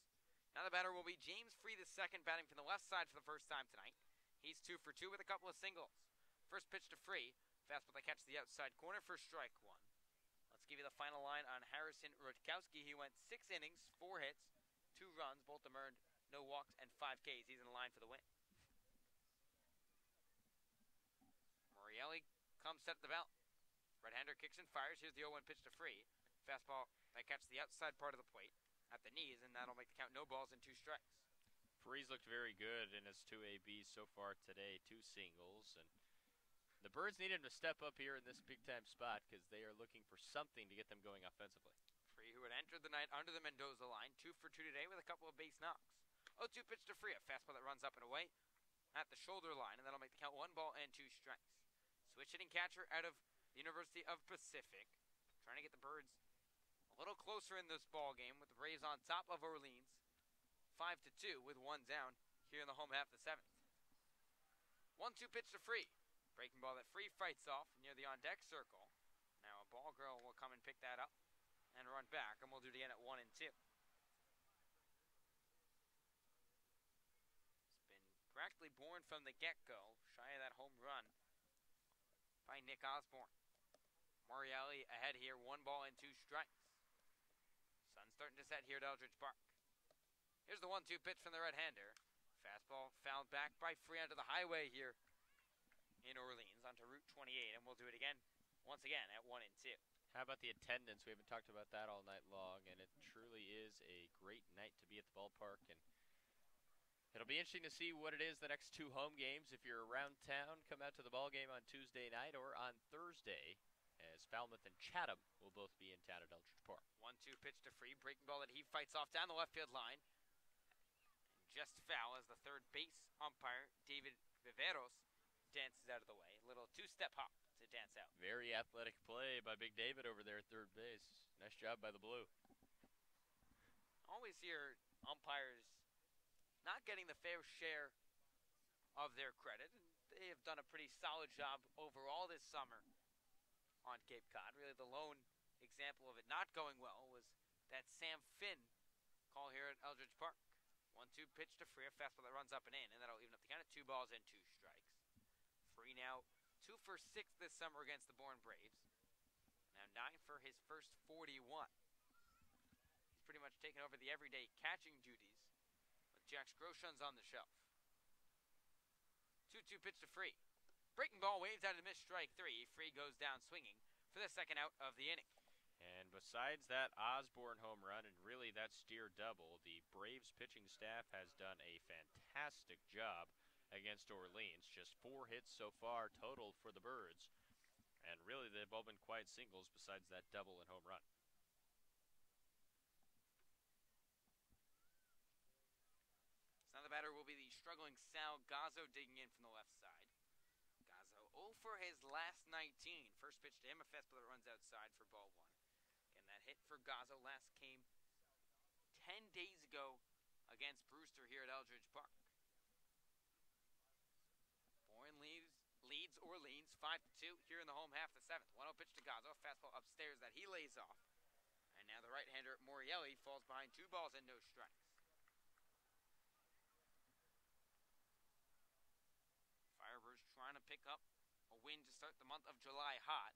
Now the batter will be James Free II, batting from the left side for the first time tonight. He's 2 for 2 with a couple of singles. First pitch to Free, fastball that catches the outside corner for strike 1. Let's give you the final line on Harrison Rutkowski. He went 6 innings, 4 hits, 2 runs, both of them earned, no walks, and 5 Ks. He's in line for the win. Morielli comes set at the belt. Right-hander kicks and fires. Here's the 0-1 pitch to Free. Fastball that catches the outside part of the plate at the knees, and that'll make the count no balls and 2 strikes. Free's looked very good in his 2 ABs so far today, 2 singles, and the Birds need him to step up here in this big-time spot because they are looking for something to get them going offensively. Free, who had entered the night under the Mendoza line, 2 for 2 today with a couple of base knocks. 0-2 pitch to Free, a fastball that runs up and away at the shoulder line, and that'll make the count 1 ball and 2 strikes. Switch hitting catcher out of the University of Pacific, trying to get the Birds a little closer in this ball game with the Braves on top of Orleans, 5-2 with 1 down here in the home half of the 7th. 1-2 pitch to Free. Breaking ball that Free fights off near the on-deck circle. Now a ball girl will come and pick that up and run back, and we'll do it again at 1-2. It's been practically Bourne from the get-go, shy of that home run by Nick Osborne. Morielli ahead here, 1 ball and 2 strikes. Sun's starting to set here at Eldridge Park. Here's the 1-2 pitch from the right-hander. Fastball fouled back by Free onto the highway here in Orleans onto Route 28, and we'll do it again, once again, at 1-2. How about the attendance? We haven't talked about that all night long, and it truly is a great night to be at the ballpark, and it'll be interesting to see what it is the next 2 home games. If you're around town, come out to the ball game on Tuesday night or on Thursday, as Falmouth and Chatham will both be in town at Eldridge Park. 1-2 pitch to Free, breaking ball that he fights off down the left field line. Just foul as the third base umpire, David Viveros, dances out of the way. A little 2-step hop to dance out. Very athletic play by Big David over there at third base. Nice job by the Blue. Always hear umpires not getting the fair share of their credit, and they have done a pretty solid job overall this summer on Cape Cod. Really the lone example of it not going well was that Sam Finn call here at Eldridge Park. 1-2 pitch to Free, a fastball that runs up and in, and that'll even up the count at 2 balls and 2 strikes. Free now 2 for 6 this summer against the Bourne Braves. Now 9 for his first 41. He's pretty much taken over the everyday catching duties with Jax Groshans on the shelf. 2-2 pitch to Free. Breaking ball waves out of missed strike 3. Free goes down swinging for the second out of the inning. And besides that Osborne home run and really that Steer double, the Braves pitching staff has done a fantastic job against Orleans. Just 4 hits so far total for the Birds. And really they've all been quiet singles besides that double and home run. So now the batter will be the struggling Sal Gazzo digging in from the left side. Gazzo 0 for his last 19. First pitch to him, a fastball that runs outside for ball 1. Again, that hit for Gazzo last came 10 days ago against Brewster here at Eldridge Park. Bourne leads Orleans 5-2 here in the home half of the 7th. 1-0 pitch to Gazzo, a fastball upstairs that he lays off. And now the right-hander Morielli falls behind 2 balls and no strikes. Firebirds trying to pick up a win to start the month of July hot,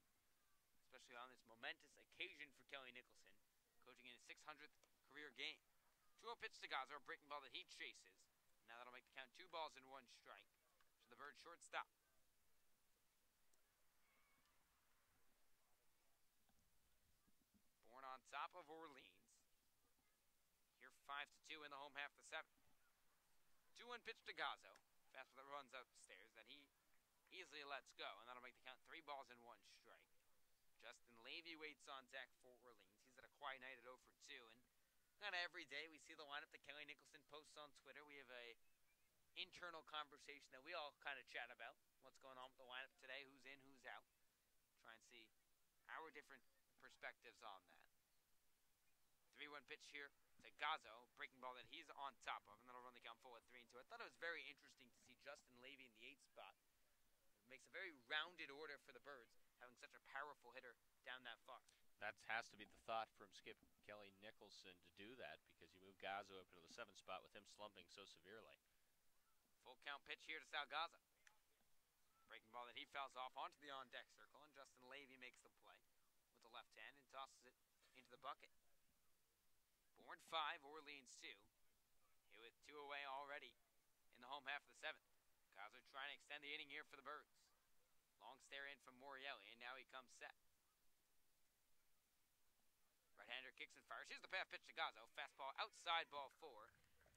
especially on this momentous occasion for Kelly Nicholson, coaching in his 600th career game. 2-0 pitch to Gazzo, a breaking ball that he chases. Now that'll make the count 2 balls and 1 strike to the Bird shortstop. Bourne on top of Orleans. Here 5-2 in the home half of the 7th. 2-1 pitch to Gazzo. Fastball that runs upstairs that he easily lets go, and that'll make the count 3 balls and 1 strike. Justin Levy waits on deck for Orleans. He's at a quiet night at 0 for 2, and kind of every day we see the lineup that Kelly Nicholson posts on Twitter. We have a internal conversation that we all kind of chat about. What's going on with the lineup today, who's in, who's out. Try and see our different perspectives on that. 3-1 pitch here to Gazzo, breaking ball that he's on top of, and that'll run the count full at 3-2. I thought it was very interesting to see Justin Levy in the 8th spot. makes a very rounded order for the Birds, having such a powerful hitter down that far. That has to be the thought from skip Kelly Nicholson to do that, because you move Gazzo up into the 7th spot with him slumping so severely. Full count pitch here to Salgaza. Breaking ball that he fouls off onto the on-deck circle, and Justin Levy makes the play with the left hand and tosses it into the bucket. Bourne 5, Orleans 2. Here with 2 away already in the home half of the 7th. Gazzo trying to extend the inning here for the Birds. Long stare in from Morelli, and now he comes set. Right-hander kicks and fires. Here's the path pitch to Gazzo. Fastball outside, ball 4.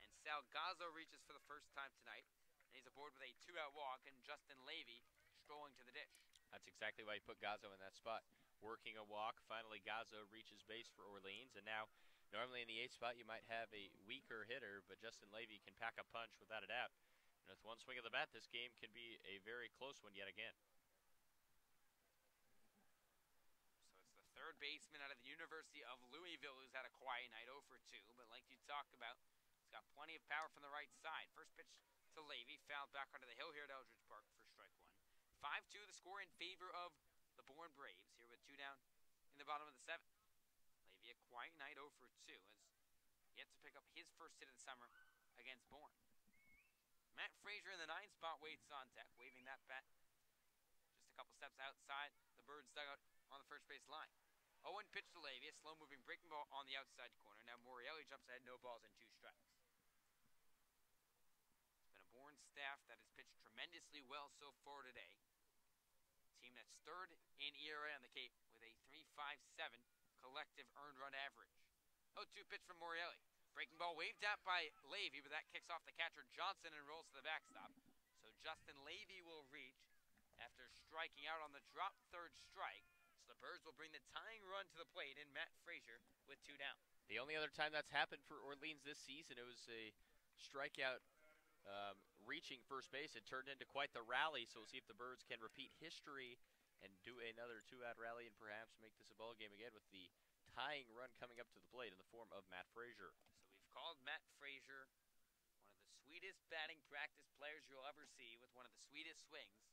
And Salgazo reaches for the first time tonight. And he's aboard with a 2-out walk, and Justin Levy strolling to the dish. That's exactly why you put Gazzo in that spot. Working a walk. Finally, Gazzo reaches base for Orleans. And now, normally in the 8th spot, you might have a weaker hitter, but Justin Levy can pack a punch without a doubt. And with one swing of the bat, this game can be a very close one yet again. Third baseman out of the University of Louisville, who's had a quiet night, 0 for 2. But like you talked about, he's got plenty of power from the right side. First pitch to Levy, fouled back onto the hill here at Eldridge Park for strike 1. 5-2 the score in favor of the Bourne Braves, here with 2 down in the bottom of the 7th. Levy, a quiet night, 0 for 2, has yet to pick up his first hit of the summer against Bourne. Matt Frazier in the 9th spot waits on deck, waving that bat just a couple steps outside the Birds' dugout on the first base line. 0-1 pitch to Levy, a slow-moving breaking ball on the outside corner. Now Morelli jumps ahead, no balls and 2 strikes. It's been a Bourne staff that has pitched tremendously well so far today. Team that's 3rd in ERA on the Cape with a 3.57 collective earned run average. 0-2 pitch from Morelli. Breaking ball waved at by Levy, but that kicks off the catcher Johnson and rolls to the backstop. So Justin Levy will reach after striking out on the drop 3rd strike. The Birds will bring the tying run to the plate in Matt Frazier with 2 down. The only other time that's happened for Orleans this season, it was a strikeout reaching first base. It turned into quite the rally, so we'll see if the Birds can repeat history and do another 2-out rally and perhaps make this a ball game again with the tying run coming up to the plate in the form of Matt Frazier. So we've called Matt Frazier one of the sweetest batting practice players you'll ever see with one of the sweetest swings.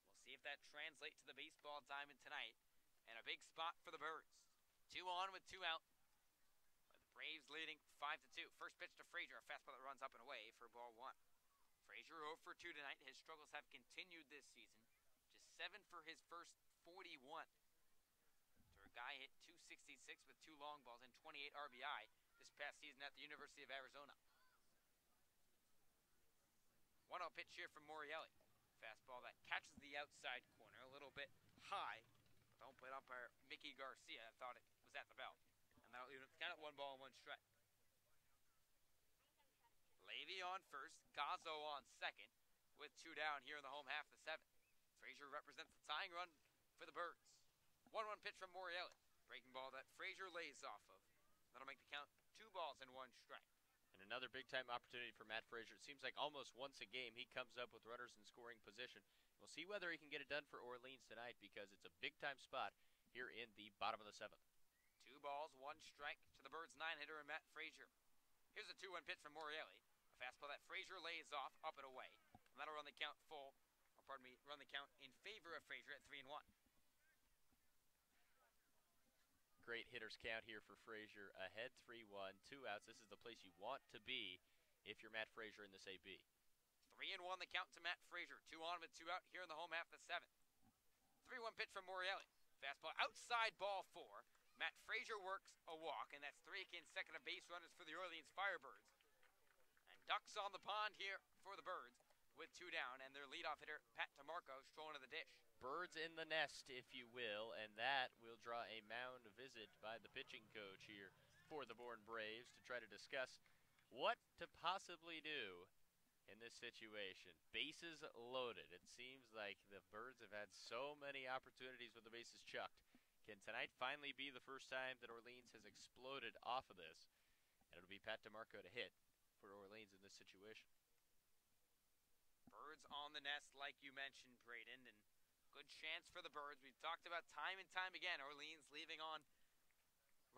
We'll see if that translates to the baseball diamond tonight. And a big spot for the Birds. 2 on with 2 out. The Braves leading 5-2. First pitch to Frazier, a fastball that runs up and away for ball 1. Frazier 0 for 2 tonight. His struggles have continued this season. Just 7 for his first 41. After a guy hit 266 with 2 long balls and 28 RBI this past season at the University of Arizona. 1-0 pitch here from Morelli. Fastball that catches the outside corner a little bit high. Home plate umpire Mickey Garcia thought it was at the belt. And that'll even count at 1 ball and 1 strike. Levy on first, Gazzo on second, with 2 down here in the home half of the 7th. Frazier represents the tying run for the Birds. 1-1 pitch from Morelli. Breaking ball that Frazier lays off of. That'll make the count 2 balls and 1 strike. And another big-time opportunity for Matt Frazier. It seems like almost once a game he comes up with runners in scoring position. We'll see whether he can get it done for Orleans tonight, because it's a big-time spot here in the bottom of the 7th. 2 balls, 1 strike to the Birds' 9-hitter and Matt Frazier. Here's a 2-1 pitch from Morelli. A fastball that Frazier lays off, up and away. And that'll run the count run the count in favor of Frazier at 3-1. Great hitters count here for Frazier. Ahead 3-1, 2 outs. This is the place you want to be if you're Matt Frazier in this AB. 3-1 the count to Matt Frazier. 2 on with 2 out here in the home half of the 7th. 3-1 pitch from Morelli. Fastball outside, ball 4. Matt Frazier works a walk, and that's 3 consecutive base runners for the Orleans Firebirds. And ducks on the pond here for the Birds with 2 down, and their leadoff hitter, Pat DeMarco, strolling to the dish. Birds in the nest, if you will, and that will draw a mound visit by the pitching coach here for the Bourne Braves to try to discuss what to possibly do in this situation. Bases loaded. It seems like the Birds have had so many opportunities with the bases chucked. Can tonight finally be the first time that Orleans has exploded off of this? And it'll be Pat DeMarco to hit for Orleans in this situation. Birds on the nest, like you mentioned, Braden, and good chance for the Birds. We've talked about time and time again, Orleans leaving on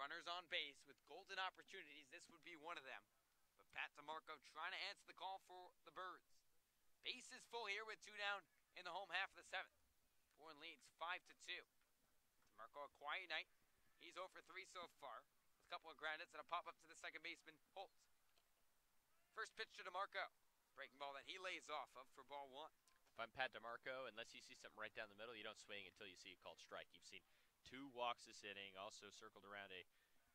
runners on base with golden opportunities. This would be one of them. But Pat DeMarco trying to answer the call for the Birds. Base is full here with 2 down in the home half of the 7th. Bourne leads 5-2. DeMarco, a quiet night. He's 0 for 3 so far. With a couple of groundouts and a pop-up to the second baseman, Holtz. First pitch to DeMarco. Breaking ball that he lays off of for ball 1. If I'm Pat DeMarco, unless you see something right down the middle, you don't swing until you see a called strike. You've seen 2 walks this inning, also circled around a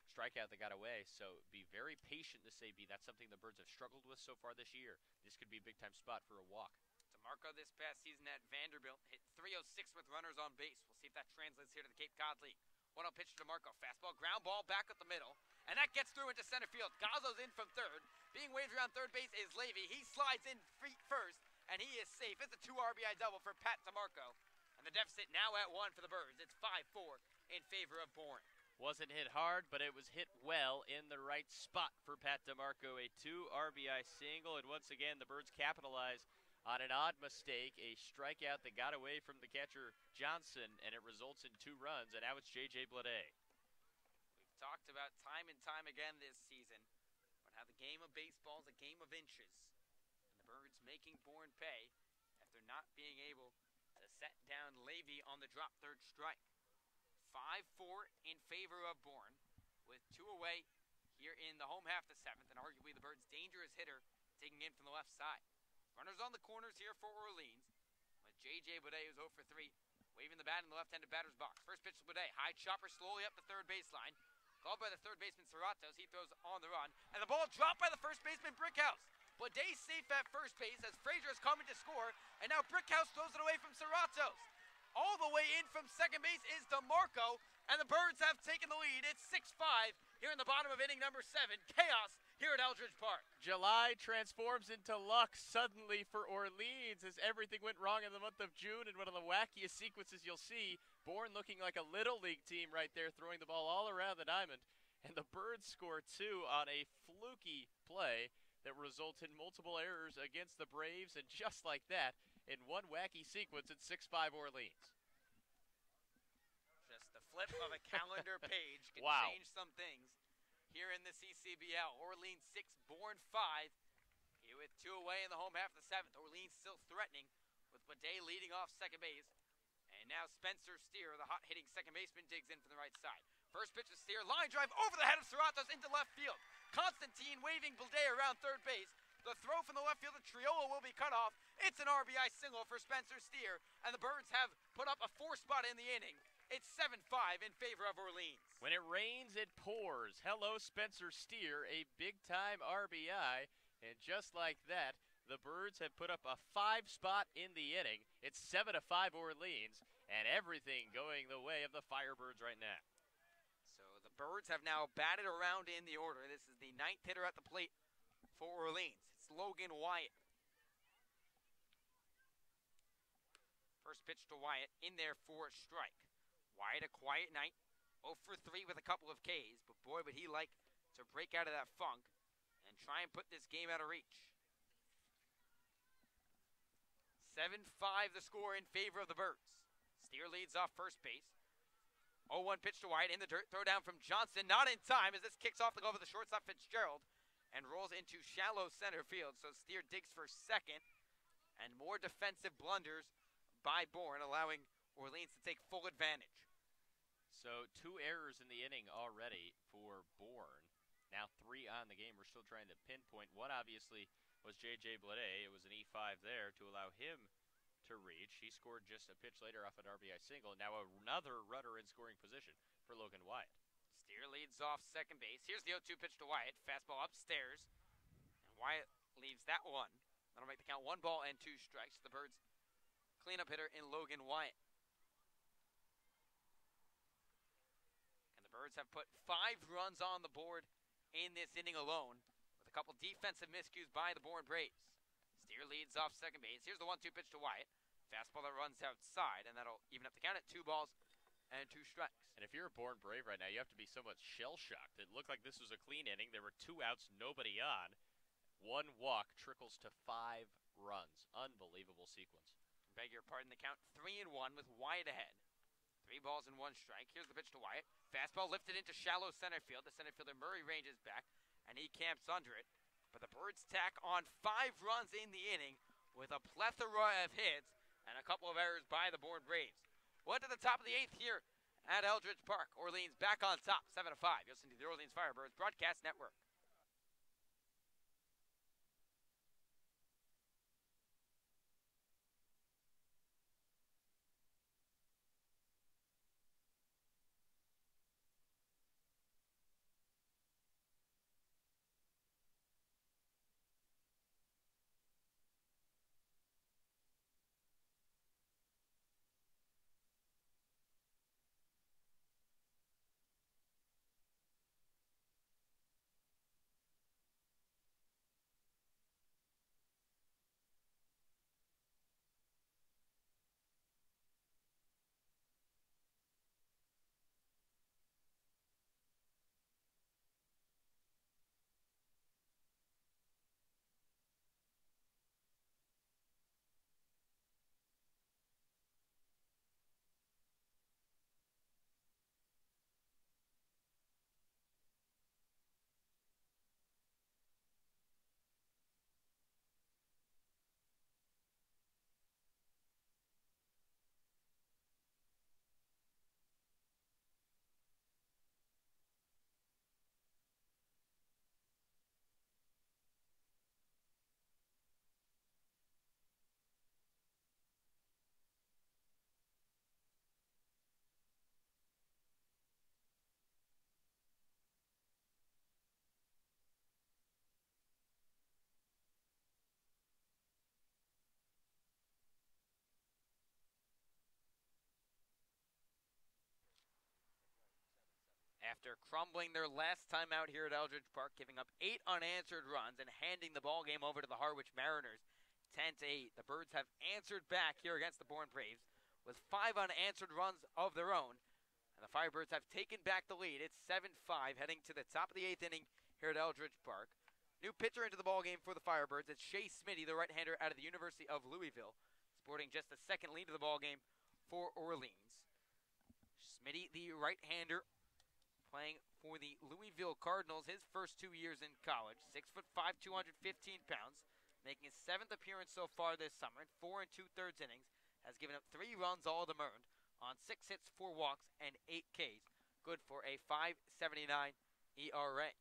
strikeout that got away, so be very patient to say B. That's something the Birds have struggled with so far this year. This could be a big-time spot for a walk. DeMarco this past season at Vanderbilt hit .306 with runners on base. We'll see if that translates here to the Cape Cod League. 1-0 pitch to DeMarco. Fastball, ground ball back up the middle. And that gets through into center field. Gazzo's in from third. Being waved around third base is Levy. He slides in feet first, and he is safe. It's a 2 RBI double for Pat DeMarco. And the deficit now at 1 for the Birds. It's 5-4 in favor of Bourne. Wasn't hit hard, but it was hit well in the right spot for Pat DeMarco. A 2 RBI single, and once again, the Birds capitalize on an odd mistake, a strikeout that got away from the catcher Johnson, and it results in 2 runs, and now it's J.J. Blade. We've talked about time and time again this season about how the game of baseball is a game of inches, and the Birds making Bourne pay after not being able to set down Levy on the drop third strike. 5-4 in favor of Bourne, with 2 away here in the home half of the 7th, and arguably the Birds' dangerous hitter taking in from the left side. Runners on the corners here for Orleans, with J.J. Blade, who's 0 for 3, waving the bat in the left-handed batter's box. First pitch to Blade, high chopper slowly up the third baseline, called by the third baseman Serratos. He throws on the run, and the ball dropped by the first baseman Brickhouse. Blade safe at first base as Frazier is coming to score, and now Brickhouse throws it away from Serratos. All the way in from second base is DeMarco, and the Birds have taken the lead. It's 6-5 here in the bottom of inning number 7. Chaos here at Eldridge Park. July transforms into luck suddenly for Orleans as everything went wrong in the month of June, and one of the wackiest sequences you'll see. Bourne looking like a little league team right there, throwing the ball all around the diamond, and the Birds score 2 on a fluky play that results in multiple errors against the Braves, and just like that, in one wacky sequence, it's 6-5 Orleans. Just the flip of a calendar page can Wow. change some things here in the CCBL. Orleans 6, Bourne 5. Here with 2 away in the home half of the 7th. Orleans still threatening with Blade leading off second base. And now Spencer Steer, the hot-hitting second baseman, digs in from the right side. First pitch to Steer, line drive over the head of Serratos into left field. Constantine waving Blade around third base. The throw from the left field to Triolo will be cut off. It's an RBI single for Spencer Steer, and the Birds have put up a 4 spot in the inning. It's 7-5 in favor of Orleans. When it rains, it pours. Hello, Spencer Steer, a big-time RBI, and just like that, the Birds have put up a 5 spot in the inning. It's 7-5 Orleans, and everything going the way of the Firebirds right now. So the Birds have now batted around in the order. This is the 9th hitter at the plate for Orleans. It's Logan Wyatt. First pitch to Wyatt, in there for a strike. Wyatt, a quiet night, 0 for 3 with a couple of Ks, but boy, would he like to break out of that funk and try and put this game out of reach. 7-5 the score in favor of the Birds. Steer leads off first base. 0-1 pitch to Wyatt in the dirt, throw down from Johnson, not in time as this kicks off the glove of the shortstop Fitzgerald and rolls into shallow center field, so Steer digs for second, and more defensive blunders by Bourne, allowing Orleans to take full advantage. So 2 errors in the inning already for Bourne. Now 3 on the game. We're still trying to pinpoint. One obviously was J.J. Blade. It was an E5 there to allow him to reach. He scored just a pitch later off an RBI single. Now another runner in scoring position for Logan Wyatt. Steer leads off second base. Here's the 0-2 pitch to Wyatt. Fastball upstairs. And Wyatt leaves that one. That'll make the count 1 ball and 2 strikes. The Birds cleanup hitter in Logan Wyatt. And the Birds have put 5 runs on the board in this inning alone, with a couple defensive miscues by the Bourne Braves. Steer leads off second base. Here's the 1-2 pitch to Wyatt. Fastball that runs outside, and that'll even up the count at 2 balls and 2 strikes. And if you're a Bourne Brave right now, you have to be somewhat shell-shocked. It looked like this was a clean inning. There were 2 outs, nobody on. 1 walk trickles to 5 runs. Unbelievable sequence. Beg your pardon, the count 3-1 with Wyatt ahead. 3 balls and 1 strike. Here's the pitch to Wyatt. Fastball lifted into shallow center field. The center fielder Murray ranges back, and he camps under it. But the Birds tack on 5 runs in the inning with a plethora of hits and a a couple of errors by the Bourne Braves. What to the top of the 8th here at Eldridge Park. Orleans back on top, 7-5. You'll listen to the Orleans Firebirds Broadcast Network. After crumbling their last time out here at Eldridge Park, giving up 8 unanswered runs and handing the ball game over to the Harwich Mariners 10-8, the Birds have answered back here against the Bourne Braves with 5 unanswered runs of their own, and the Firebirds have taken back the lead. It's 7-5 heading to the top of the 8th inning here at Eldridge Park. New pitcher into the ball game for the Firebirds. It's Shea Smitty, the right-hander out of the University of Louisville, sporting just the second lead of the ball game for Orleans. Smitty, the right-hander, playing for the Louisville Cardinals his first 2 years in college. 6'5", 215 pounds, making his 7th appearance so far this summer in 4 2/3 innings. Has given up 3 runs, all of them earned, on 6 hits, 4 walks, and 8 Ks. Good for a .579 ERA.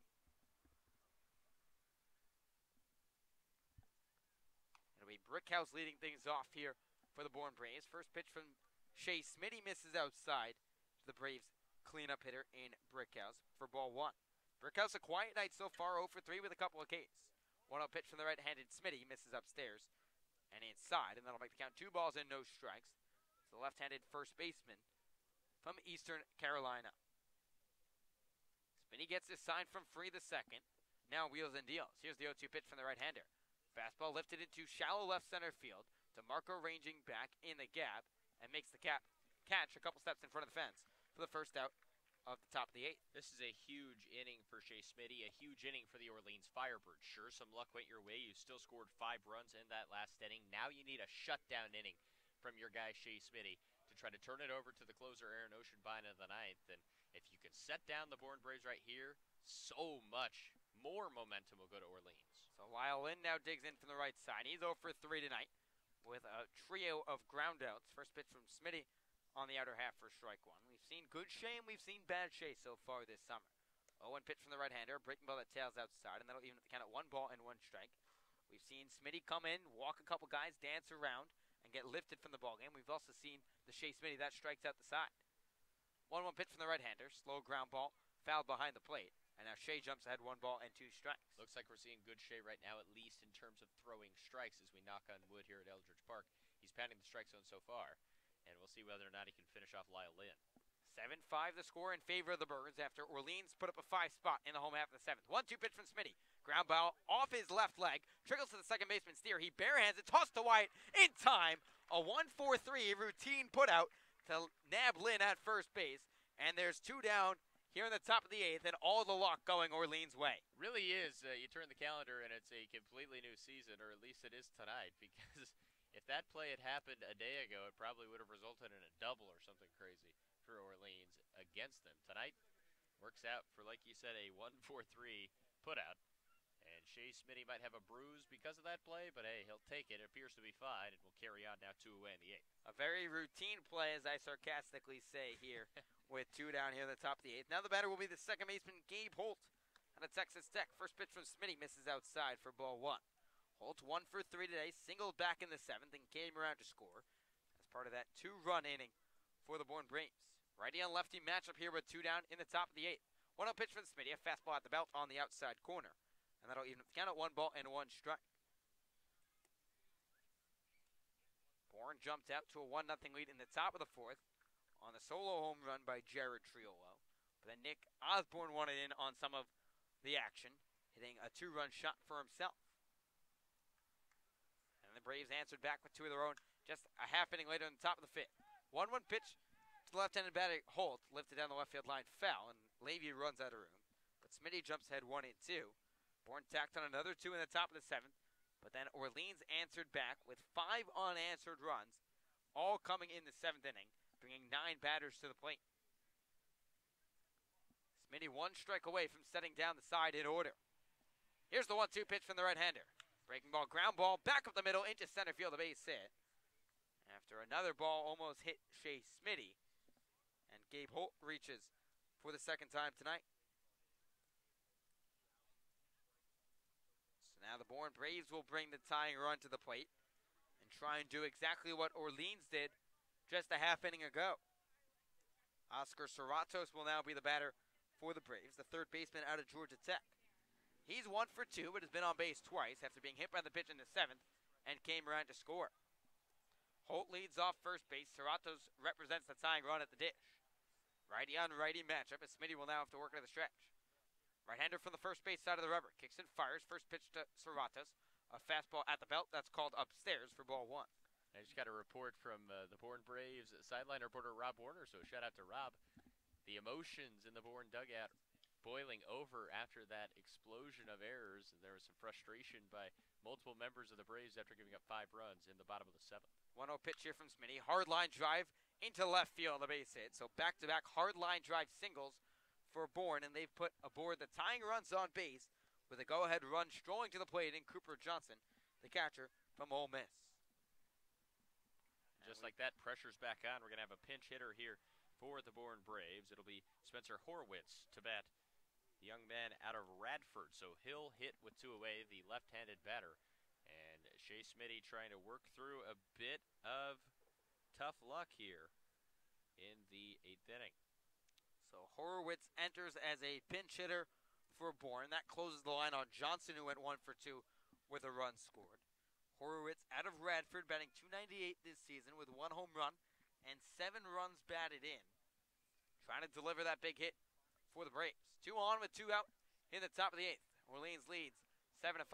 It'll be Brickhouse leading things off here for the Bourne Braves. First pitch from Shea Smitty misses outside to the Braves cleanup hitter in Brickhouse for ball 1. Brickhouse, a quiet night so far, 0 for 3 with a couple of Ks. 1-0 pitch from the right-handed Smitty, misses upstairs and inside, and that'll make the count 2 balls and no strikes. It's the left-handed first baseman from Eastern Carolina. Smitty gets his sign from Free the second. Now wheels and deals. Here's the 0-2 pitch from the right-hander. Fastball lifted into shallow left center field. DeMarco ranging back in the gap and makes the catch a couple steps in front of the fence for the first out of the top of the 8th. This is a huge inning for Shea Smitty, a huge inning for the Orleans Firebirds. Sure, some luck went your way. You still scored 5 runs in that last inning. Now you need a shutdown inning from your guy Shea Smitty to try to turn it over to the closer Aaron Oceanbine in the 9th. And if you can set down the Bourne Braves right here, so much more momentum will go to Orleans. So Lyle Lynn now digs in from the right side. He's 0 for 3 tonight with a trio of groundouts. First pitch from Smitty on the outer half for strike 1. We've seen good Shea and we've seen bad Shea so far this summer. 0-1 pitch from the right-hander, a breaking ball that tails outside, and that'll even at the count at 1 ball and 1 strike. We've seen Smitty come in, walk a couple guys, dance around, and get lifted from the ballgame. We've also seen the Shea Smitty that strikes out the side. 1-1 pitch from the right-hander, slow ground ball, fouled behind the plate. And now Shea jumps ahead 1 ball and 2 strikes. Looks like we're seeing good Shea right now, at least in terms of throwing strikes as we knock on wood here at Eldridge Park. He's pounding the strike zone so far, and we'll see whether or not he can finish off Lyle Lynn. 7-5 the score in favor of the Birds after Orleans put up a 5 spot in the home half of the 7th. 1-2 pitch from Smitty. Ground ball off his left leg. Trickles to the second baseman Steer. He barehands it, tossed to Wyatt in time. A 1-4-3 routine put out to nab Lynn at first base. And there's 2 down here in the top of the 8th, and all the luck going Orleans' way. Really is. You turn the calendar, and it's a completely new season, or at least it is tonight, because if that play had happened a day ago, it probably would have resulted in a double or something crazy for Orleans against them. Tonight works out for, like you said, a 1-4-3 putout, and And Shea Smitty might have a bruise because of that play, but hey, he'll take it. It appears to be fine, and will carry on now 2 away in the 8th. A very routine play, as I sarcastically say here, with 2 down here in the top of the 8th. Now the batter will be the second baseman, Gabe Holt, out of Texas Tech. First pitch from Smitty misses outside for ball 1. Holt 1 for 3 today, singled back in the 7th and came around to score as part of that 2-run inning for the Bourne Braves. Righty on lefty matchup here with 2 down in the top of the 8th. 1-0 pitch from Smitty, a fastball at the belt on the outside corner. And that'll even count at 1 ball and 1 strike. Bourne jumped out to a 1-0 lead in the top of the 4th on the solo home run by Jared Triolo. But then Nick Osborne wanted in on some of the action, hitting a 2-run shot for himself. And the Braves answered back with 2 of their own just a half inning later in the top of the 5th. 1-1 pitch to the left-handed batter Holt, lifted down the left field line, foul, and Levy runs out of room. But Smitty jumps ahead 1-2. Bourne tacked on another 2 in the top of the 7th, but then Orleans answered back with 5 unanswered runs, all coming in the 7th inning, bringing 9 batters to the plate. Smitty 1 strike away from setting down the side in order. Here's the 1-2 pitch from the right-hander. Breaking ball, ground ball, back up the middle into center field, a base hit. After another ball almost hit Shea Smitty, and Gabe Holt reaches for the second time tonight. Now the Bourne Braves will bring the tying run to the plate and try and do exactly what Orleans did just a half inning ago. Oscar Serratos will now be the batter for the Braves, the third baseman out of Georgia Tech. He's 1 for 2, but has been on base twice after being hit by the pitch in the 7th and came around to score. Holt leads off first base. Serratos represents the tying run at the dish. Righty on righty matchup, as Smitty will now have to work into the stretch. Right-hander from the first base side of the rubber. Kicks and fires. First pitch to Serratos. A fastball at the belt. That's called upstairs for ball 1. I just got a report from the Bourne Braves sideline reporter Rob Warner, so shout out to Rob. The emotions in the Bourne dugout boiling over after that explosion of errors, and there was some frustration by multiple members of the Braves after giving up 5 runs in the bottom of the 7th. 1-0 pitch here from Smitty. Hard line drive into left field, a base hit. So back-to-back hard line drive singles for Bourne, and they've put aboard the tying runs on base with a go-ahead run strolling to the plate in Cooper Johnson, the catcher from Ole Miss. Just like that, pressure's back on. We're going to have a pinch hitter here for the Bourne Braves. It'll be Spencer Horwitz to bat, the young man out of Radford. So he'll hit with 2 away, the left-handed batter. And Shea Smitty trying to work through a bit of tough luck here in the 8th inning. So Horowitz enters as a pinch hitter for Bourne. That closes the line on Johnson, who went 1 for 2 with a run scored. Horowitz out of Radford, batting .298 this season with 1 home run and 7 runs batted in. Trying to deliver that big hit for the Braves. 2 on with 2 out in the top of the 8th. Orleans leads 7-5.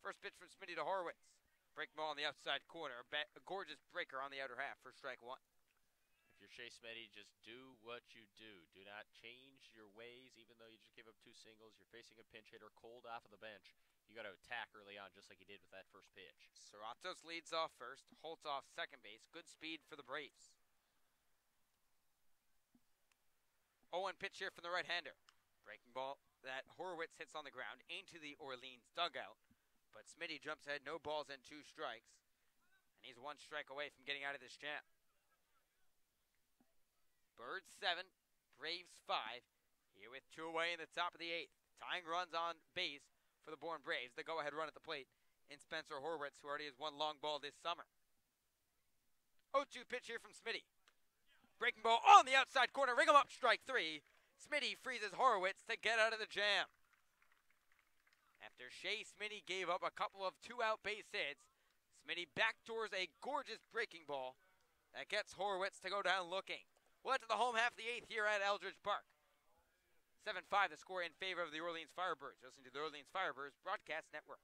First pitch from Smitty to Horowitz. Break ball on the outside corner. A gorgeous breaker on the outer half for strike 1. If you're Shea Smitty, just do what you do. Do not change your ways, even though you just gave up 2 singles. You're facing a pinch hitter cold off of the bench. You got to attack early on, just like he did with that first pitch. Serratos leads off first. Holtz off second base. Good speed for the Braves. 0-1 pitch here from the right-hander. Breaking ball that Horowitz hits on the ground into the Orleans dugout. But Smitty jumps ahead, no balls and 2 strikes. And he's 1 strike away from getting out of this jam. Birds 7, Braves 5. Here with 2 away in the top of the 8th. Tying runs on base for the Bourne Braves. The go-ahead run at the plate in Spencer Horwitz, who already has 1 long ball this summer. 0-2 pitch here from Smitty. Breaking ball on the outside corner. Ring him up, strike 3. Smitty freezes Horowitz to get out of the jam. After Shea Smitty gave up a couple of 2-out base hits, Smitty backdoors a gorgeous breaking ball that gets Horowitz to go down looking. We'll head to the home half of the 8th here at Eldridge Park. 7-5 the score in favor of the Orleans Firebirds. Listen to the Orleans Firebirds Broadcast Network.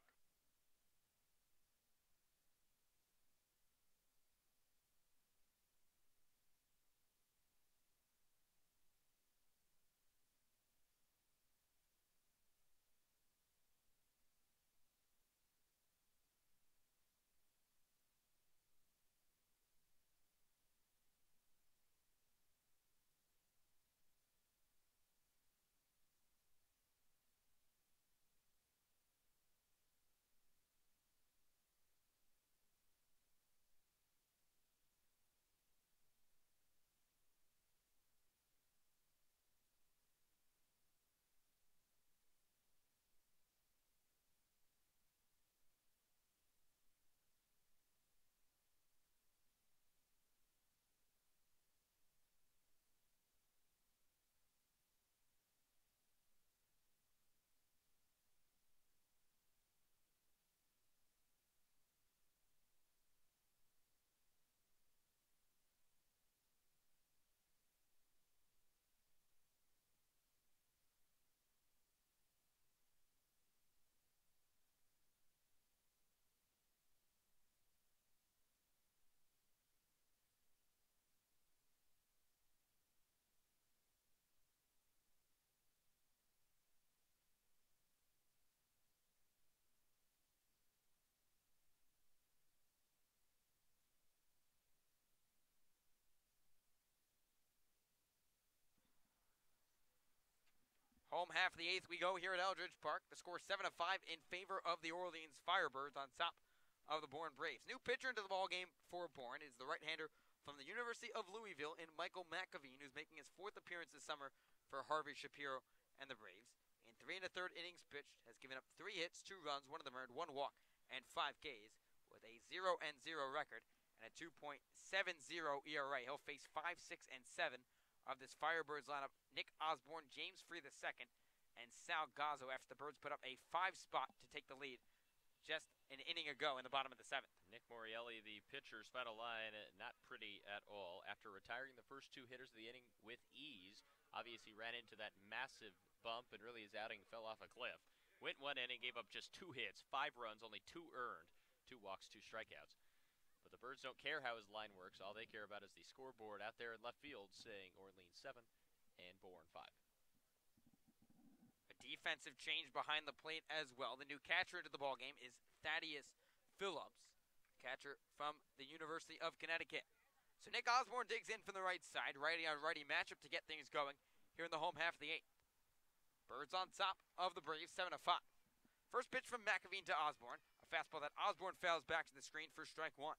Home half of the 8th, we go here at Eldridge Park. The score 7-5 in favor of the Orleans Firebirds on top of the Bourne Braves. New pitcher into the ballgame for Bourne is the right-hander from the University of Louisville in Michael McAveen, who's making his 4th appearance this summer for Harvey Shapiro and the Braves. In 3 1/3 innings pitched, has given up 3 hits, 2 runs, 1 of them earned, 1 walk, and 5 Ks with a 0-0 record and a 2.70 ERA. He'll face 5, 6, and 7 of this Firebirds lineup. Nick Osborne, James Free II, and Sal Gazzo after the Birds put up a 5 spot to take the lead just an inning ago in the bottom of the 7th. Nick Morielli, the pitcher's final line, not pretty at all. After retiring the first 2 hitters of the inning with ease, obviously ran into that massive bump and really his outing fell off a cliff. Went 1 inning, gave up just 2 hits, 5 runs, only 2 earned, 2 walks, 2 strikeouts. But the Birds don't care how his line works. All they care about is the scoreboard out there in left field saying Orleans 7 and Bourne 5. A defensive change behind the plate as well. The new catcher into the ballgame is Thaddeus Phillips, catcher from the University of Connecticut. So Nick Osborne digs in from the right side, righty-on-righty matchup to get things going here in the home half of the 8th. Birds on top of the Braves, 7-5. First pitch from McAveen to Osborne, a fastball that Osborne fouls back to the screen for strike 1.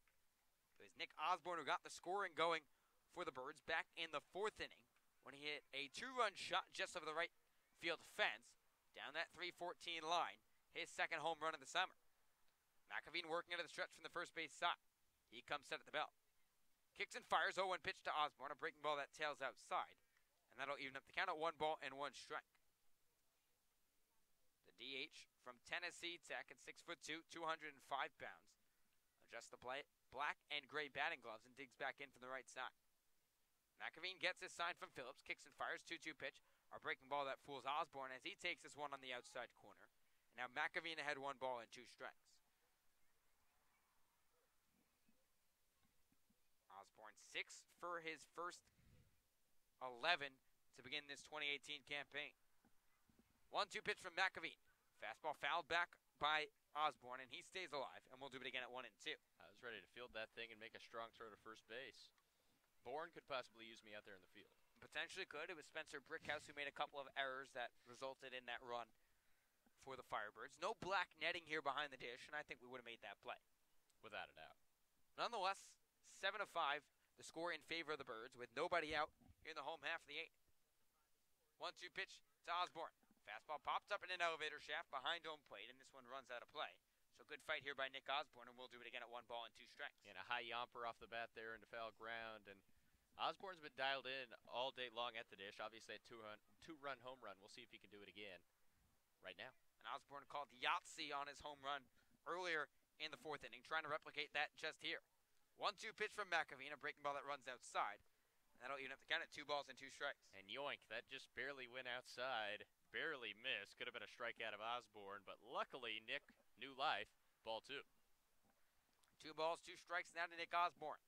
It was Nick Osborne who got the scoring going for the Birds back in the 4th inning when he hit a 2-run shot just over the right field fence down that 314 line, his 2nd home run of the summer. McAveen working into the stretch from the first base side. He comes set at the belt. Kicks and fires, 0-1 pitch to Osborne, a breaking ball that tails outside, and that'll even up the count at 1 ball and 1 strike. The DH from Tennessee Tech at 6'2", 205 pounds. Adjusts the play, black and gray batting gloves, and digs back in from the right side. McAveen gets his sign from Phillips, kicks and fires, 2-2 pitch, a breaking ball that fools Osborne as he takes this one on the outside corner. Now McAveen ahead 1 ball and 2 strikes. Osborne 6 for his first 11 to begin this 2018 campaign. 1-2 pitch from McAveen. Fastball fouled back by Osborne, and he stays alive, and we'll do it again at 1-2. I was ready to field that thing and make a strong throw to first base. Bourne could possibly use me out there in the field. Potentially could. It was Spencer Brickhouse who made a couple of errors that resulted in that run for the Firebirds. No black netting here behind the dish, and I think we would have made that play. Without a doubt. Nonetheless, 7-5, the score in favor of the Birds with nobody out here in the home half of the 8th. 1-2 pitch to Osborne. Fastball pops up in an elevator shaft behind home plate, and this one runs out of play. So good fight here by Nick Osborne, and we'll do it again at 1 ball and 2 strikes. And a high yomper off the bat there into foul ground, and Osborne's been dialed in all day long at the dish. Obviously a two-run home run. We'll see if he can do it again right now. And Osborne called Yahtzee on his home run earlier in the 4th inning, trying to replicate that just here. 1-2 pitch from McAveen, a breaking ball that runs outside. And that'll even up the count at 2 balls and 2 strikes. And yoink, that just barely went outside. Barely missed. Could have been a strikeout of Osborne, but luckily Nick knew life. Ball 2. 2 balls, 2 strikes now to Nick Osborne.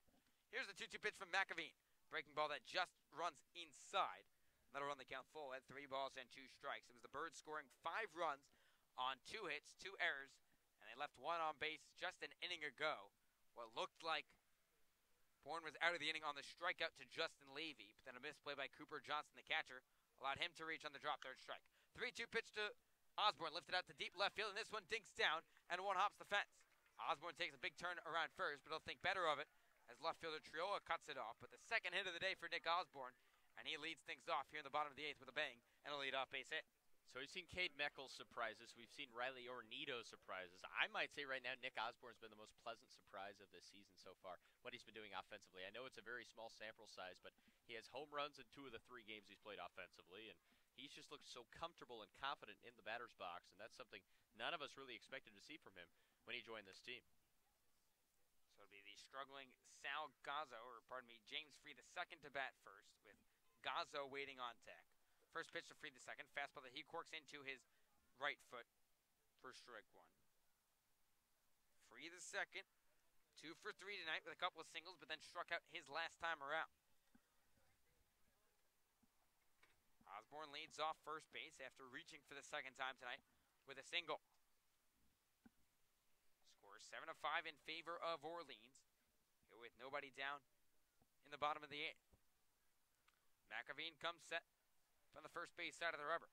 Here's the 2-2 pitch from McAveen. Breaking ball that just runs inside. That'll run the count full at 3 balls and 2 strikes. It was the Birds scoring 5 runs on 2 hits, 2 errors, and they left 1 on base just an inning ago. What looked like Bourne was out of the inning on the strikeout to Justin Levy, but then a misplay by Cooper Johnson, the catcher, allowed him to reach on the drop, 3rd strike. 3-2 pitch to Osborne, lifted out to deep left field, and this one dinks down, and 1 hops the fence. Osborne takes a big turn around first, but he'll think better of it as left fielder Triola cuts it off. But the 2nd hit of the day for Nick Osborne, and he leads things off here in the bottom of the 8th with a bang and a leadoff base hit. So we've seen Cade Meckel's surprises. We've seen Riley Ornito's surprises. I might say right now Nick Osborne's been the most pleasant surprise of this season so far, what he's been doing offensively. I know it's a very small sample size, but he has home runs in 2 of the 3 games he's played offensively, and he's just looked so comfortable and confident in the batter's box, and that's something none of us really expected to see from him when he joined this team. So it'll be the struggling Sal Gazzo, or pardon me, James Free II to bat first, with Gazzo waiting on deck. First pitch to Free II, fastball that he corks into his right foot for strike 1. Free II, 2 for 3 tonight with a couple of singles, but then struck out his last time around. Osborne leads off first base after reaching for the 2nd time tonight with a single. Score 7-5 in favor of Orleans, here with nobody down in the bottom of the 8th. McAveen comes set from the first base side of the rubber.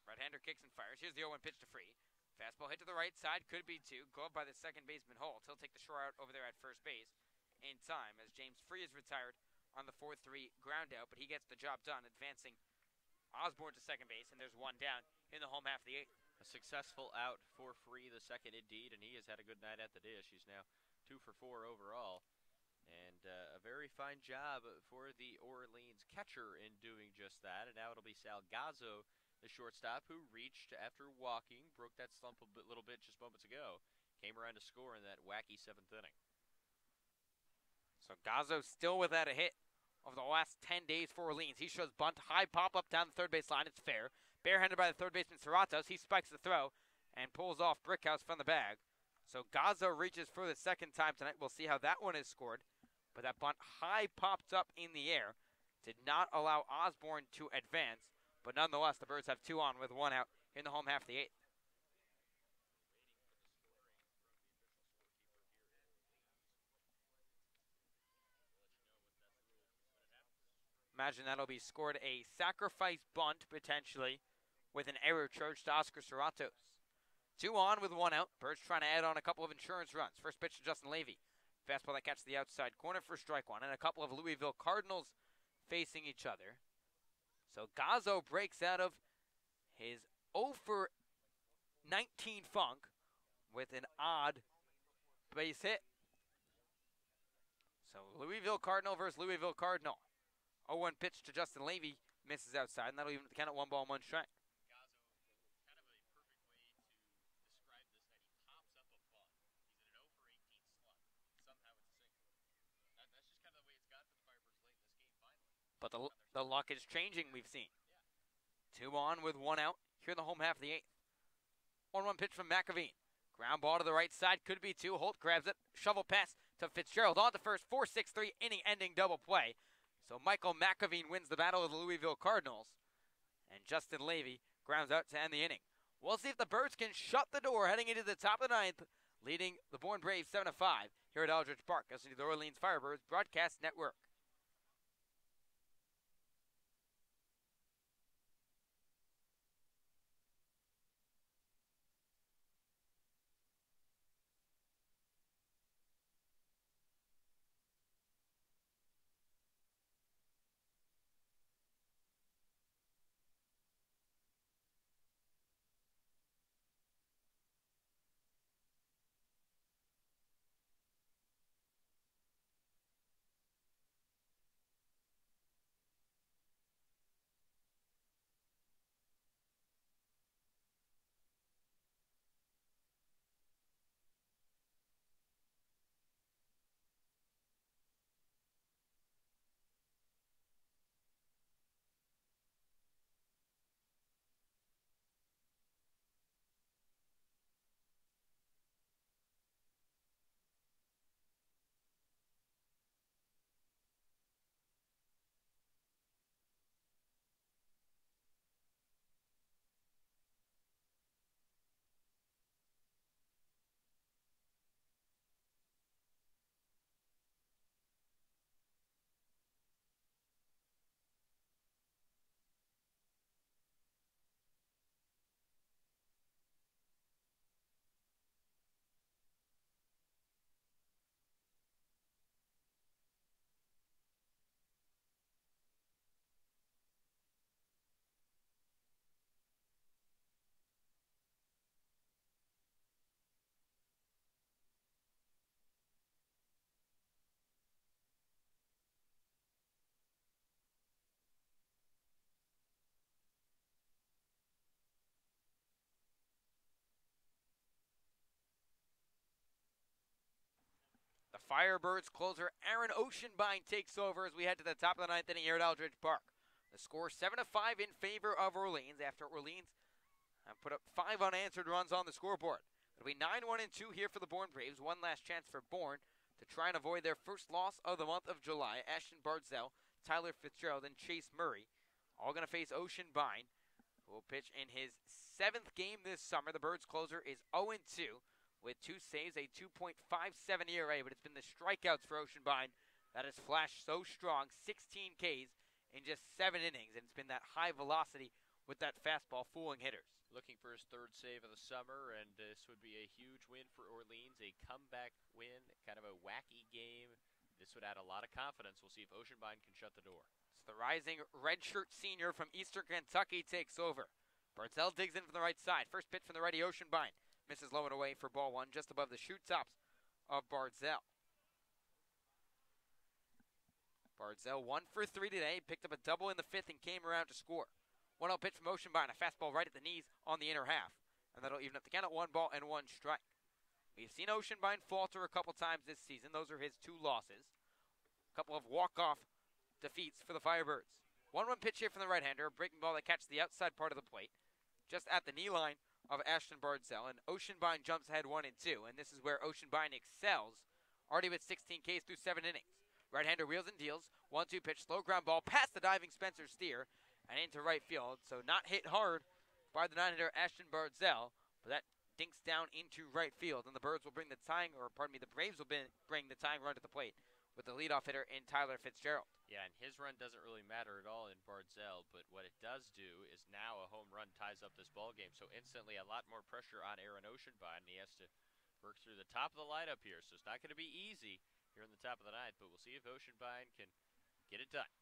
Right-hander kicks and fires. Here's the 0-1 pitch to Free. Fastball hit to the right side, could be two. Gloved by the second baseman Holt. He'll take the shore out over there at first base in time as James Free is retired on the 4-3 ground out, but he gets the job done, advancing Osborne to second base, and there's one down in the home half of the 8th. A successful out for Free, the second indeed, and he has had a good night at the dish. He's now 2 for 4 overall. And a very fine job for the Orleans catcher in doing just that. And now it'll be Salgazzo, the shortstop, who reached after walking, broke that slump a little bit just moments ago, came around to score in that wacky 7th inning. So Gazzo still without a hit over the last 10 days for Orleans. He shows bunt, high pop-up down the third base line. It's fair. Barehanded by the third baseman Serratos. He spikes the throw and pulls off Brickhouse from the bag. So Gazzo reaches for the second time tonight. We'll see how that one is scored. But that bunt high popped up in the air. Did not allow Osborne to advance. But nonetheless, the Birds have 2 on with 1 out in the home half of the 8th. Imagine that'll be scored a sacrifice bunt, potentially, with an error charge to Oscar Serratos. 2 on with 1 out. Birds trying to add on a couple of insurance runs. First pitch to Justin Levy. Fastball that catches the outside corner for strike 1. And a couple of Louisville Cardinals facing each other. So Gazzo breaks out of his 0 for 19 funk with an odd base hit. So Louisville Cardinal versus Louisville Cardinal. 0-1 pitch to Justin Levy, misses outside, and that'll even count at 1 ball, 1 strike. But the luck is changing, we've seen. 2 on with 1 out here in the home half of the 8th. 1-1 pitch from McAveen. Ground ball to the right side, could be 2. Holt grabs it, shovel pass to Fitzgerald on to first, 4-6-3 inning-ending double play. So Michael McAveen wins the battle of the Louisville Cardinals. And Justin Levy grounds out to end the inning. We'll see if the Birds can shut the door heading into the top of the 9th, leading the Bourne Braves 7-5 here at Aldridge Park. Listening to the Orleans Firebirds Broadcast Network. The Firebirds closer Aaron Oceanbine takes over as we head to the top of the 9th inning here at Aldridge Park. The score 7-5 in favor of Orleans after Orleans have put up 5 unanswered runs on the scoreboard. It'll be 9-1-2 here for the Bourne Braves. One last chance for Bourne to try and avoid their first loss of the month of July. Ashton Barzell, Tyler Fitzgerald, and Chase Murray all going to face Oceanbine, who will pitch in his 7th game this summer. The Birds closer is 0-2 with 2 saves, a 2.57 ERA, but it's been the strikeouts for Oceanbine that has flashed so strong. 16 Ks in just 7 innings, and it's been that high velocity with that fastball fooling hitters. Looking for his 3rd save of the summer, and this would be a huge win for Orleans, a comeback win, kind of a wacky game. This would add a lot of confidence. We'll see if Oceanbine can shut the door. So the rising redshirt senior from Eastern Kentucky takes over. Bardzell digs in from the right side. First pitch from the righty, Oceanbine. Misses low and away for ball 1, just above the shoe tops of Bardzell. Bardzell 1 for 3 today. Picked up a double in the 5th and came around to score. 1-0 pitch from Oceanbine, a fastball right at the knees on the inner half. And that'll even up the count at 1 ball and 1 strike. We've seen Oceanbine falter a couple times this season. Those are his 2 losses. A couple of walk-off defeats for the Firebirds. 1-1 pitch here from the right-hander, a breaking ball that catches the outside part of the plate, just at the knee line of Ashton Bardzell. And Oceanbine jumps ahead 1-2, and this is where Oceanbine excels, already with 16 Ks through 7 innings. Right-hander wheels and deals, 1-2 pitch, slow ground ball past the diving Spencer Steer, and into right field, so not hit hard by the 9-hitter Ashton Bardzell, but that dinks down into right field, and the Braves will bring the tying run to the plate with the leadoff hitter in Tyler Fitzgerald. Yeah, and his run doesn't really matter at all in Bardzell, but what it does do is now a home run ties up this ball game, so instantly a lot more pressure on Aaron Oceanbine, and he has to work through the top of the lineup here, so it's not going to be easy here in the top of the 9th, but we'll see if Oceanbine can get it done.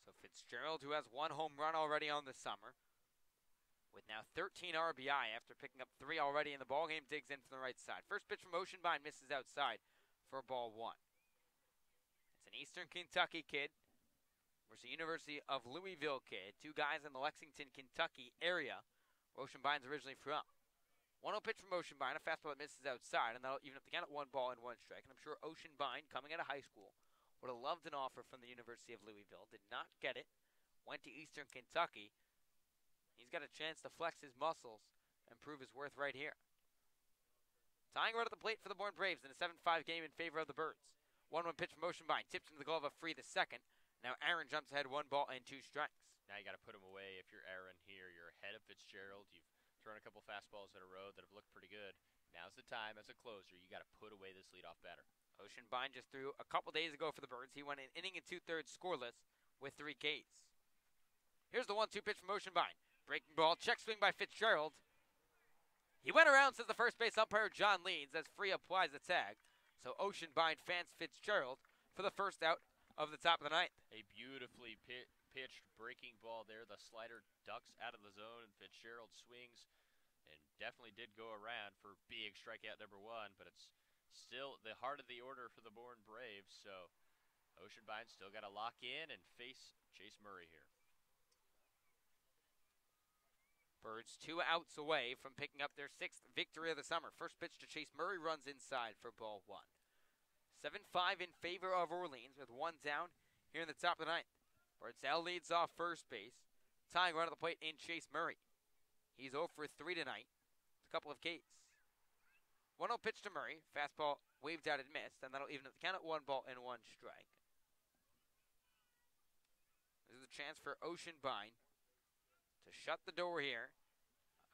So Fitzgerald, who has 1 home run already on the summer, with now 13 RBI after picking up 3 already in the ballgame, digs in from the right side. First pitch from Oceanbine misses outside for ball 1. It's an Eastern Kentucky kid versus a University of Louisville kid. 2 guys in the Lexington, Kentucky area where Oceanbine's originally from. 1-0 pitch from Oceanbine, a fastball that misses outside, and that'll even up the count at 1 ball and 1 strike. And I'm sure Oceanbine, coming out of high school, would have loved an offer from the University of Louisville. Did not get it. Went to Eastern Kentucky. He's got a chance to flex his muscles and prove his worth right here. Tying run at the plate for the Bourne Braves in a 7-5 game in favor of the Birds. 1-1 pitch from Oceanbine. Tipped into the glove of Free the second. Now Aaron jumps ahead 1 ball and 2 strikes. Now you got to put him away. If you're Aaron here, you're ahead of Fitzgerald. You've thrown a couple fastballs in a row that have looked pretty good. Now's the time as a closer. You got to put away this leadoff batter. Oceanbine just threw a couple days ago for the Birds. He went an inning and 2/3 scoreless with 3 Ks. Here's the 1-2 pitch from Oceanbine. Breaking ball, check swing by Fitzgerald. He went around, says the first base umpire John Leeds, as Free applies the tag. So Oceanbine fans Fitzgerald for the first out of the top of the 9th. A beautifully pitched breaking ball there. The slider ducks out of the zone, and Fitzgerald swings and definitely did go around for big strikeout number 1, but it's still the heart of the order for the Bourne Braves, so Oceanbine still got to lock in and face Chase Murray here. Birds 2 outs away from picking up their 6th victory of the summer. First pitch to Chase Murray, runs inside for ball 1. 7-5 in favor of Orleans with 1 down here in the top of the 9th. Bardzell leads off first base. Tying run at the plate in Chase Murray. He's 0 for 3 tonight. A couple of Ks. 1-0 pitch to Murray. Fastball waved out and missed, and that'll even up the count at 1 ball and 1 strike. This is a chance for Oceanbine to shut the door here.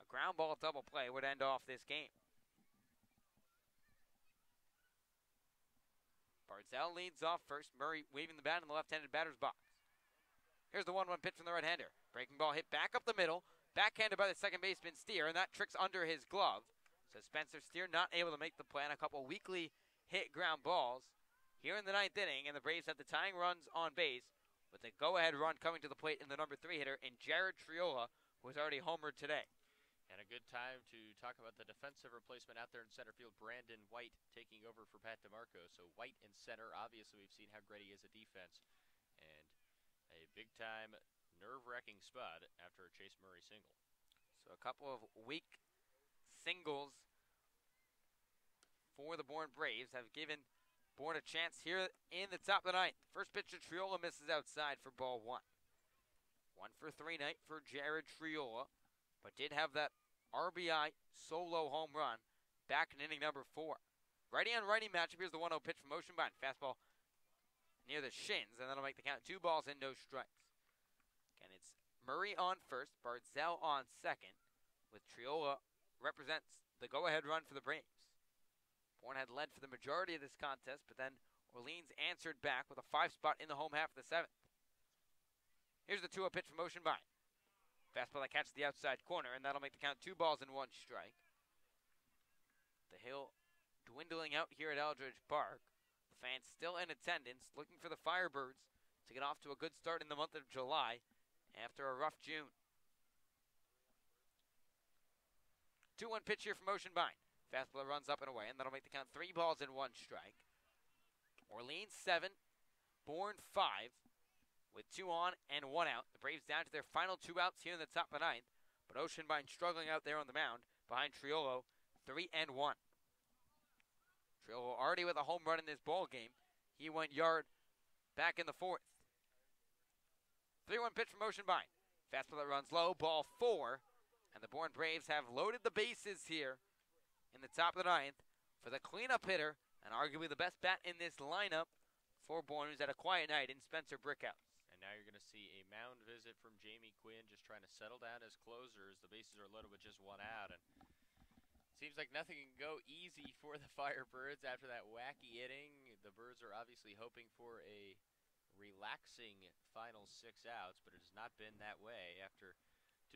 A ground ball double play would end off this game. Bardzell leads off first. Murray waving the bat in the left-handed batter's box. Here's the 1-1 pitch from the right-hander. Breaking ball hit back up the middle. Backhanded by the second baseman Steer, and that tricks under his glove. So Spencer Steer not able to make the play on a couple weakly hit ground balls here in the 9th inning, and the Braves have the tying runs on base with a go-ahead run coming to the plate in the number 3 hitter in Jared Triola, who has already homered today. And a good time to talk about the defensive replacement out there in center field, Brandon White taking over for Pat DeMarco. So White in center, obviously we've seen how great he is at defense, and a big-time nerve-wracking spot after a Chase Murray single. So a couple of weak singles for the Bourne Braves have given Bourne a chance here in the top of the 9th. First pitch to Triola misses outside for ball 1. 1 for 3 night for Jared Triola, but did have that RBI solo home run back in inning number 4. Righty on righty matchup. Here's the 1-0 pitch from Oceanbine. Fastball near the shins, and that'll make the count 2 balls and no strikes. Again, it's Murray on first, Bardzell on second, with Triola represents the go-ahead run for the Braves. Bourne had led for the majority of this contest, but then Orleans answered back with a 5 spot in the home half of the 7th. Here's the 2-0 pitch from Oceanbine. Fastball that catches the outside corner, and that'll make the count 2 balls and 1 strike. The hill dwindling out here at Eldridge Park. The fans still in attendance, looking for the Firebirds to get off to a good start in the month of July after a rough June. 2-1 pitch here from Oceanbine. Fastball runs up and away, and that'll make the count 3 balls and 1 strike. Orleans 7, Bourne 5, with 2 on and 1 out. The Braves down to their final 2 outs here in the top of the 9th, but Oceanbine struggling out there on the mound behind Triolo, 3-1. Triolo already with a home run in this ball game. He went yard back in the 4th. 3-1 pitch from Oceanbine. Fastball that runs low, ball 4, and the Bourne Braves have loaded the bases here in the top of the 9th for the cleanup hitter and arguably the best bat in this lineup for Bourne, who's had a quiet night in Spencer Brickhouse. And now you're going to see a mound visit from Jamie Quinn, just trying to settle down his closers. The bases are loaded with just 1 out, and seems like nothing can go easy for the Firebirds after that wacky inning. The Birds are obviously hoping for a relaxing final 6 outs, but it has not been that way. After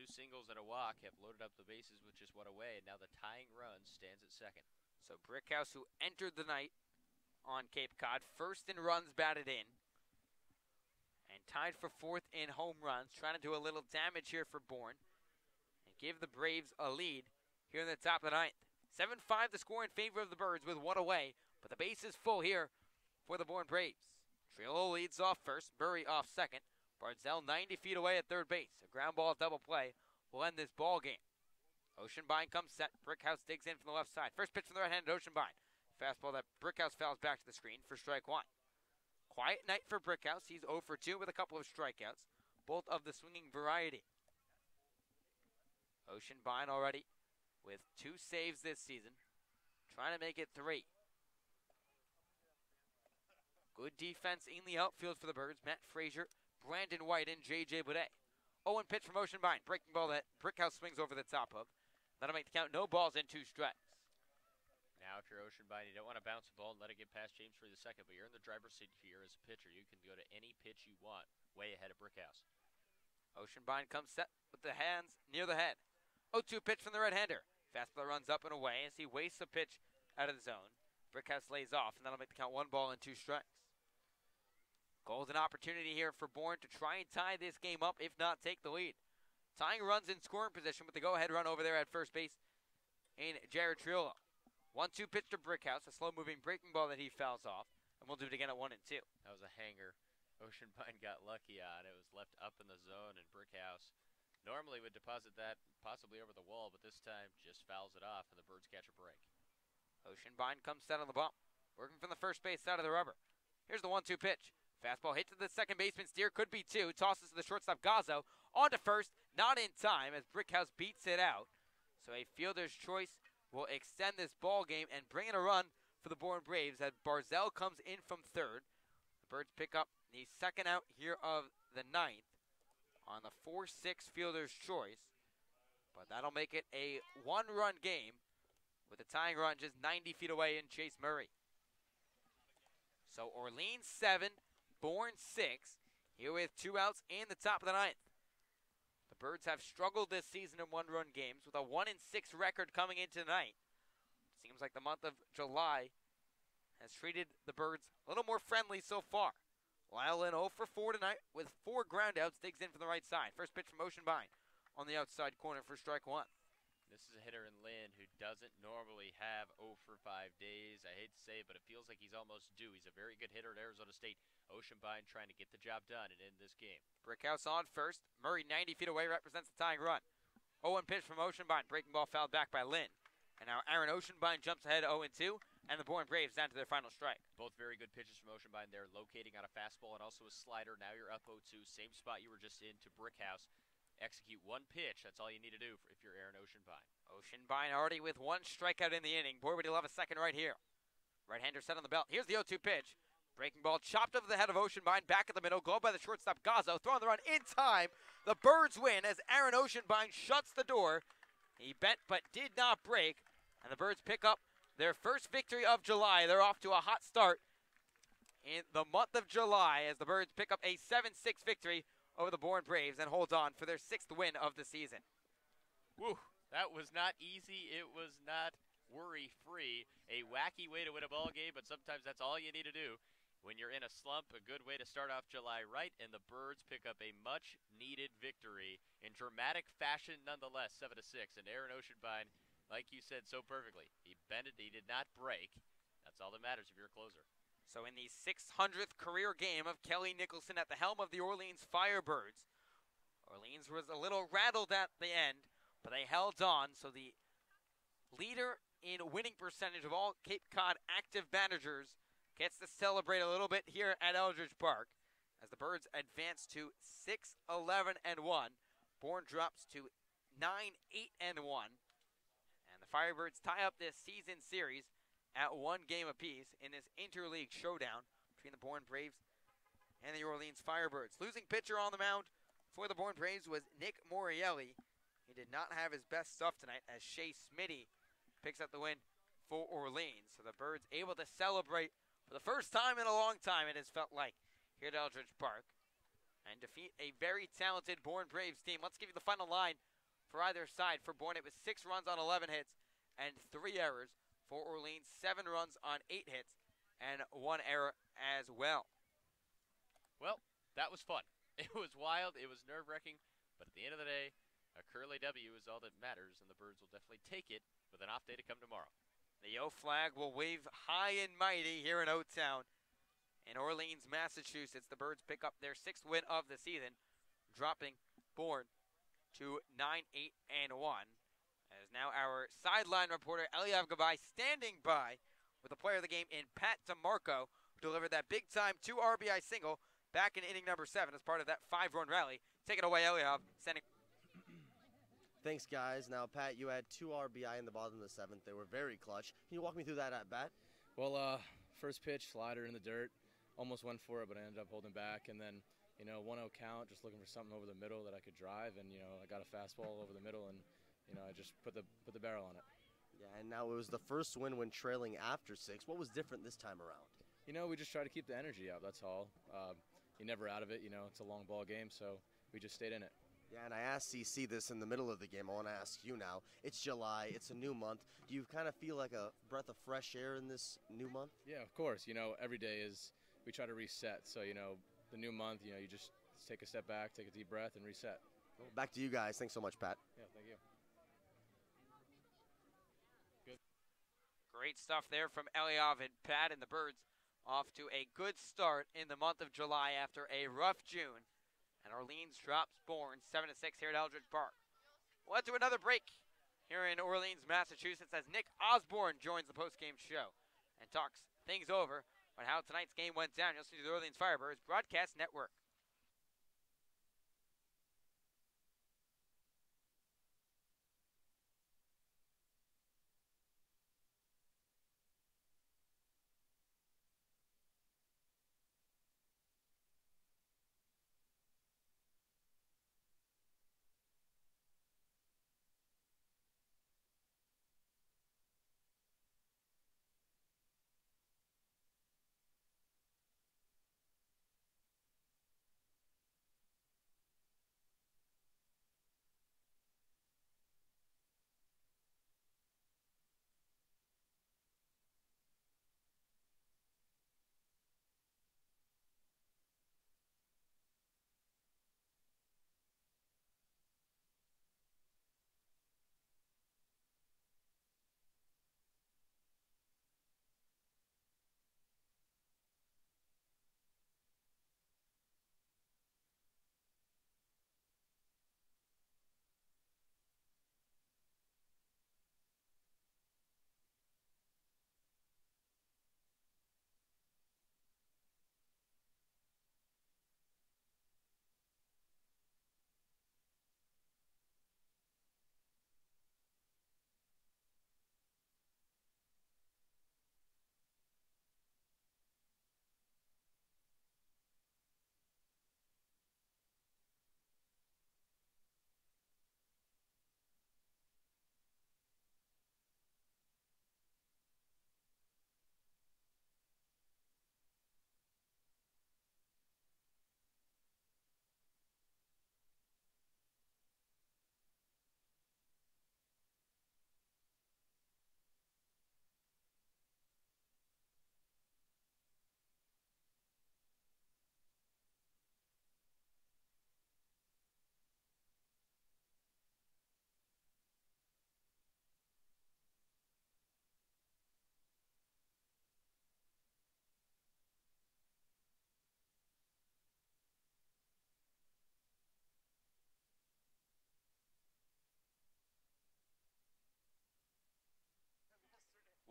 2 singles and a walk, have loaded up the bases with just 1 away, and now the tying run stands at second. So Brickhouse, who entered the night on Cape Cod, first in runs batted in, and tied for 4th in home runs, trying to do a little damage here for Bourne, and give the Braves a lead here in the top of the 9th. 7-5 the score in favor of the Birds with 1 away, but the base is full here for the Bourne Braves. Triolo leads off first, Burry off second, Barzell 90 feet away at third base. A ground ball double play will end this ball game. Oceanbine comes set. Brickhouse digs in from the left side. First pitch from the right-handed Oceanbine. Fastball that Brickhouse fouls back to the screen for strike 1. Quiet night for Brickhouse. He's 0 for 2 with a couple of strikeouts, both of the swinging variety. Oceanbine already with 2 saves this season, trying to make it 3. Good defense in the outfield for the Birds. Matt Frazier, Brandon White, and J.J. Boudet. 0-1 pitch from Oceanbine. Breaking ball that Brickhouse swings over the top of. That'll make the count 0 balls and 2 strikes. Now if you're Oceanbine, you don't want to bounce the ball and let it get past James for the second, but you're in the driver's seat here as a pitcher. You can go to any pitch you want, way ahead of Brickhouse. Oceanbine comes set with the hands near the head. 0-2 pitch from the right-hander. Fastball runs up and away as he wastes a pitch out of the zone. Brickhouse lays off, and that'll make the count 1 ball and 2 strikes. Golden opportunity here for Bourne to try and tie this game up, if not take the lead. Tying runs in scoring position with the go-ahead run over there at first base in Jared Triolo. 1-2 pitch to Brickhouse, a slow-moving breaking ball that he fouls off, and we'll do it again at 1-2. That was a hanger. Oceanbine got lucky on it. It was left up in the zone, and Brickhouse normally would deposit that possibly over the wall, but this time just fouls it off, and the Birds catch a break. Oceanbine comes set on the bump, working from the first base side of the rubber. Here's the 1-2 pitch. Fastball hit to the second baseman, steer could be 2, tosses to the shortstop Gazzo, on to first, not in time as Brickhouse beats it out. So a fielder's choice will extend this ball game and bring in a run for the Bourne Braves as Barzell comes in from third. The Birds pick up the second out here of the 9th on the 4-6 fielder's choice, but that'll make it a 1-run game with the tying run just 90 feet away in Chase Murray. So Orleans 7, Bourne 6, here with 2 outs in the top of the 9th. The Birds have struggled this season in 1-run games with a 1-6 record coming into tonight. Seems like the month of July has treated the Birds a little more friendly so far. Lyle Lynn 0 for 4 tonight with 4 groundouts, digs in from the right side. First pitch from Oceanbine on the outside corner for strike 1. This is a hitter in Lynn who doesn't normally have 0 for 5 days. I hate to say it, but it feels like he's almost due. He's a very good hitter at Arizona State. Oceanbine trying to get the job done and end this game. Brickhouse on first. Murray 90 feet away represents the tying run. 0-1 pitch from Oceanbine. Breaking ball fouled back by Lynn. And now Aaron Oceanbine jumps ahead 0-2, and the Bourne Braves down to their final strike. Both very good pitches from Oceanbine there, locating on a fastball and also a slider. Now you're up 0-2, same spot you were just in to Brickhouse. Execute 1 pitch. That's all you need to do if you're Aaron Oceanbine. Oceanbine already with 1 strikeout in the inning. Boy, would he love a second right here. Right-hander set on the belt. Here's the 0-2 pitch. Breaking ball chopped over the head of Oceanbine, back at the middle, glove by the shortstop Gazzo, throwing the run in time. The Birds win as Aaron Oceanbine shuts the door. He bent but did not break, and the Birds pick up their first victory of July. They're off to a hot start in the month of July as the Birds pick up a 7-6 victory over the Bourne Braves and hold on for their 6th win of the season. Woo, that was not easy. It was not worry-free. A wacky way to win a ball game, but sometimes that's all you need to do. When you're in a slump, a good way to start off July right, and the Birds pick up a much-needed victory in dramatic fashion nonetheless, 7-6. And Aaron Oceanbine, like you said so perfectly, he bended, he did not break. That's all that matters if you're a closer. So in the 600th career game of Kelly Nicholson at the helm of the Orleans Firebirds, Orleans was a little rattled at the end, but they held on. So the leader in winning percentage of all Cape Cod active managers gets to celebrate a little bit here at Eldridge Park as the Birds advance to 6-11-1. Bourne drops to 9-8-1. And the Firebirds tie up this season series at 1 game apiece in this interleague showdown between the Bourne Braves and the Orleans Firebirds. Losing pitcher on the mound for the Bourne Braves was Nick Morielli. He did not have his best stuff tonight as Shea Smitty picks up the win for Orleans. So the Birds able to celebrate for the first time in a long time, it has felt like, here at Eldridge Park, and defeat a very talented Bourne Braves team. Let's give you the final line for either side. For Bourne, it was 6 runs on 11 hits and 3 errors. For Orleans, 7 runs on 8 hits and 1 error as well. Well, that was fun. It was wild, it was nerve-wracking, but at the end of the day, a Curly W is all that matters, and the Birds will definitely take it with an off day to come tomorrow. The O flag will wave high and mighty here in O-Town. In Orleans, Massachusetts, the Birds pick up their 6th win of the season, dropping Bourne to 9-8-1. As now our sideline reporter, Eliav Gabay, standing by with the player of the game in Pat DeMarco, who delivered that big-time 2 RBI single back in inning number 7 as part of that 5-run rally. Take it away, Eliav. Sending. Thanks, guys. Now, Pat, you had 2 RBI in the bottom of the 7th. They were very clutch. Can you walk me through that at bat? Well, first pitch, slider in the dirt. Almost went for it, but I ended up holding back. And then, 1-0 count, just looking for something over the middle that I could drive. And, I got a fastball over the middle, and, I just put the barrel on it. Yeah, and now it was the first win when trailing after 6. What was different this time around? We just try to keep the energy up, that's all. You're never out of it, it's a long ball game, so we just stayed in it. Yeah, and I asked CC this in the middle of the game. I want to ask you now. It's July. It's a new month. Do you kind of feel like a breath of fresh air in this new month? Yeah, of course. Every day we try to reset. So, the new month, you just take a step back, take a deep breath, and reset. Well, back to you guys. Thanks so much, Pat. Yeah, thank you. Good. Great stuff there from Eliav and Pat, and the Birds off to a good start in the month of July after a rough June. And Orleans drops Bourne 7-6 here at Eldridge Park. We'll head to another break here in Orleans, Massachusetts, as Nick Osborne joins the postgame show and talks things over on how tonight's game went down. You'll see the Orleans Firebirds Broadcast Network.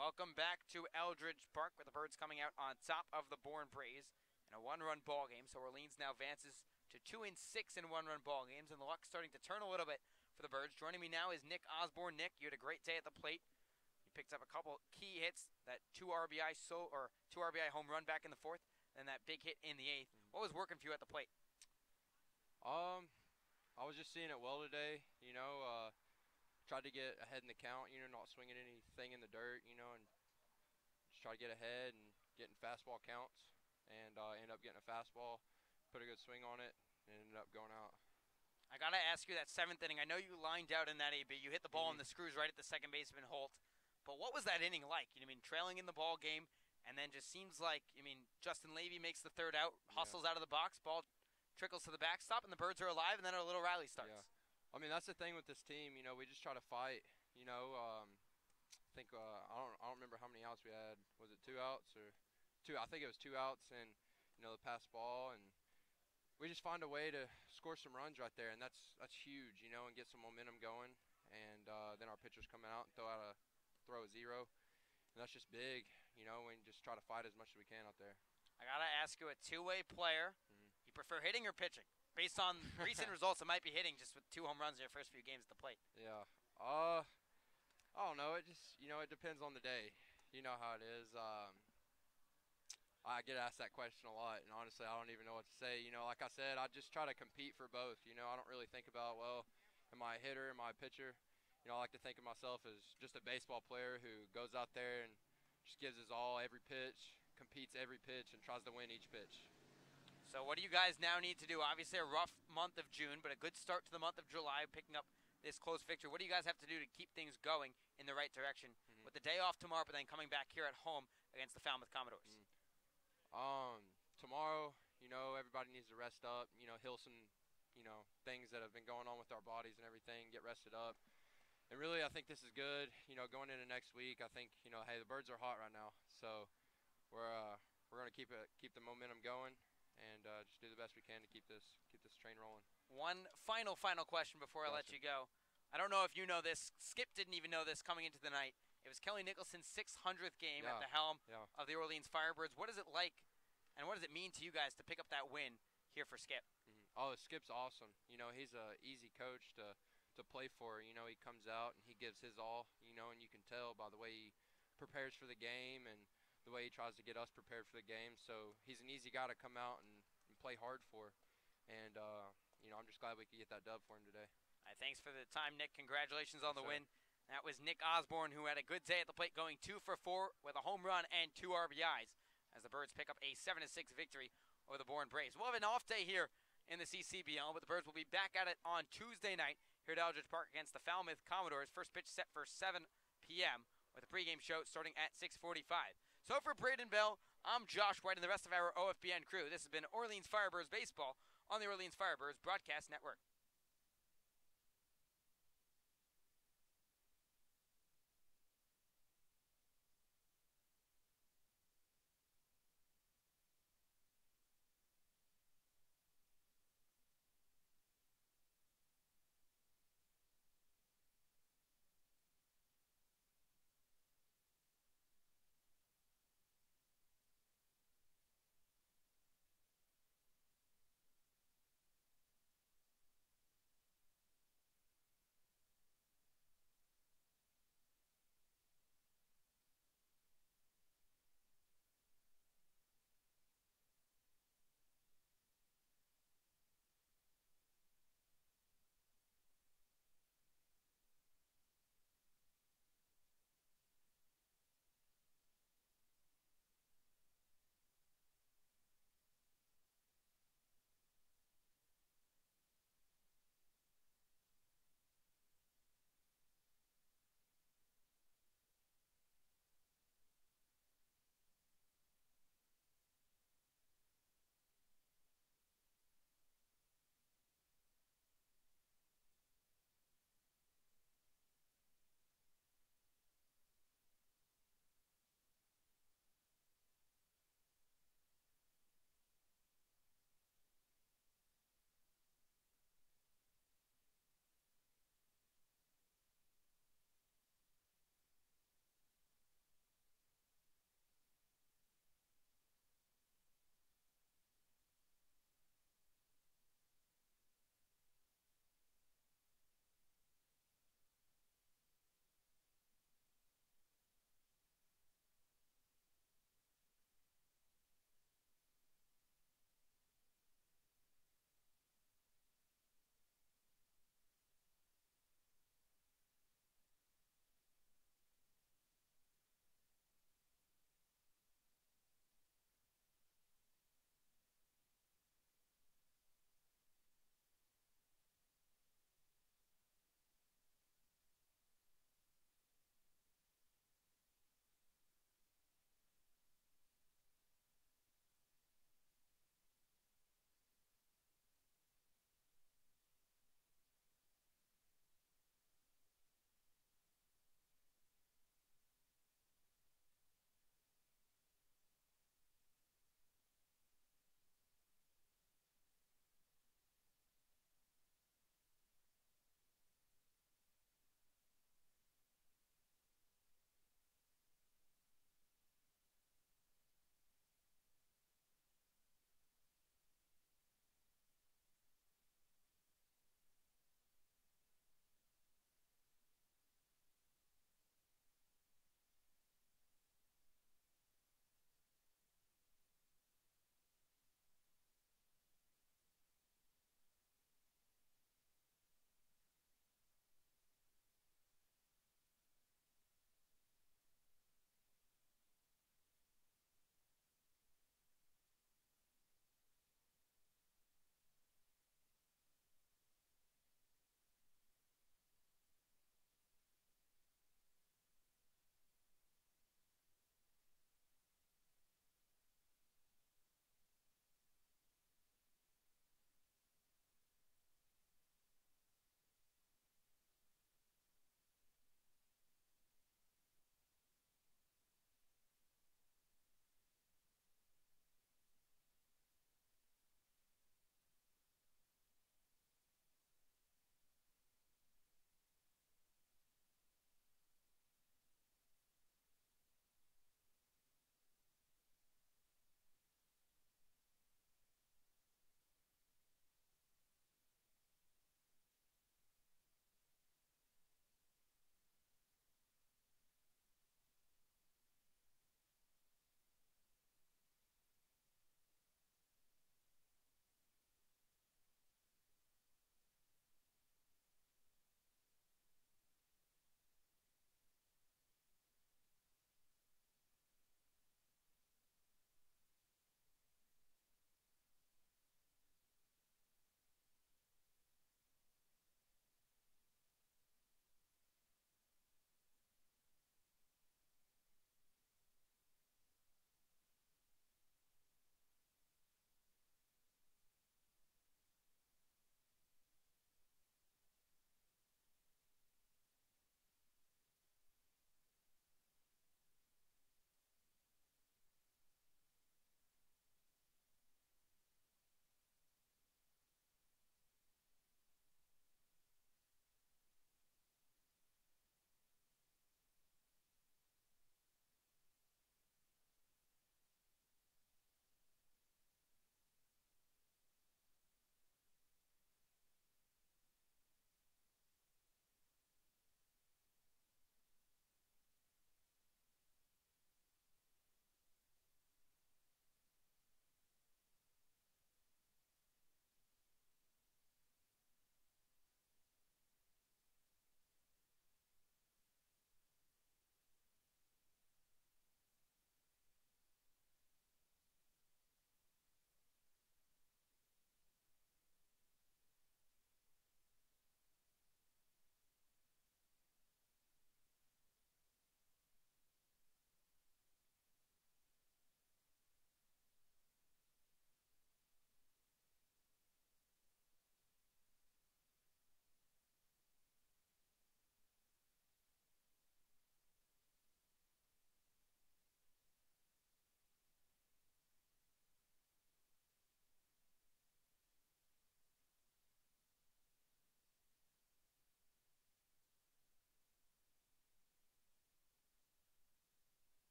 Welcome back to Eldridge Park with the Birds coming out on top of the Bourne Braves in a one-run ball game. So Orleans now advances to 2-6 in one-run ball games, and the luck's starting to turn a little bit for the Birds. Joining me now is Nick Osborne. Nick, you had a great day at the plate. You picked up a couple key hits, that 2 RBI home run back in the 4th, and that big hit in the 8th. What was working for you at the plate? I was just seeing it well today, tried to get ahead in the count, not swinging anything in the dirt, and just try to get ahead and getting fastball counts, and end up getting a fastball, put a good swing on it, and ended up going out. I got to ask you that 7th inning. I know you lined out in that AB. You hit the ball in the screws right at the second baseman, Holt. But what was that inning like? Trailing in the ball game, and then just seems like, Justin Levy makes the 3rd out, hustles out of the box, ball trickles to the backstop, and the Birds are alive, and then a little rally starts. Yeah. That's the thing with this team. We just try to fight. I think I don't remember how many outs we had. Was it 2 outs or 2? I think it was 2 outs, and the pass ball, and we just find a way to score some runs right there, and that's huge. And get some momentum going, and then our pitchers come out and throw a 0, and that's just big. We just try to fight as much as we can out there. I gotta ask you, a two-way player. You prefer hitting or pitching? Based on recent results, it might be hitting just with 2 home runs in your first few games at the plate. Yeah. I don't know. It just, it depends on the day. You know how it is. I get asked that question a lot, and honestly, I don't even know what to say. Like I said, I just try to compete for both. I don't really think about, well, am I a hitter, am I a pitcher? I like to think of myself as just a baseball player who goes out there and just gives his all every pitch, competes every pitch, and tries to win each pitch. So what do you guys now need to do? Obviously a rough month of June, but a good start to the month of July, picking up this close victory. What do you guys have to do to keep things going in the right direction with the day off tomorrow, but then coming back here at home against the Falmouth Commodores? Tomorrow, everybody needs to rest up, heal some, things that have been going on with our bodies and everything, get rested up. And really, I think this is good, going into next week. I think, hey, the Birds are hot right now, so we're going to keep the momentum going. And just do the best we can to keep this train rolling. One final question before I let you go. I don't know if you know this. Skip didn't even know this coming into the night. It was Kelly Nicholson's 600th game at the helm of the Orleans Firebirds. What is it like, and what does it mean to you guys to pick up that win here for Skip? Oh, Skip's awesome. He's a easy coach to play for. He comes out and he gives his all, and you can tell by the way he prepares for the game and the way he tries to get us prepared for the game. So he's an easy guy to come out and play hard for. And, I'm just glad we could get that dub for him today. All right, thanks for the time, Nick. Congratulations on the win. That was Nick Osborne, who had a good day at the plate, going 2 for 4 with a home run and 2 RBIs as the Birds pick up a 7-6 victory over the Bourne Braves. We'll have an off day here in the CCBL, but the Birds will be back at it on Tuesday night here at Eldridge Park against the Falmouth Commodores. First pitch set for 7 p.m. with a pregame show starting at 6:45. So for Braden Bell, I'm Josh White and the rest of our OFBN crew. This has been Orleans Firebirds Baseball on the Orleans Firebirds Broadcast Network.